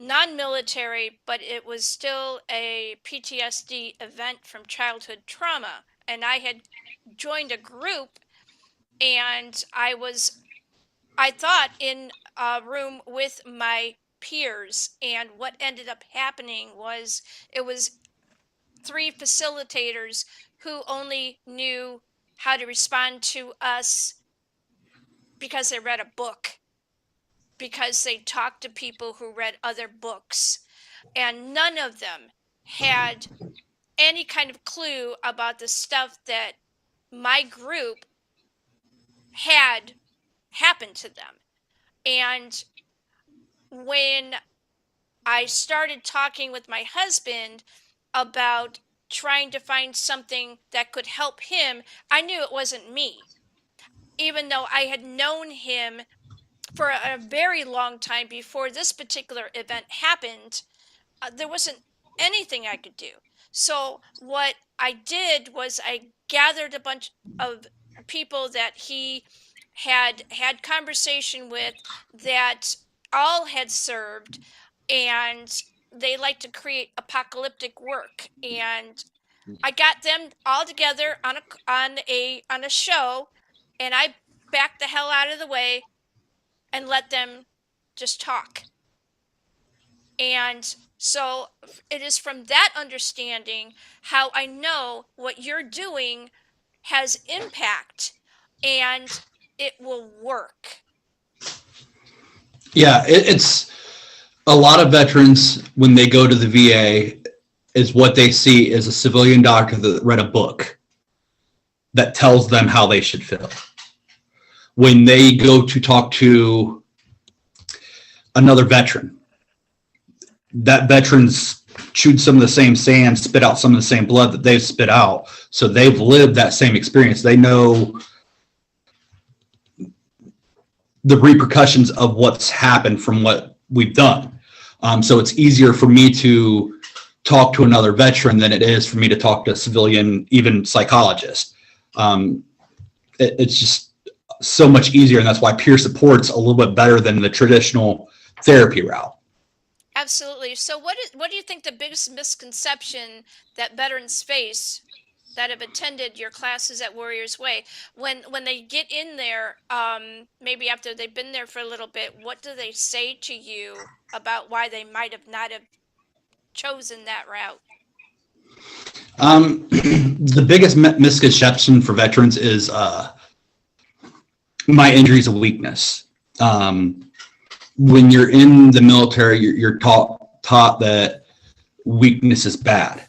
non-military, but it was still a PTSD event from childhood trauma. And I had joined a group, and I thought in a room with my peers, and what ended up happening was it was 3 facilitators who only knew how to respond to us because they read a book, because they talked to people who read other books, and none of them had any kind of clue about the stuff that my group had happened to them. And when I started talking with my husband about trying to find something that could help him, I knew it wasn't me. Even though I had known him for a very long time before this particular event happened, there wasn't anything I could do. So what I did was I gathered a bunch of people that he had conversation with that all had served, and they like to create apocalyptic work, and I got them all together on a show, and I backed the hell out of the way and let them just talk. And so it is from that understanding how I know what you're doing has impact and it will work. Yeah, it's a lot of veterans when they go to the VA is what they see is a civilian doctor that read a book that tells them how they should feel. When they go to talk to another veteran, that veteran's chewed some of the same sand, spit out some of the same blood that they've spit out. So they've lived that same experience. They know the repercussions of what's happened from what we've done. So it's easier for me to talk to another veteran than it is for me to talk to a civilian, even psychologist. It's just so much easier, and that's why peer support's a little bit better than the traditional therapy route. Absolutely. So what do you think the biggest misconception that veterans face that have attended your classes at Warriors Way, when they get in there, maybe after they've been there for a little bit, what do they say to you about why they might have not have chosen that route? The biggest misconception for veterans is my injury is a weakness. When you're in the military, you're taught that weakness is bad.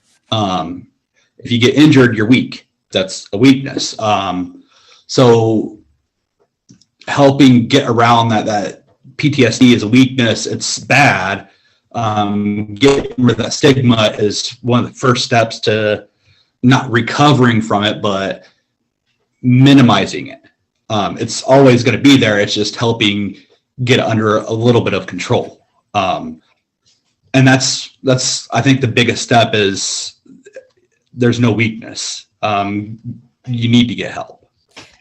If you get injured, you're weak. That's a weakness. So helping get around that PTSD is a weakness, it's bad. Getting rid of that stigma is one of the first steps to not recovering from it, but minimizing it. It's always going to be there. It's just helping get under a little bit of control. And that's I think the biggest step is there's no weakness. You need to get help.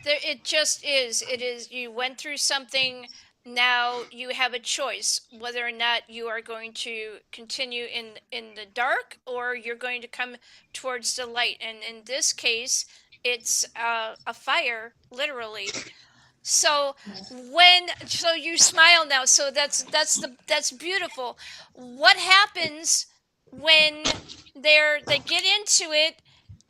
It just is. It is. You went through something. Now you have a choice whether or not you are going to continue in the dark or you're going to come towards the light. And in this case, it's a fire, literally. So so you smile now. So that's beautiful. What happens when they get into it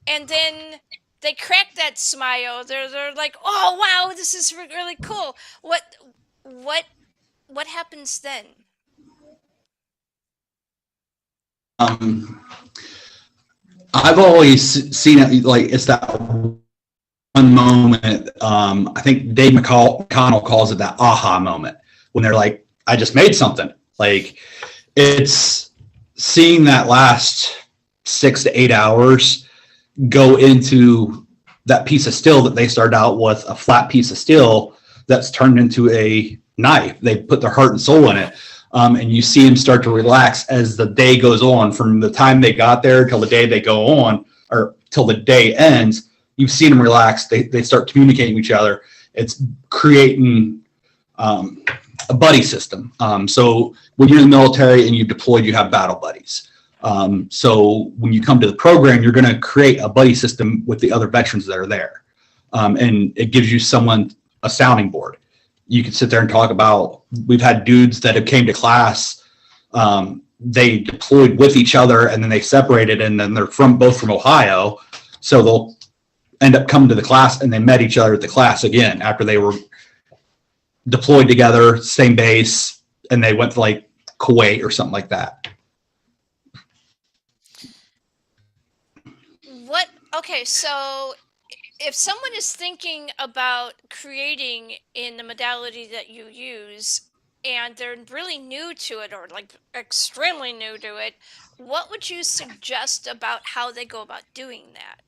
and then they crack that smile? They're like, oh wow, this is really cool. What happens then? I've always seen it like it's that one moment. I think Dave McConnell calls it that aha moment when they're like, I just made something. Like, it's seeing that last 6 to 8 hours go into that piece of steel that they started out with, a flat piece of steel that's turned into a knife. They put their heart and soul in it. And you see them start to relax as the day goes on, from the time they got there till the day they go on, or till the day ends. You've seen them relax. They start communicating with each other. It's creating a buddy system. So when you're in the military and you've deployed, you have battle buddies. So when you come to the program, you're going to create a buddy system with the other veterans that are there. And it gives you a sounding board. You can sit there and talk about, we've had dudes that have came to class, they deployed with each other and then they separated, and then they're both from Ohio. So they'll end up coming to the class and they met each other at the class again after they were deployed together, same base, and they went to like Kuwait or something like that. Okay, so if someone is thinking about creating in the modality that you use and they're really new to it, or like extremely new to it, what would you suggest about how they go about doing that?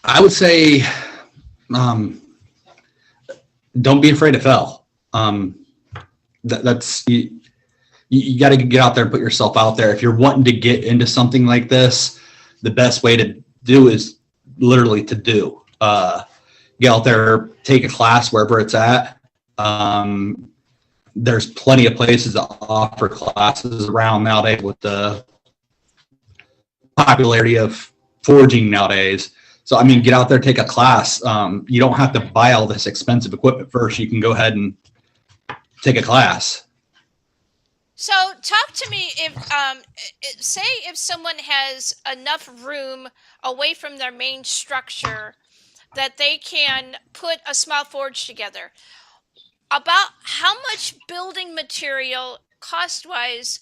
I would say, don't be afraid to fail. That's you got to get out there and put yourself out there. If you're wanting to get into something like this, the best way to do is literally to do. Get out there, take a class wherever it's at. There's plenty of places that offer classes around nowadays with the popularity of forging nowadays. So, I mean, get out there, take a class. You don't have to buy all this expensive equipment first. You can go ahead and take a class. So talk to me say if someone has enough room away from their main structure that they can put a small forge together. About how much building material cost-wise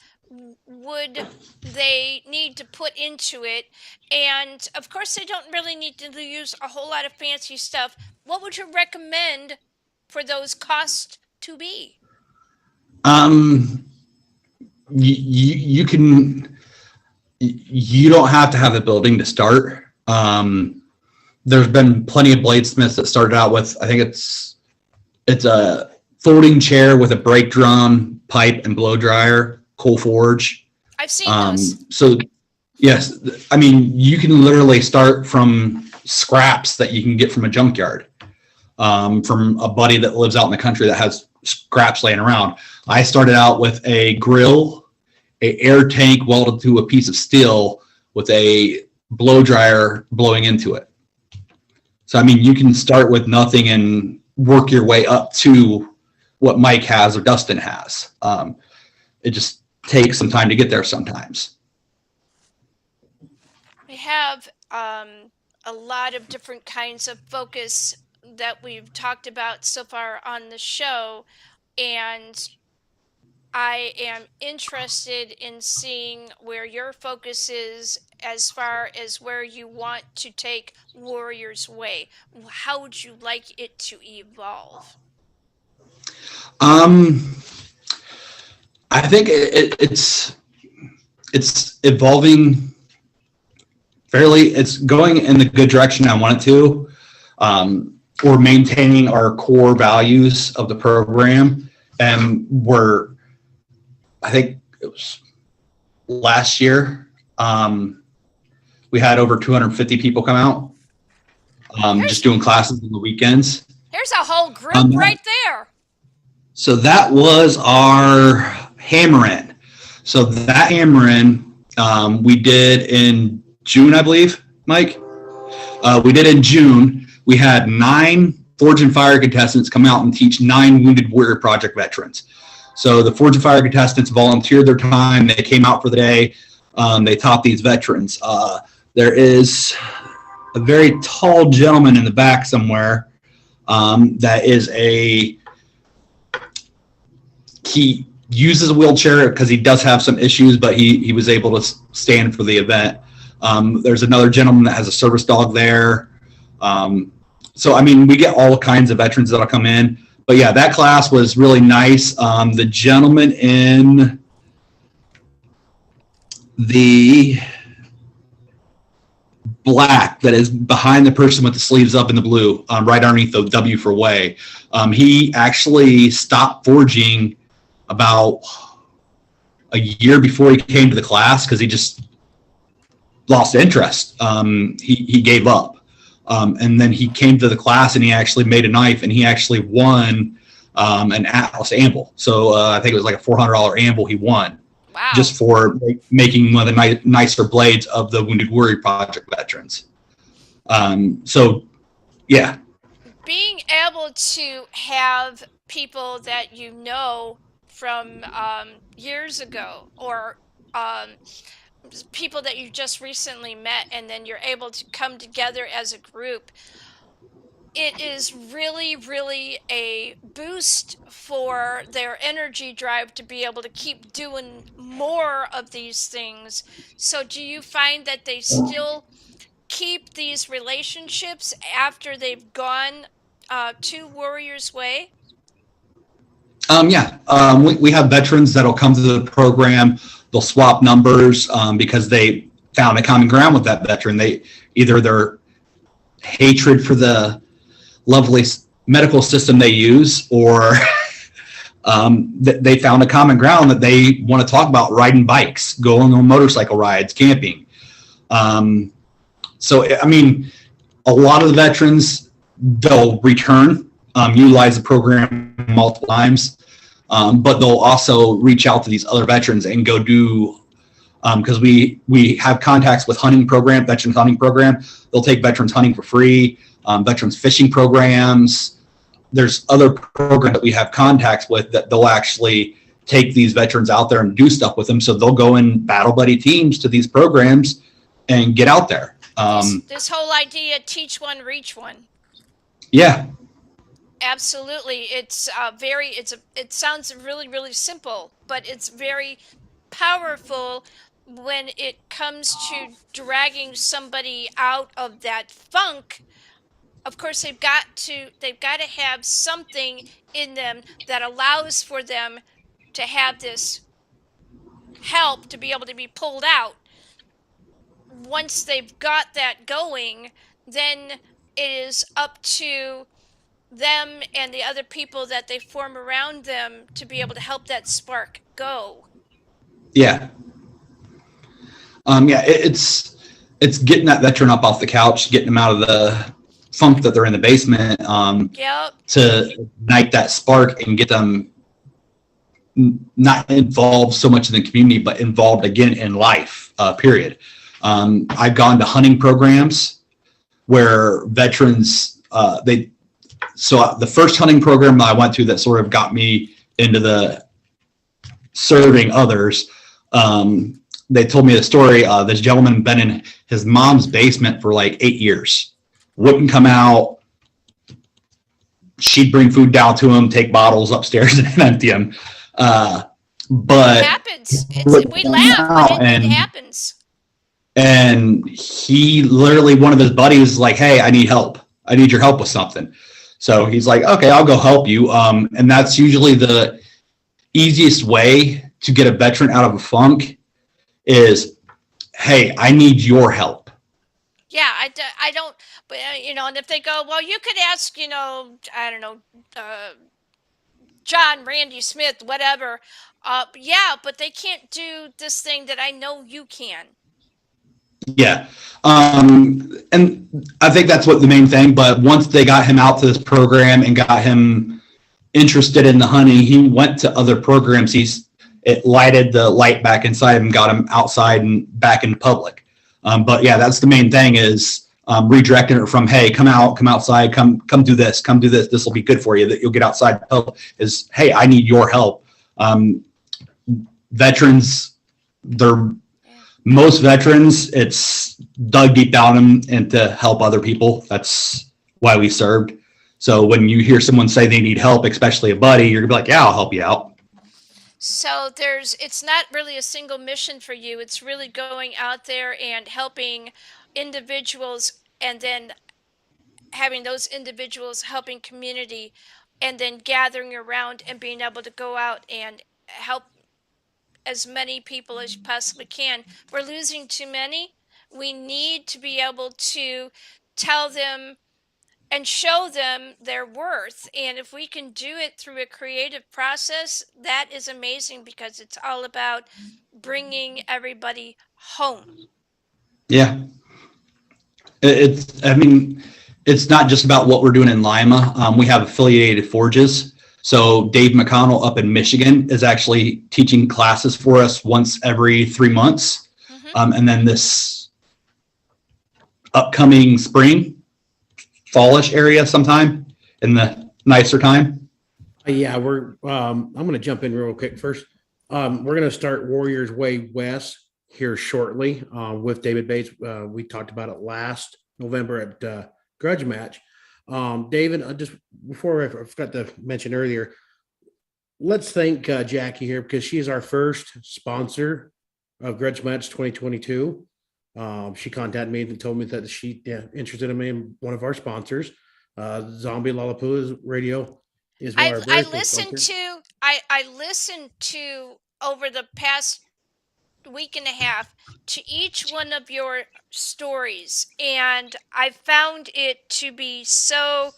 would they need to put into it? And of course they don't really need to use a whole lot of fancy stuff. What would you recommend for those costs to be? You can, you don't have to have a building to start. There's been plenty of bladesmiths that started out with, I think it's a folding chair with a brake drum, pipe, and blow dryer, coal forge. I've seen those. So yes, I mean, you can literally start from scraps that you can get from a junkyard, from a buddy that lives out in the country that has scraps laying around. I started out with a grill, a air tank welded to a piece of steel with a blow dryer blowing into it. So, I mean, you can start with nothing and work your way up to what Mike has or Dustin has. It just takes some time to get there sometimes. We have a lot of different kinds of focus that we've talked about so far on the show, and I am interested in seeing where your focus is as far as where you want to take Warrior's Way. How would you like it to evolve? I think it's evolving fairly. It's going in the good direction I want it to. We're maintaining our core values of the program, and I think it was last year, we had over 250 people come out, just doing classes on the weekends. There's a whole group right there. So that was our hammer-in. So that hammer-in, we did in June, I believe, Mike. We did in June. We had 9 Forge and Fire contestants come out and teach 9 Wounded Warrior Project veterans. So the Forge and Fire contestants volunteered their time. They came out for the day. They taught these veterans. There is a very tall gentleman in the back somewhere that is he uses a wheelchair because he does have some issues, but he was able to stand for the event. There's another gentleman that has a service dog there. So, I mean, we get all kinds of veterans that'll come in. But yeah, that class was really nice. The gentleman in the black that is behind the person with the sleeves up in the blue, right underneath the W for way, he actually stopped forging about a year before he came to the class because he just lost interest. He gave up. And then he came to the class and he actually made a knife and he actually won an Atlas anvil. So I think it was like a $400 anvil he won. Wow. Just for making one of the nicer blades of the Wounded Warrior Project veterans. So, yeah. Being able to have people that you know from years ago or people that you just recently met, and then you're able to come together as a group, it is really, really a boost for their energy drive to be able to keep doing more of these things. So do you find that they still keep these relationships after they've gone to Warrior's Way? Yeah. We have veterans that'll come to the program. They'll swap numbers because they found a common ground with that veteran. Either their hatred for the lovely medical system they use, or they found a common ground that they want to talk about: riding bikes, going on motorcycle rides, camping. So, I mean, a lot of the veterans, they'll return, utilize the program multiple times, but they'll also reach out to these other veterans and go do, because we have contacts with veterans hunting program. They'll take veterans hunting for free, veterans fishing programs. There's other programs that we have contacts with that they'll actually take these veterans out there and do stuff with them. So they'll go in battle buddy teams to these programs and get out there. This whole idea, teach one, reach one. Yeah. Absolutely. It sounds really, really simple, but it's very powerful when it comes to dragging somebody out of that funk of course they've got to have something in them that allows for them to have this help to be able to be pulled out. Once they've got that going, then it is up to them and the other people that they form around them to be able to help that spark go. Yeah. Yeah, it's getting that veteran up off the couch, getting them out of the funk that they're in the basement, Yep. to ignite that spark and get them not involved so much in the community, but involved again in life, period. I've gone to hunting programs where veterans, so the first hunting program I went to that sort of got me into the serving others, they told me the story. This gentleman been in his mom's basement for like 8 years, wouldn't come out. She'd bring food down to him, take bottles upstairs and empty them. But it happens. We laugh, but it happens. And he literally, one of his buddies, like, hey, I need help. I need your help with something. So he's like, okay, I'll go help you. And that's usually the easiest way to get a veteran out of a funk is, hey, I need your help. Yeah, I don't, but and if they go, well, you could ask, I don't know, John, Randy Smith, whatever. Yeah, but they can't do this thing that I know you can. Yeah. And I think that's what the main thing, but once they got him out to this program and got him interested in the hunting, he went to other programs. It lighted the light back inside him, got him outside and back in public. But yeah, that's the main thing is redirecting it from, hey, come outside, come do this. This will be good for you, that you'll get outside. Is, hey, I need your help. Veterans, most veterans, it's dug deep down them and to help other people. That's why we served. So when you hear someone say they need help, especially a buddy, you're gonna be like, yeah, I'll help you out. So it's not really a single mission for you. It's really going out there and helping individuals, and then having those individuals helping community, and then gathering around and being able to go out and help as many people as you possibly can. We're losing too many. We need to be able to tell them and show them their worth. And if we can do it through a creative process, that is amazing, because it's all about bringing everybody home. Yeah. It's not just about what we're doing in Lima. We have affiliated forges. So Dave McConnell up in Michigan is actually teaching classes for us once every 3 months. Mm-hmm. And then this upcoming spring, fallish area sometime in the nicer time. Yeah, I'm going to jump in real quick first. We're going to start Warriors Way West here shortly with David Bates. We talked about it last November at Grudge Match. David, just before I forgot to mention earlier, let's thank Jackie here, because she's our first sponsor of Grudge Match 2022. She contacted me and told me that she interested in me in one of our sponsors. Zombiepalooza Radio is one of our very first sponsors. I listened to over the past week and a half to each one of your stories, and I found it to be so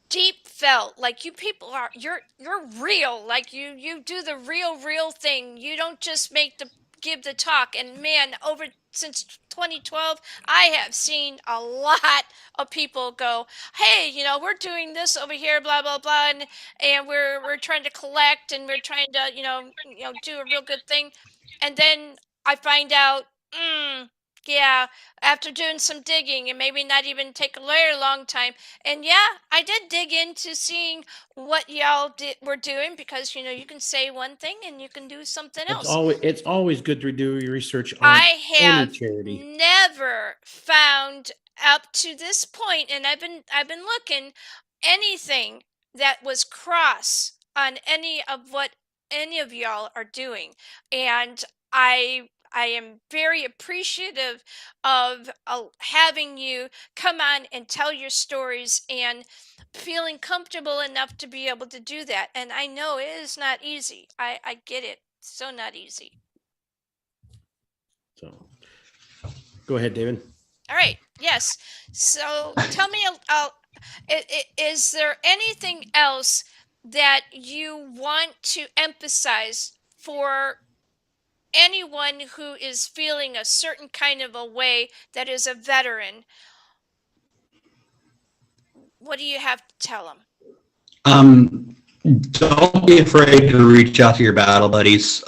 deep felt. Like, you people are, you're real. Like, you do the real thing. You don't just give the talk. And man, since 2012, I have seen a lot of people go, hey, we're doing this over here, blah blah blah, and we're trying to collect, and we're trying to do a real good thing. And then I find out, yeah, after doing some digging, and maybe not even take a very long time. And yeah, I did dig into seeing what y'all were doing, because you can say one thing and you can do something else. It's always good to do your research on I have any charity. never found up to this point, and I've been looking, anything that was cross on any of what any of y'all are doing. And I I am very appreciative of having you come on and tell your stories and feeling comfortable enough to be able to do that. And I know it is not easy. I get it. So not easy. So go ahead, David. All right. Yes. So tell me, is there anything else that you want to emphasize for anyone who is feeling a certain kind of a way that is a veteran? What do you have to tell them? Don't be afraid to reach out to your battle buddies.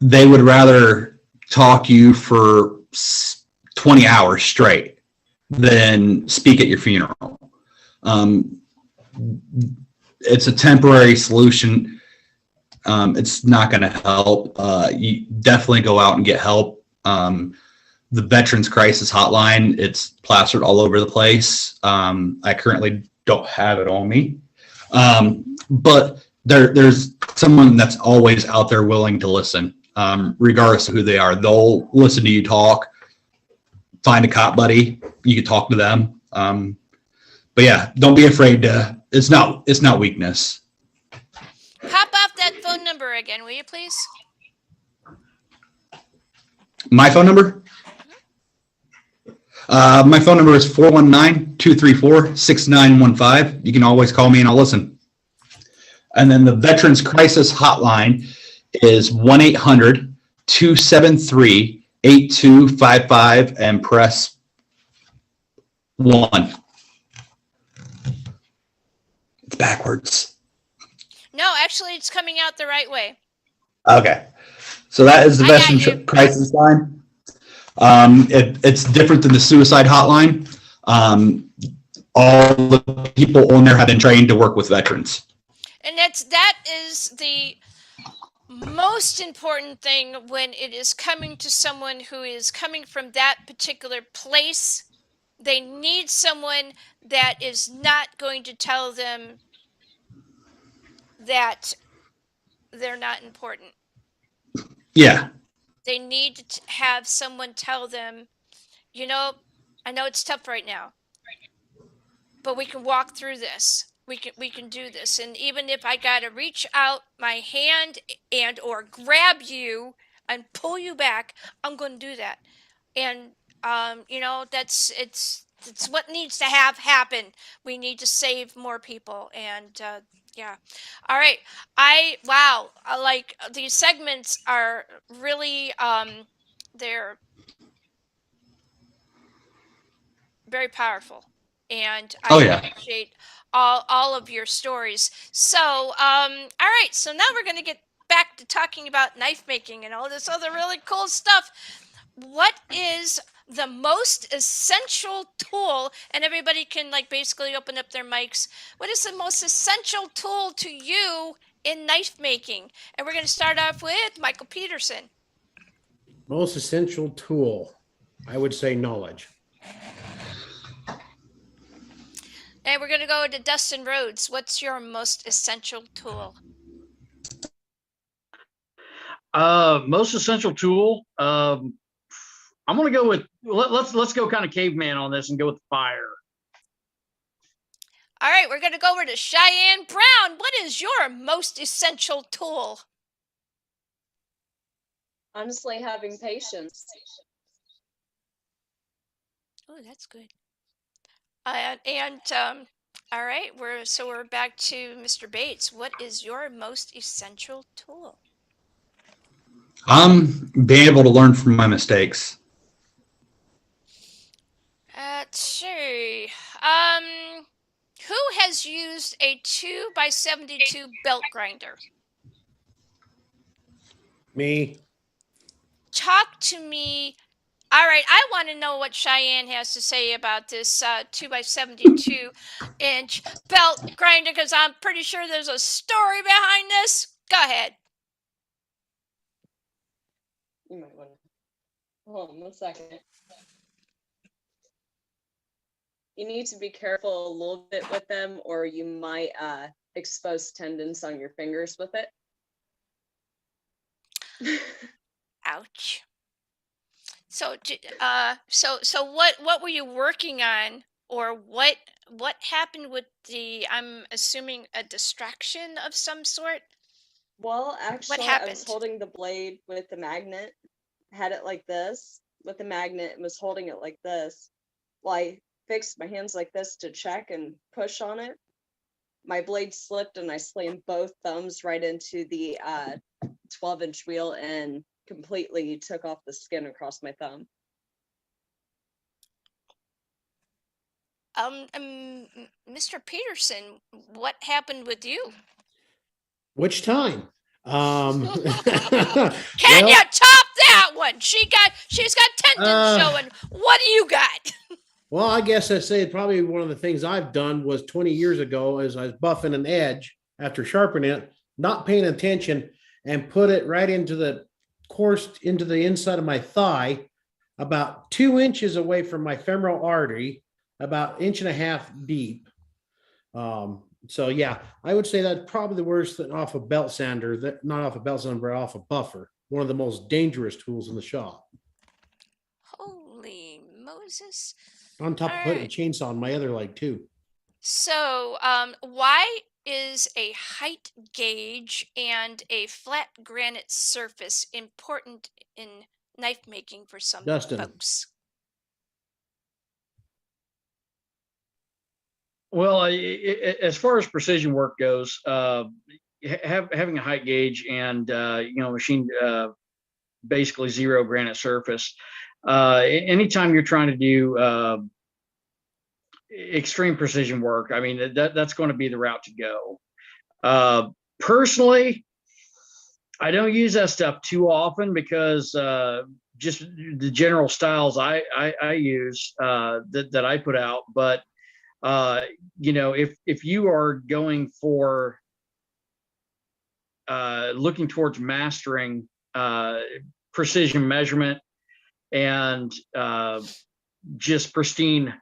They would rather talk you for 20 hours straight than speak at your funeral. It's a temporary solution. It's not going to help. You definitely go out and get help. The Veterans Crisis Hotline, it's plastered all over the place. I currently don't have it on me. But there's someone that's always out there willing to listen, regardless of who they are. They'll listen to you talk. Find a cop buddy, you can talk to them. But yeah, don't be afraid to. It's not weakness. Pop off that phone number again, will you please? My phone number? My phone number is 419-234-6915. You can always call me and I'll listen. And then the Veterans Crisis Hotline is 1-800-273-8255 and press 1. It's backwards. No, actually, it's coming out the right way. Okay. So that is the I got Veterans you. Crisis Line. It's different than the suicide hotline. All the people on there have been trained to work with veterans. And that is the most important thing when it is coming to someone who is coming from that particular place. They need someone that is not going to tell them that they're not important. Yeah. They need to have someone tell them, you know, I know it's tough right now, but we can walk through this. We can do this. And even if I got to reach out my hand and or grab you and pull you back, I'm going to do that. And you know, it's what needs to have happen. We need to save more people. And yeah. All right. Wow. Like these segments are really they're very powerful. And Oh, I yeah. appreciate all of your stories. So, all right. So now we're going to get back to talking about knife making and all this other really cool stuff. What is the most essential tool? And everybody can like basically open up their mics. What is the most essential tool to you in knife making? And we're going to start off with Michael Peterson. Most essential tool, I would say knowledge. And we're going to go to Dustin Rhodes. What's your most essential tool? Most essential tool. I'm gonna go with let's go kind of caveman on this and go with fire. All right, we're going to go over to Cheyenne Brown. What is your most essential tool? Honestly, having patience. Oh, that's good. All right, we're back to Mr. Bates. What is your most essential tool? Being able to learn from my mistakes. Let's see. Who has used a 2x72 belt grinder? Me. Talk to me. All right, I want to know what Cheyenne has to say about this 2x72 inch belt grinder because I'm pretty sure there's a story behind this. Go ahead. You might want to hold on 1 second. You need to be careful a little bit with them, or you might expose tendons on your fingers with it. Ouch. So, so what were you working on, or what happened with the? I'm assuming a distraction of some sort. Well, What actually, I was happened? holding the blade with the magnet, had it like this with the magnet, and was holding it like this. Well, I fixed my hands like this to check and push on it. My blade slipped, and I slammed both thumbs right into the 12-inch wheel and completely took off the skin across my thumb. Mr. Peterson, what happened with you? Which time? Can Well, you top that one? She's got tendons Uh, showing. What do you got? well, I guess I say probably one of the things I've done was 20 years ago as I was buffing an edge after sharpening it, not paying attention, and put it right into the into the inside of my thigh, about 2 inches away from my femoral artery, about inch and a half deep. So yeah, I would say that's probably the worst than off a belt sander, that not off a belt sander, but off a buffer. One of the most dangerous tools in the shop. Holy Moses. On top All of putting a right. chainsaw on my other leg too. So, why is a height gauge and a flat granite surface important in knife making for some Dustin. folks? Well, as far as precision work goes, having a height gauge and machine basically zero granite surface. Anytime you're trying to do extreme precision work, I mean that's going to be the route to go. Personally, I don't use that stuff too often because just the general styles I use that I put out, but if you are going for looking towards mastering precision measurement and just pristine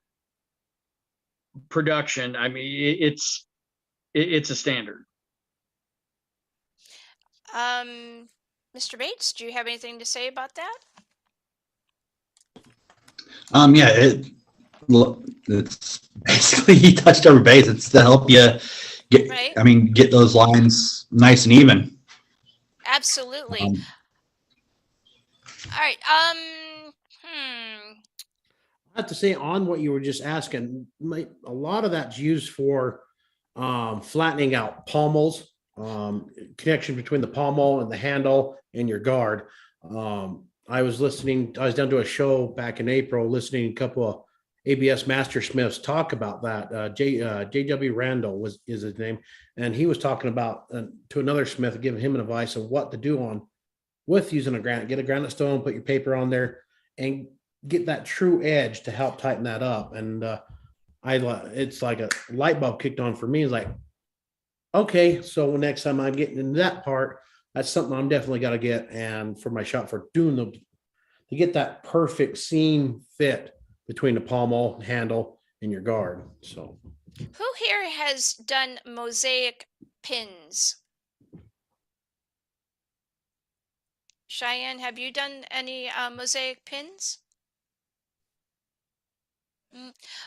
production, I mean it's a standard. Mr. Bates, do you have anything to say about that? Yeah, it's basically he touched every base. It's to help you get, Right. I mean, get those lines nice and even. Absolutely. All right. I have to say on what you were just asking, a lot of that's used for flattening out pommels, connection between the pommel and the handle and your guard. I was down to a show back in April, listening to a couple of ABS Master Smiths talk about that. J.W. Randall is his name. And he was talking about to another Smith, giving him an advice of what to do on with using a granite. Get a granite stone, put your paper on there, and get that true edge to help tighten that up. And it's like a light bulb kicked on for me. It's like, okay, so next time I'm getting into that part, that's something I'm definitely got to get. And for my shop for doing to get that perfect seam fit between the pommel, handle, and your guard. So who here has done mosaic pins? Cheyenne, have you done any mosaic pins?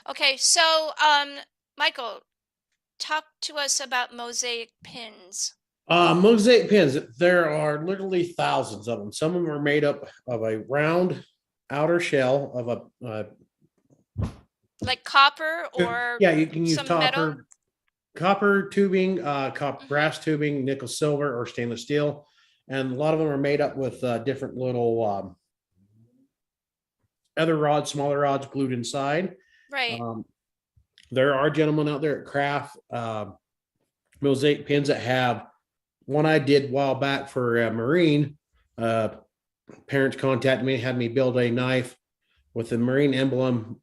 Okay, so Michael, talk to us about mosaic pins. Mosaic pins, there are literally thousands of them. Some of them are made up of a round outer shell of a like copper or yeah, you can use some metal? copper tubing, brass tubing, nickel, silver, or stainless steel. And a lot of them are made up with different little other rods, smaller rods glued inside. Right. There are gentlemen out there at Craft mosaic pins that have one I did a while back for a Marine. Parents contacted me, had me build a knife with the Marine emblem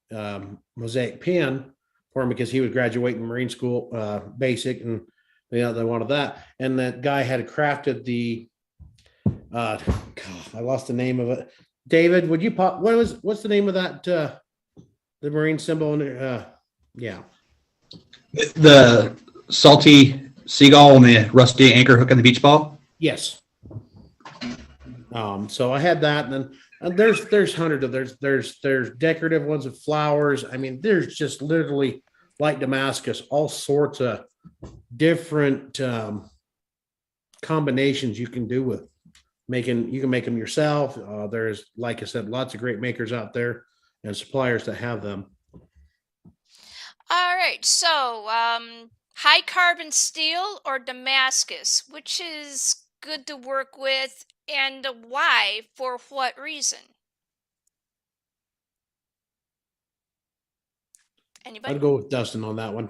mosaic pin for him because he was graduating Marine school basic, and they wanted that. And that guy had crafted the God, I lost the name of it. David, would you pop? What's the name of that? The Marine symbol? Yeah, The salty seagull and the rusty anchor hook on the beach ball. yes. So I had that, and then there's hundreds of there's decorative ones with flowers. I mean, there's just literally like Damascus, all sorts of different combinations you can do with making. You can make them yourself. There's, like I said, lots of great makers out there and suppliers that have them. All right, so high carbon steel or Damascus, which is good to work with, and why? For what reason? Anybody? I'd go with Dustin on that one.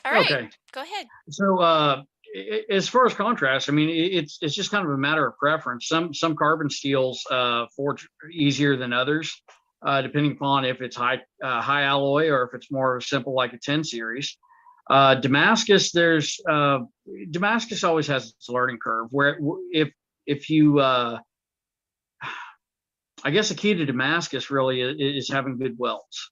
All right, Okay. go ahead. So as far as contrast, I mean, it's just kind of a matter of preference. Some carbon steels forge easier than others, depending upon if it's high alloy or if it's more simple like a 10 series. Damascus, Damascus always has its learning curve. Where if you, I guess the key to Damascus really is having good welds,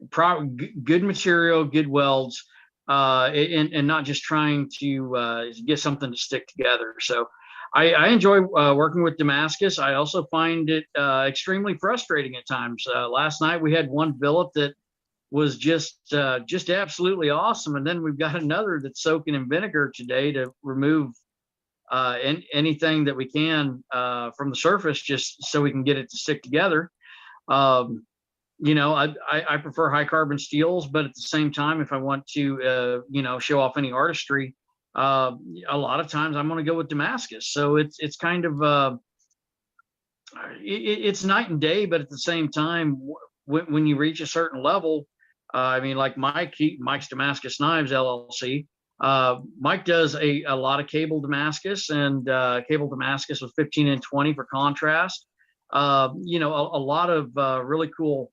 good material, good welds. And not just trying to get something to stick together. So I enjoy working with Damascus. I also find it extremely frustrating at times. Last night we had one billet that was just absolutely awesome, and then we've got another that's soaking in vinegar today to remove anything that we can from the surface, just so we can get it to stick together. I prefer high carbon steels, but at the same time, if I want to, show off any artistry, a lot of times I'm going to go with Damascus. So it's kind of, it's night and day, but at the same time, when you reach a certain level, I mean, like Mike's Damascus Knives LLC, Mike does a lot of cable Damascus and cable Damascus with 15 and 20 for contrast. A lot of really cool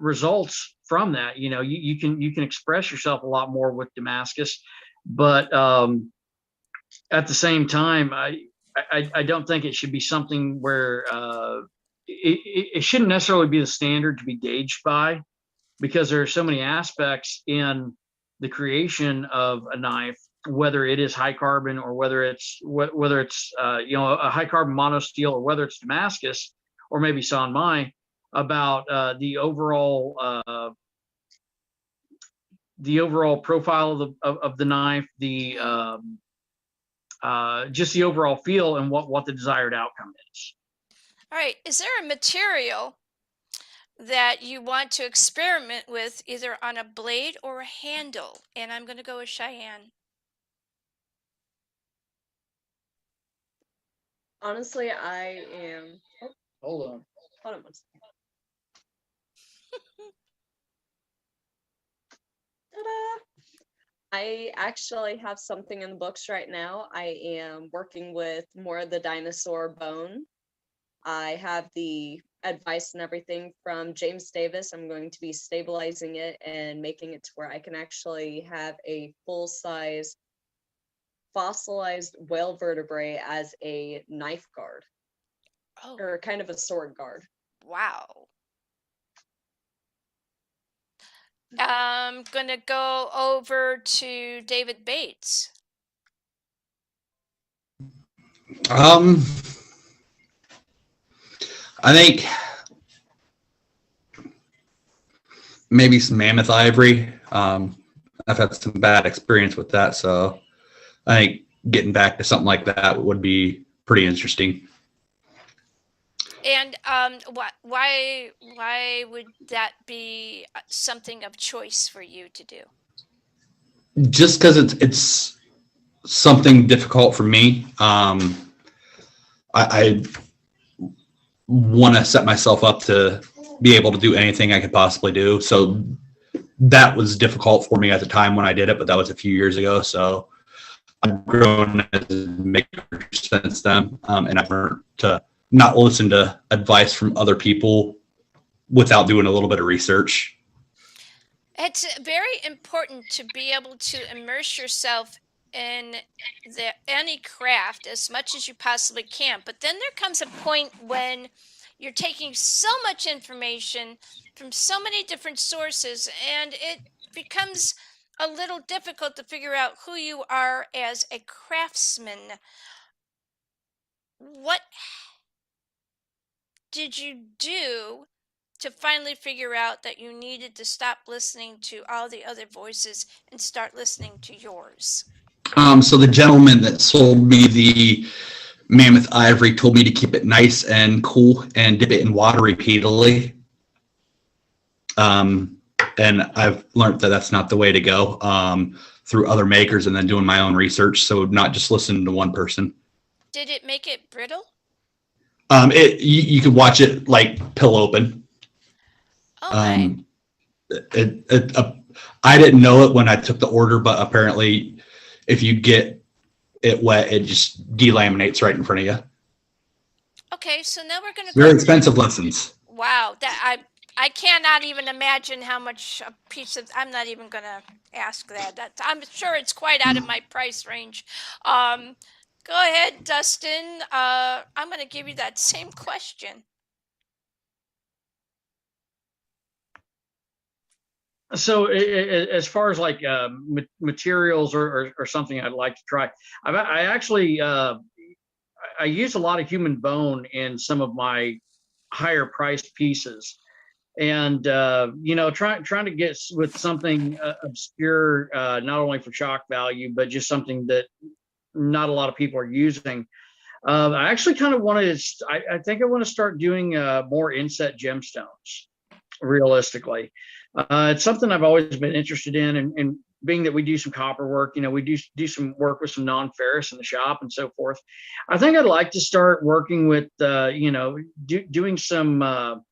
results from that. You can express yourself a lot more with Damascus, but at the same time, I don't think it should be something where it shouldn't necessarily be the standard to be gauged by, because there are so many aspects in the creation of a knife, whether it is high carbon or whether it's a high carbon mono steel, or whether it's Damascus or maybe Sanmai, about the overall profile of the knife, just the overall feel and what the desired outcome is. All right, is there a material that you want to experiment with, either on a blade or a handle? And I'm going to go with Cheyenne. Honestly, I am. Hold on. Hold on one second. Ta-da! I actually have something in the books right now. I am working with more of the dinosaur bone. I have the advice and everything from James Davis. I'm going to be stabilizing it and making it to where I can actually have a full-size fossilized whale vertebrae as a knife guard. Oh, Or kind of a sword guard. wow. I'm going to go over to David Bates. I think maybe some mammoth ivory. I've had some bad experience with that, so I think getting back to something like that would be pretty interesting. And why would that be something of choice for you to do? Just because it's something difficult for me. I want to set myself up to be able to do anything I could possibly do. So that was difficult for me at the time when I did it, but that was a few years ago. So I've grown as a maker since then, and I've learned to not listen to advice from other people without doing a little bit of research. It's very important to be able to immerse yourself in any craft as much as you possibly can. But then there comes a point when you're taking so much information from so many different sources, and it becomes a little difficult to figure out who you are as a craftsman. What did you do to finally figure out that you needed to stop listening to all the other voices and start listening to yours? So the gentleman that sold me the Mammoth Ivory told me to keep it nice and cool and dip it in water repeatedly. And I've learned that that's not the way to go, through other makers and then doing my own research. So not just listening to one person. Did it make it brittle? You could watch it like pill open. Okay. I didn't know it when I took the order, but apparently if you get it wet, it just delaminates right in front of you. Okay, so now we're gonna Very expensive lessons. Wow, I cannot even imagine how much a piece of. I'm not even gonna ask that. I'm sure it's quite out of my price range. Go ahead, Dustin. I'm gonna give you that same question. So as far as like materials or something I'd like to try, I actually I use a lot of human bone in some of my higher priced pieces, and trying to get with something obscure, not only for shock value but just something that not a lot of people are using. I actually kind of wanted to. I think I want to start doing more inset gemstones. Realistically, it's something I've always been interested in, and being that we do some copper work, we do some work with some non-ferrous in the shop and so forth. I think I'd like to start working with, doing some,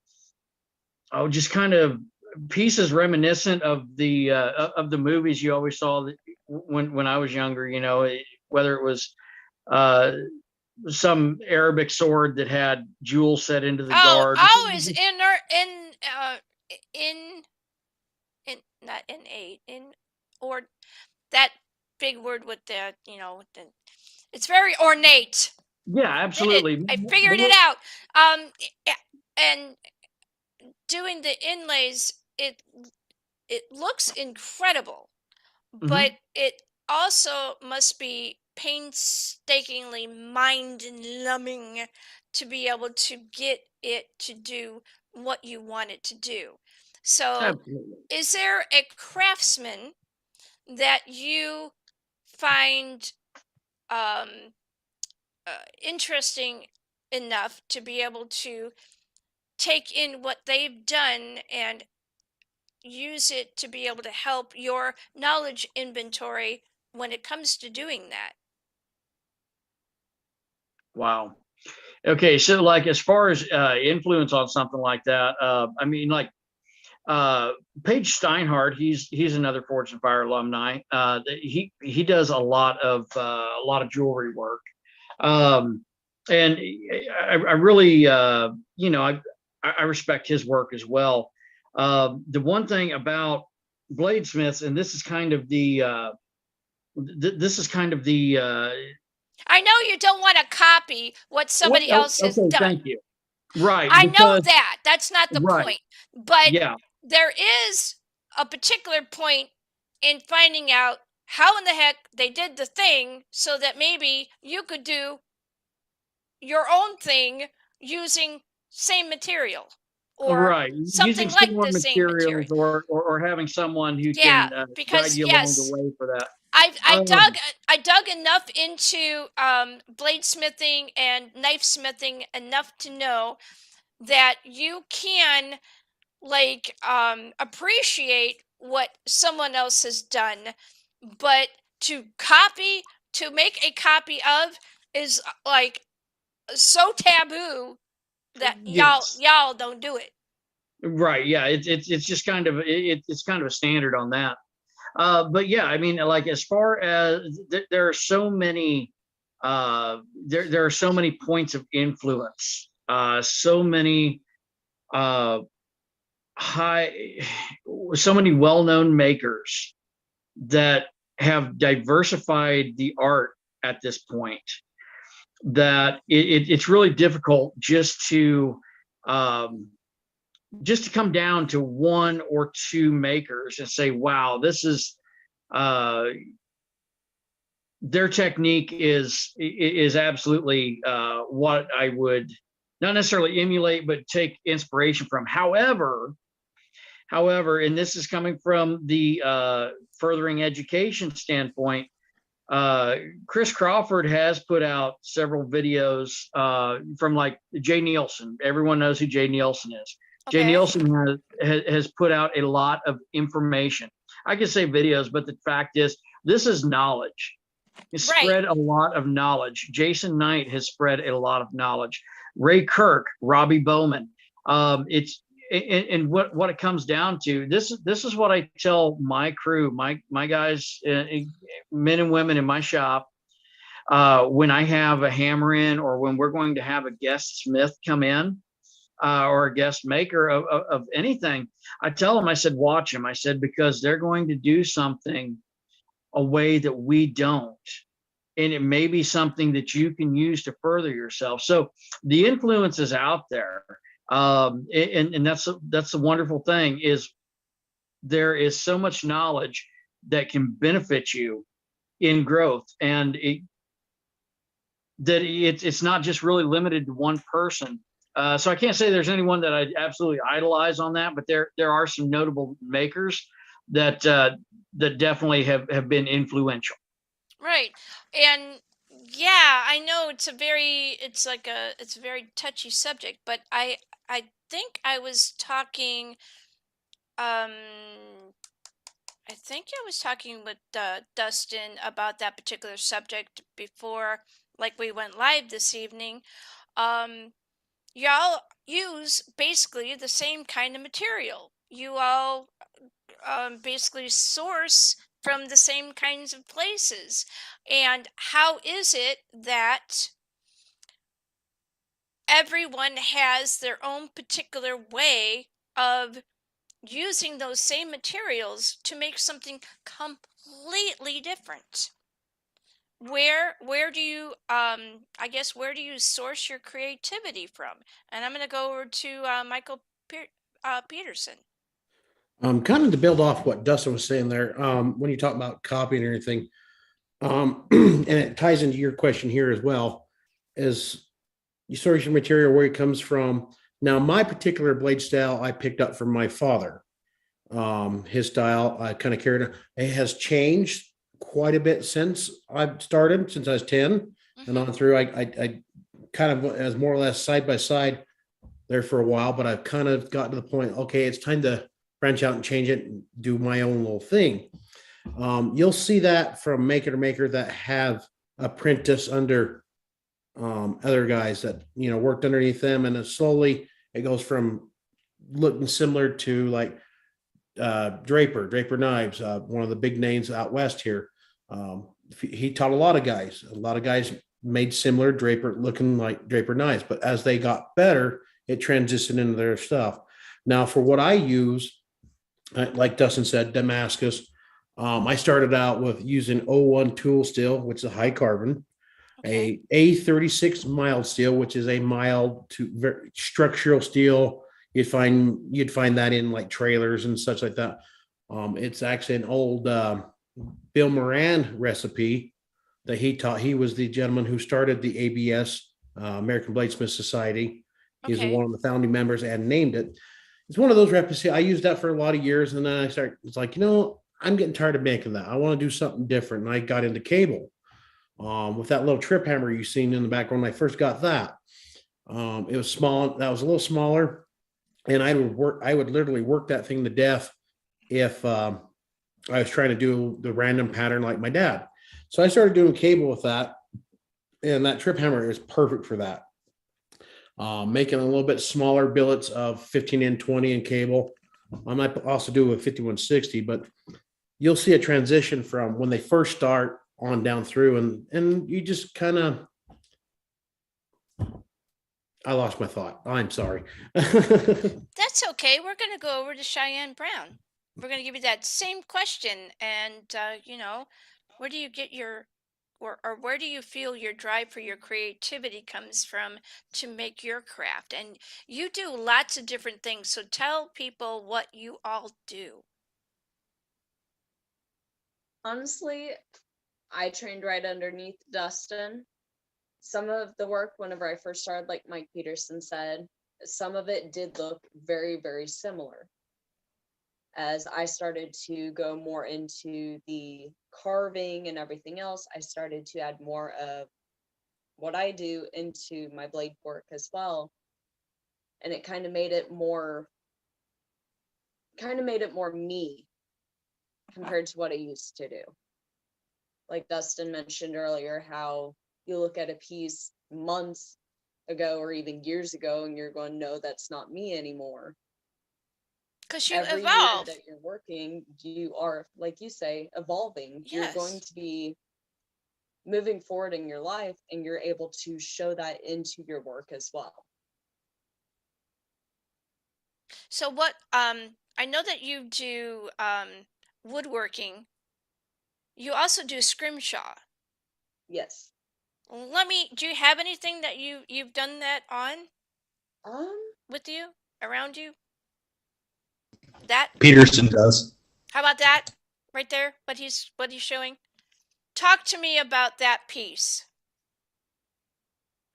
just kind of pieces reminiscent of the movies you always saw that when I was younger. Whether it was some Arabic sword that had jewels set into the guard. Is not or that big word with the it's very ornate. Yeah, absolutely. I figured it out. And doing the inlays, it looks incredible, but it also must be painstakingly mind-numbing to be able to get it to do what you want it to do. So, Absolutely. is there a craftsman that you find interesting enough to be able to take in what they've done and use it to be able to help your knowledge inventory when it comes to doing that? Wow. Okay, so like as far as influence on something like that, I mean, like Paige Steinhardt, he's another Forge and Fire alumni. He does a lot of jewelry work, and I really I respect his work as well. The one thing about bladesmiths, and this is kind of the I know you don't want to copy what somebody else has done. Thank you. Right. I know that. That's not the point. But yeah, there is a particular point in finding out how in the heck they did the thing so that maybe you could do your own thing using same material or something using like similar the same material. or having someone who can guide you along the way for that. I dug enough into bladesmithing and knife smithing enough to know that you can appreciate what someone else has done, but to make a copy of is so taboo that y'all don't do it. Right. Yeah. It's just kind of it's kind of a standard on that. But yeah, I mean, like as far as there are so many there are so many points of influence, so many so many well-known makers that have diversified the art at this point, that it's really difficult just to come down to one or two makers and say, wow, this is their technique is absolutely what I would not necessarily emulate, but take inspiration from. However, and this is coming from the furthering education standpoint, Chris Crawford has put out several videos from like Jay Nielsen. Everyone knows who Jay Nielsen is. Jay Okay. Nielsen has put out a lot of information. I could say videos, but the fact is, this is knowledge. It's Right. spread a lot of knowledge. Jason Knight has spread a lot of knowledge. Ray Kirk, Robbie Bowman. It's and what it comes down to. This is what I tell my crew, my guys, men and women in my shop. When I have a hammer in, or when we're going to have a guest smith come in, or a guest maker of anything, I tell them, I said, watch them. I said, because they're going to do something a way that we don't. And it may be something that you can use to further yourself. So the influence is out there. And that's the wonderful thing, is there is so much knowledge that can benefit you in growth. And it's not just really limited to one person. So I can't say there's anyone that I absolutely idolize on that, but there are some notable makers that definitely have been influential. Right. And yeah, I know it's a very touchy subject, but I think I was talking I think I was talking with Dustin about that particular subject before, like, we went live this evening. Um y'all use basically the same kind of material. You all basically source from the same kinds of places. And how is it that everyone has their own particular way of using those same materials to make something completely different? Where do you I guess, where do you source your creativity from? And I'm going to go over to Michael Peterson. Kind of to build off what Dustin was saying there, when you talk about copying and everything, and it ties into your question here as well, is you source your material where it comes from. Now, my particular blade style I picked up from my father. His style I kind of carried. It has changed quite a bit since I've started, since I was 10 and on through. I kind of as more or less side by side there for a while, but I've kind of gotten to the point, okay, it's time to branch out and change it and do my own little thing. You'll see that from maker to maker that have apprentice under other guys that worked underneath them, and then slowly it goes from looking similar to like Draper Knives, one of the big names out west here. He taught a lot of guys. A lot of guys made similar Draper, looking like Draper knives, but as they got better, it transitioned into their stuff. Now, for what I use, like Dustin said, Damascus. I started out with using 01 tool steel, which is a high carbon, Okay. a A36 mild steel, which is a mild to very structural steel. You'd find that in like trailers and such like that. It's actually an old Bill Moran recipe that he taught. He was the gentleman who started the ABS, American Bladesmith Society. He's Okay. one of the founding members and named it. It's one of those recipes. I used that for a lot of years, and then it's like, I'm getting tired of making that. I want to do something different. And I got into cable with that little trip hammer you seen in the background when I first got that. It was small. That was a little smaller. And I would literally work that thing to death if I was trying to do the random pattern like my dad. So I started doing cable with that. And that trip hammer is perfect for that. Making a little bit smaller billets of 15 and 20 in cable. I might also do a 5160, but you'll see a transition from when they first start on down through, and you just kind of, I lost my thought. I'm sorry. That's okay. We're going to go over to Cheyenne Brown. We're going to give you that same question. And, where do you get or where do you feel your drive for your creativity comes from to make your craft? And you do lots of different things. So tell people what you all do. Honestly, I trained right underneath Dustin. some of the work, whenever I first started, like Mike Peterson said, some of it did look very, very similar. As I started to go more into the carving and everything else, I started to add more of what I do into my blade work as well. And it kind of made it more me compared to what I used to do. Like Dustin mentioned earlier, how you look at a piece months ago or even years ago and you're going, no, that's not me anymore. Because you Every evolve. year that you're working, you are, like you say, evolving. Yes. You're going to be moving forward in your life, and you're able to show that into your work as well. So what, I know that you do woodworking. You also do scrimshaw. Yes. Do you have anything that you've done that on with you, around you? That? Peterson does. How about that? Right there, what he's showing? Talk to me about that piece.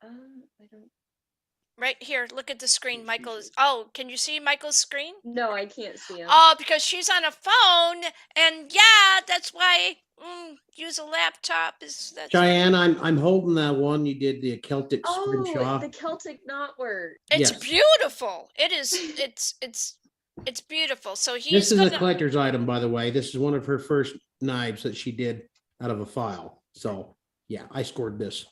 I don't. Right here, look at the screen. Michael is, oh, can you see Michael's screen? No, I can't see him. Oh, because she's on a phone, and yeah, that's why use a laptop is that's Cheyenne, I'm holding that one you did, the Celtic scrimshaw. The Celtic knotwork. It's Yes. beautiful. It is. It's beautiful. So This is gonna, a collector's item, by the way. This is one of her first knives that she did out of a file. So yeah, I scored this.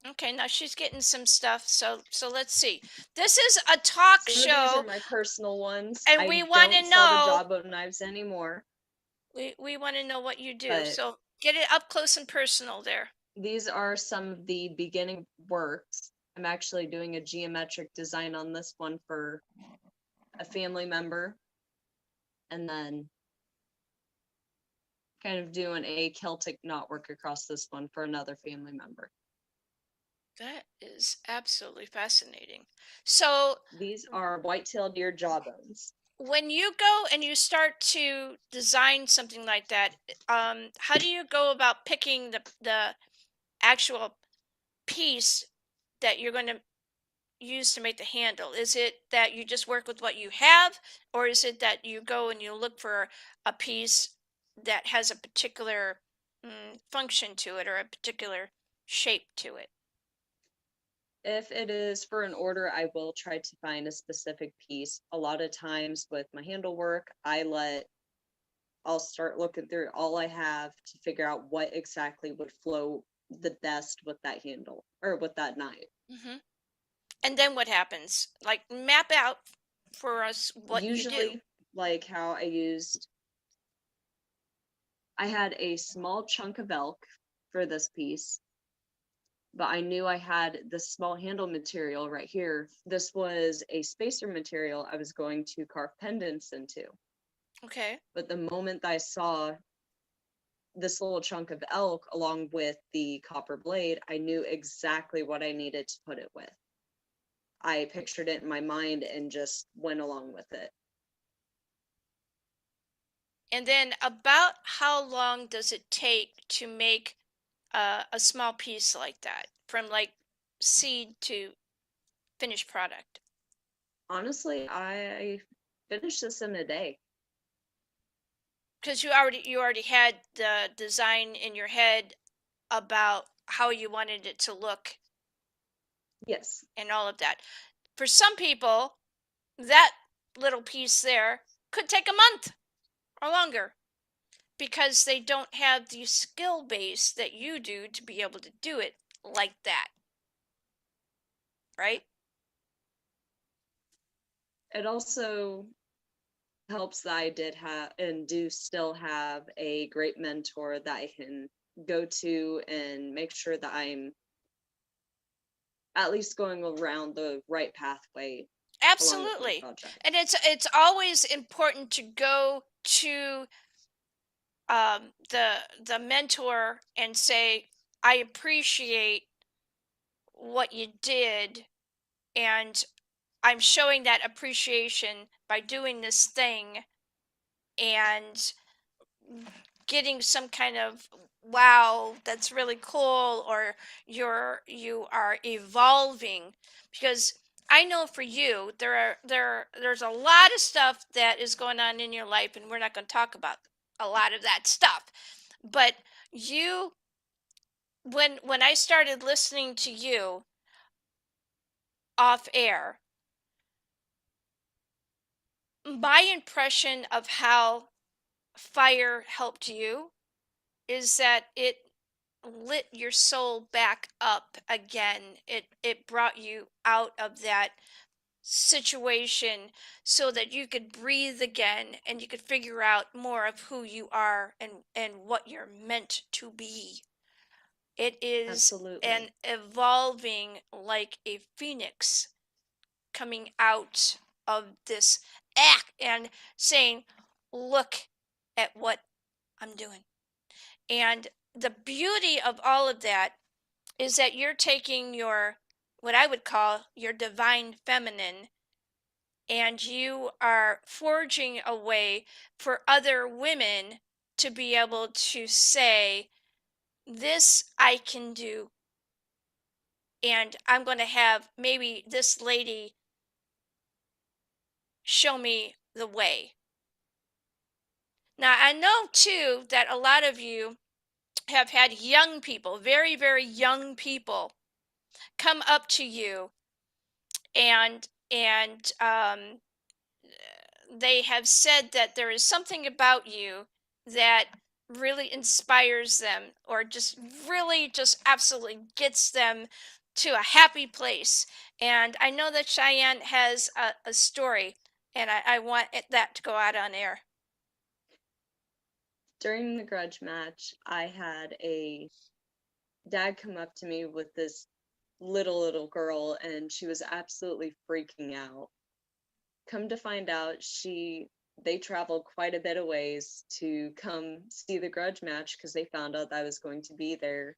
Okay, now she's getting some stuff. So let's see. This is a talk Some show. of these are my personal ones, and we want to don't sell know. the jawbone knives anymore. We want to know what you do. But so get it up close and personal there. these are some of the beginning works. I'm actually doing a geometric design on this one for a family member, and then kind of doing a Celtic knotwork across this one for another family member. That is absolutely fascinating. So these are white-tailed deer jawbones. When you go and you start to design something like that, how do you go about picking the actual piece that you're going to use to make the handle? Is it that you just work with what you have, or is it that you go and you look for a piece that has a particular function to it or a particular shape to it? If it is for an order, I will try to find a specific piece. A lot of times with my handle work, I'll start looking through all I have to figure out what exactly would flow the best with that handle or with that knife. Mm-hmm. And then what happens? Like, map out for us what Usually, you do. like how I had a small chunk of elk for this piece, but I knew I had this small handle material right here. This was a spacer material I was going to carve pendants into. Okay. But the moment I saw this little chunk of elk along with the copper blade, I knew exactly what I needed to put it with. I pictured it in my mind and just went along with it. And then about how long does it take to make a small piece like that, from like seed to finished product? Honestly, I finished this in a day. Because you already had the design in your head about how you wanted it to look. Yes. And all of that. For some people, that little piece there could take a month or longer, because they don't have the skill base that you do to be able to do it like that. Right? It also helps that I did have and do still have a great mentor that I can go to and make sure that I'm at least going around the right pathway. Absolutely. And it's always important to go to the mentor and say, I appreciate what you did, and I'm showing that appreciation by doing this thing and getting some kind of wow, that's really cool, or you are evolving. Because I know for you there's a lot of stuff that is going on in your life, and we're not going to talk about a lot of that stuff. But you, when I started listening to you off air, my impression of how fire helped you is that it lit your soul back up again. It brought you out of that situation so that you could breathe again and you could figure out more of who you are and what you're meant to be. It is an Absolutely. evolving like a phoenix coming out of this act and saying, look at what I'm doing. And the beauty of all of that is that you're taking your, what I would call your divine feminine, and you are forging a way for other women to be able to say, this I can do. And I'm going to have maybe this lady show me the way. Now, I know too that a lot of you have had young people, very, very young people, come up to you and they have said that there is something about you that really inspires them, or just really just absolutely gets them to a happy place. And I know that Cheyenne has a story, and I want that to go out on air. During the grudge match, I had a dad come up to me with this little girl, and she was absolutely freaking out. Come to find out, they traveled quite a bit of ways to come see the grudge match because they found out I was going to be there.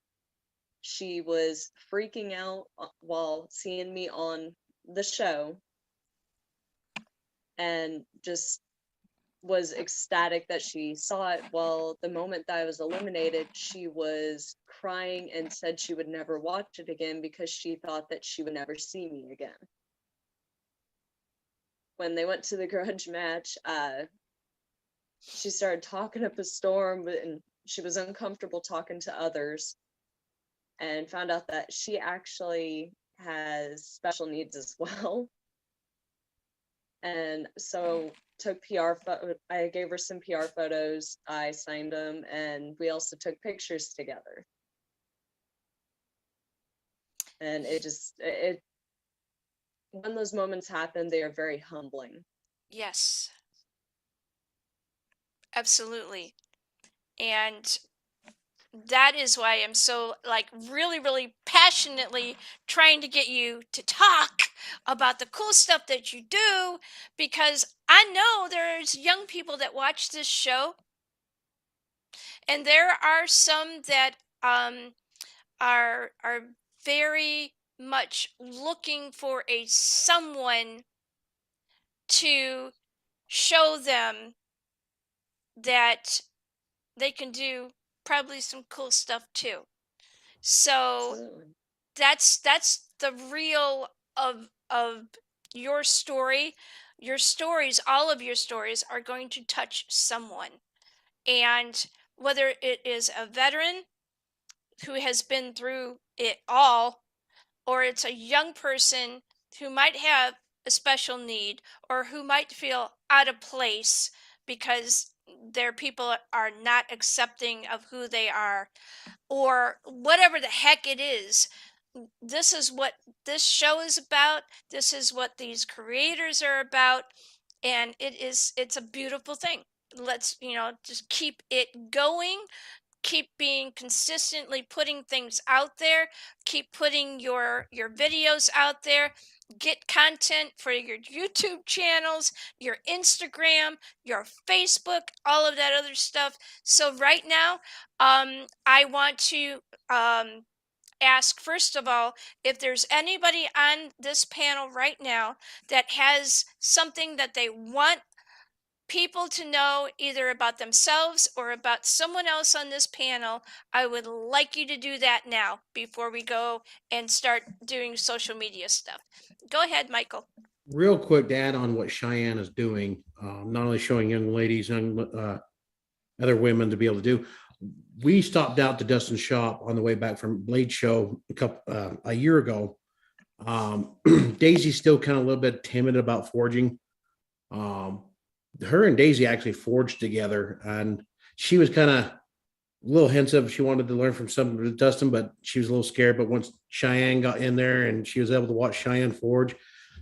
She was freaking out while seeing me on the show, and just was ecstatic that she saw it. Well, the moment that I was eliminated, she was crying and said she would never watch it again because she thought that she would never see me again. When they went to the grudge match, she started talking up a storm, and she was uncomfortable talking to others, and found out that she actually has special needs as well. And so took I gave her some PR photos, I signed them, and we also took pictures together. And when those moments happen, they are very humbling. Yes, absolutely. And that is why I'm so, like, really, really passionately trying to get you to talk about the cool stuff that you do, because I know there's young people that watch this show, and there are some that are very much looking for a someone to show them that they can do probably some cool stuff too. So Absolutely. that's the real of your story. Your stories, all of your stories, are going to touch someone. And whether it is a veteran who has been through it all, or it's a young person who might have a special need, or who might feel out of place because their people are not accepting of who they are, or whatever the heck it is. This is what this show is about. This is what these creators are about. And it's a beautiful thing. Let's, just keep it going. Keep being consistently putting things out there. Keep putting your videos out there. Get content for your YouTube channels, your Instagram, your Facebook, all of that other stuff. So right now, I want to ask, first of all, if there's anybody on this panel right now that has something that they want people to know either about themselves or about someone else on this panel, I would like you to do that now before we go and start doing social media stuff. Go ahead, Michael. Real quick to add on what Cheyenne is doing, not only showing young ladies and other women to be able to do. We stopped out to Dustin's shop on the way back from Blade Show a year ago. Daisy's still kind of a little bit timid about forging. Her and Daisy actually forged together, and she was kind of a little hints of she wanted to learn from something with Dustin, but she was a little scared. But once Cheyenne got in there and she was able to watch Cheyenne forge,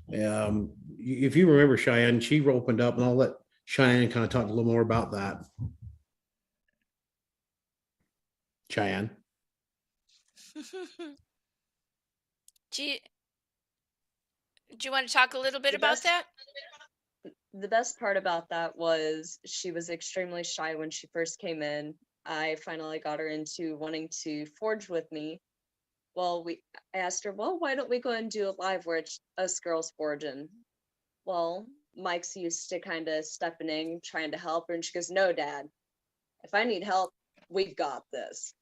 if you remember Cheyenne, she opened up, and I'll let Cheyenne kind of talk a little more about that. Cheyenne. Do you want to talk a little bit about that? The best part about that was she was extremely shy when she first came in. I finally got her into wanting to forge with me. Well, I asked her, well, why don't we go and do a live where it's us girls forging? Well, Mike's used to kind of stepping in, trying to help her, and she goes, no, Dad, if I need help, we've got this.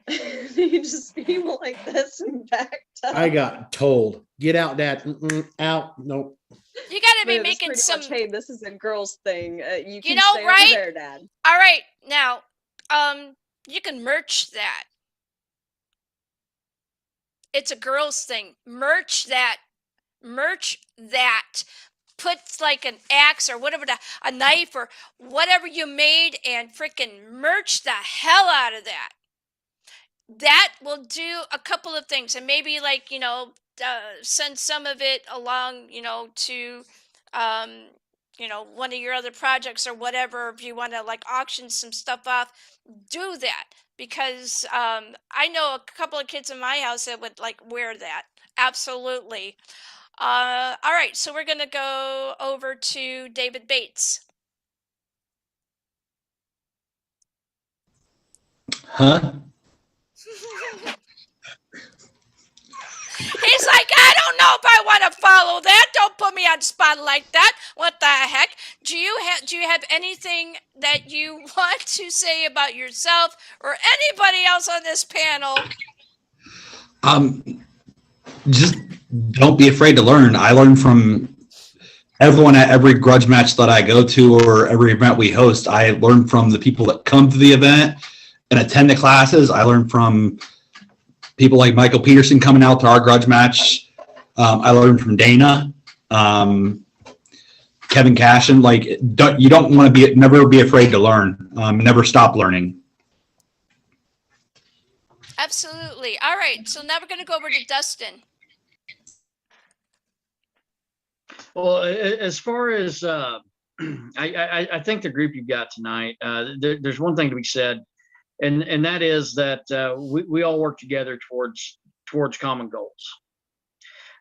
You just people like this and backed up. I got told, get out, Dad. Out. Nope. You got to be But it was making pretty some. much, hey, this is a girl's thing. You can know, stay right? over there, Dad. All right, now, you can merch that. It's a girl's thing. Merch that. Put like an axe or whatever, a knife or whatever you made, and freaking merch the hell out of that. That will do a couple of things, and maybe like, send some of it along, to, one of your other projects or whatever. If you want to like auction some stuff off, do that, because I know a couple of kids in my house that would like wear that. Absolutely. All right, so we're gonna go over to David Bates. Huh? He's like, I don't know if I want to follow that. Don't put me on spot like that. What the heck? Do you have anything that you want to say about yourself or anybody else on this panel? Just don't be afraid to learn. I learn from everyone at every grudge match that I go to or every event we host. I learn from the people that come to the event and attend the classes. I learn from people like Michael Peterson coming out to our grudge match. I learned from Dana, Kevin Cashin. Like, you don't want to never be afraid to learn. Never stop learning. Absolutely. All right. So now we're going to go over to Dustin. Well, as far as I think the group you've got tonight, there's one thing to be said, and that is that we all work together towards common goals.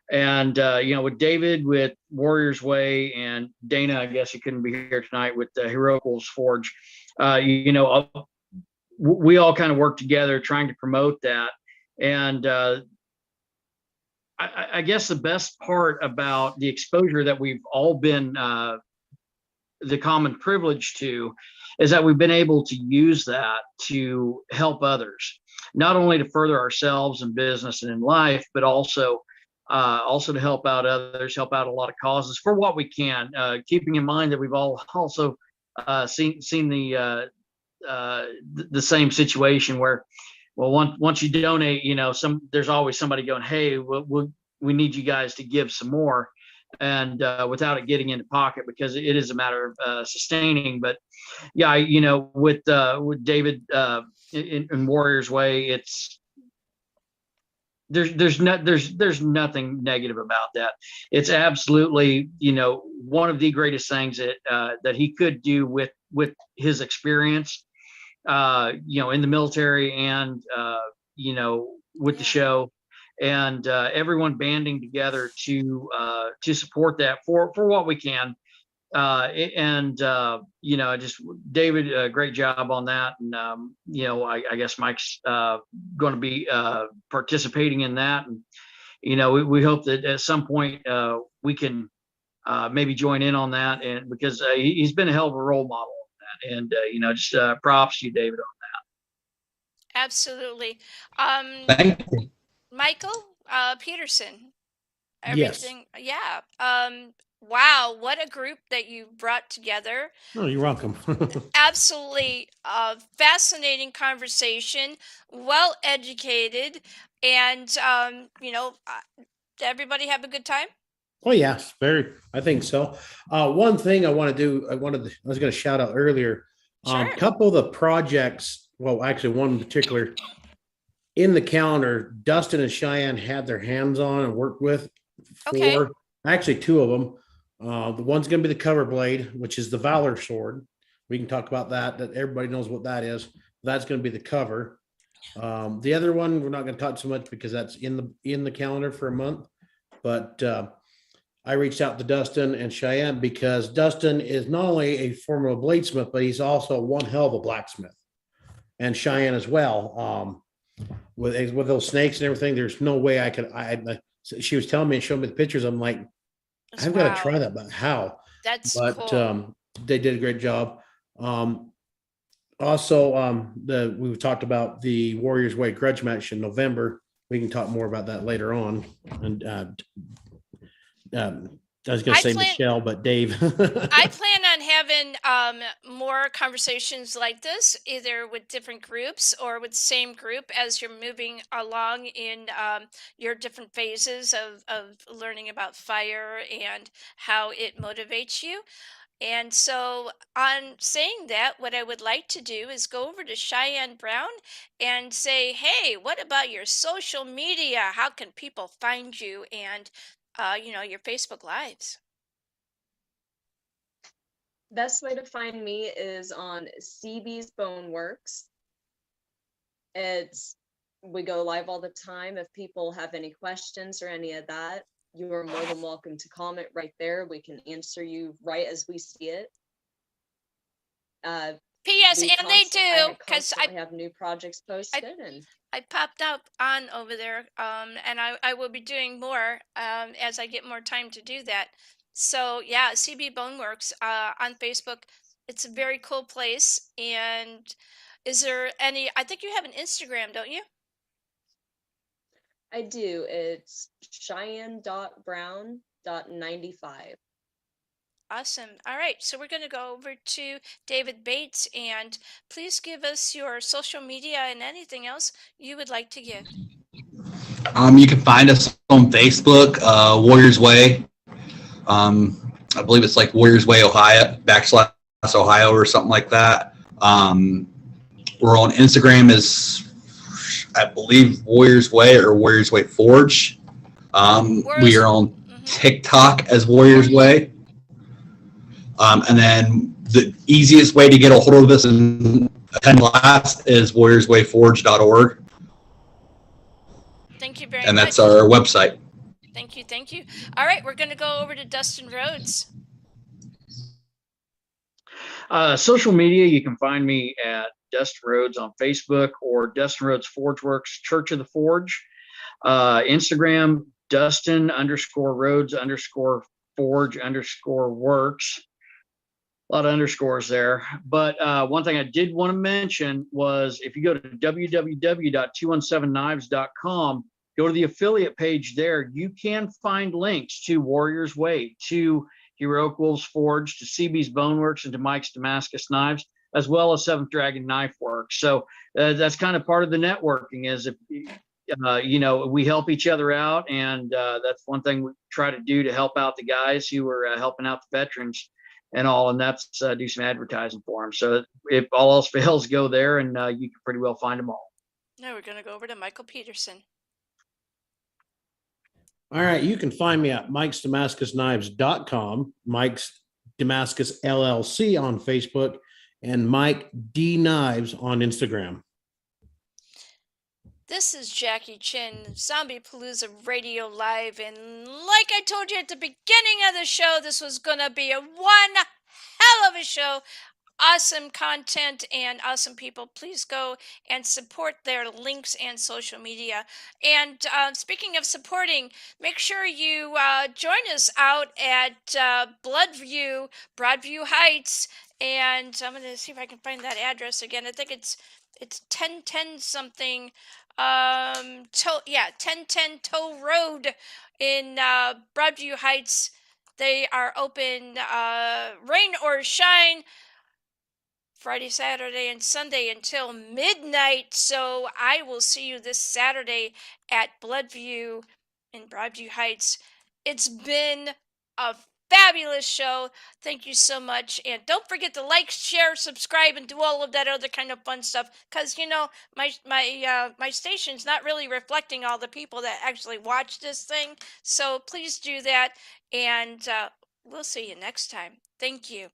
And with David with Warriors Way, and Dana, I guess he couldn't be here tonight with the Heroicals Forge. We all kind of work together trying to promote that. And I guess the best part about the exposure that we've all been the common privilege to is that we've been able to use that to help others, not only to further ourselves in business and in life, but also to help out others, help out a lot of causes for what we can, keeping in mind that we've all also seen the same situation where, well, once you donate, there's always somebody going, hey, we need you guys to give some more, and without it getting into pocket, because it is a matter of sustaining. But yeah, with David in Warriors Way, it's there's nothing negative about that. It's absolutely one of the greatest things that he could do with his experience. In the military and, with the show, and everyone banding together to support that for what we can. David, great job on that. And, I guess Mike's going to be participating in that. And, we hope that at some point we can maybe join in on that, and because he's been a hell of a role model on that. And just props to you, David. Absolutely. Thank you. Michael, Peterson, Yes. everything. Yeah. Wow, what a group that you brought together. Oh, you're welcome. Absolutely fascinating conversation, well educated, and did everybody have a good time? Oh yes, very. I think so. One thing I want to do, I was going to shout out earlier. Sure. Couple of the projects. Well, actually, one in particular in the calendar. Dustin and Cheyenne had their hands on and worked with Okay. for actually two of them. The one's going to be the cover blade, which is the Valor sword. We can talk about that. That everybody knows what that is. That's going to be the cover. The other one we're not going to talk so much because that's in the calendar for a month. But I reached out to Dustin and Cheyenne because Dustin is not only a former bladesmith, but he's also one hell of a blacksmith, and Cheyenne as well. With those snakes and everything, there's no way I could. She was telling me and showing me the pictures. I'm like, I've got to try that, but how? That's But cool. they did a great job. Also, we've talked about the Warriors Way grudge match in November. We can talk more about that later on. And I was going to say Michelle, but Dave. I plan on having more conversations like this, either with different groups or with the same group as you're moving along in your different phases of learning about fire and how it motivates you. And so, on saying that, what I would like to do is go over to Cheyenne Brown and say, hey, what about your social media? How can people find you and, your Facebook Lives? Best way to find me is on CB's Boneworks. We go live all the time. If people have any questions or any of that, you are more than welcome to comment right there. We can answer you right as we see it. P.S. And they do, because I have new projects posted, and I popped up on over there, and I will be doing more as I get more time to do that. So yeah, CB Boneworks on Facebook. It's a very cool place. And is there any? I think you have an Instagram, don't you? I do. It's Cheyenne.brown.95. Awesome. All right, so we're going to go over to David Bates, and please give us your social media and anything else you would like to give. You can find us on Facebook, Warriors Way. I believe it's like Warriors Way Ohio / Ohio or something like that. We're on Instagram as I believe Warriors Way or Warriors Way Forge. We are on TikTok as Warriors Way. And then the easiest way to get a hold of us and attend class is warriorswayforge.org. Thank you very much. And that's our website. Thank you. Thank you. All right, we're going to go over to Dustin Rhodes. Social media, you can find me at Dustin Rhodes on Facebook or Dustin Rhodes Forge Works Church of the Forge. Instagram, Dustin_Rhodes_Forge_Works. A lot of underscores there. But one thing I did want to mention was if you go to www.217knives.com, go to the affiliate page there, you can find links to Warriors Way, to Heroic Wolves Forge, to CB's Boneworks, and to Mike's Damascus Knives, as well as Seventh Dragon Knife Works. So that's kind of part of the networking is if we help each other out. And that's one thing we try to do to help out the guys who are helping out the veterans and all, and that's do some advertising for them. So if all else fails, go there and you can pretty well find them all. Now we're going to go over to Michael Peterson. All right, you can find me at mikesdamascusknives.com, Mike's Damascus LLC on Facebook, and Mike D Knives on Instagram. This is Jackie Chin, Zombiepalooza Radio Live, and like I told you at the beginning of the show, this was going to be a one hell of a show. awesome content and awesome people. Please go and support their links and social media. And speaking of supporting, make sure you join us out at Broadview Heights. And I'm going to see if I can find that address again. I think it's 1010 something. 1010 Tow Road in Broadview Heights. They are open rain or shine Friday, Saturday, and Sunday until midnight. So I will see you this Saturday at Bloodview in Broadview Heights. It's been a fabulous show. Thank you so much. And don't forget to like, share, subscribe, and do all of that other kind of fun stuff. Because, you know, my station's not really reflecting all the people that actually watch this thing. So please do that. And we'll see you next time. Thank you.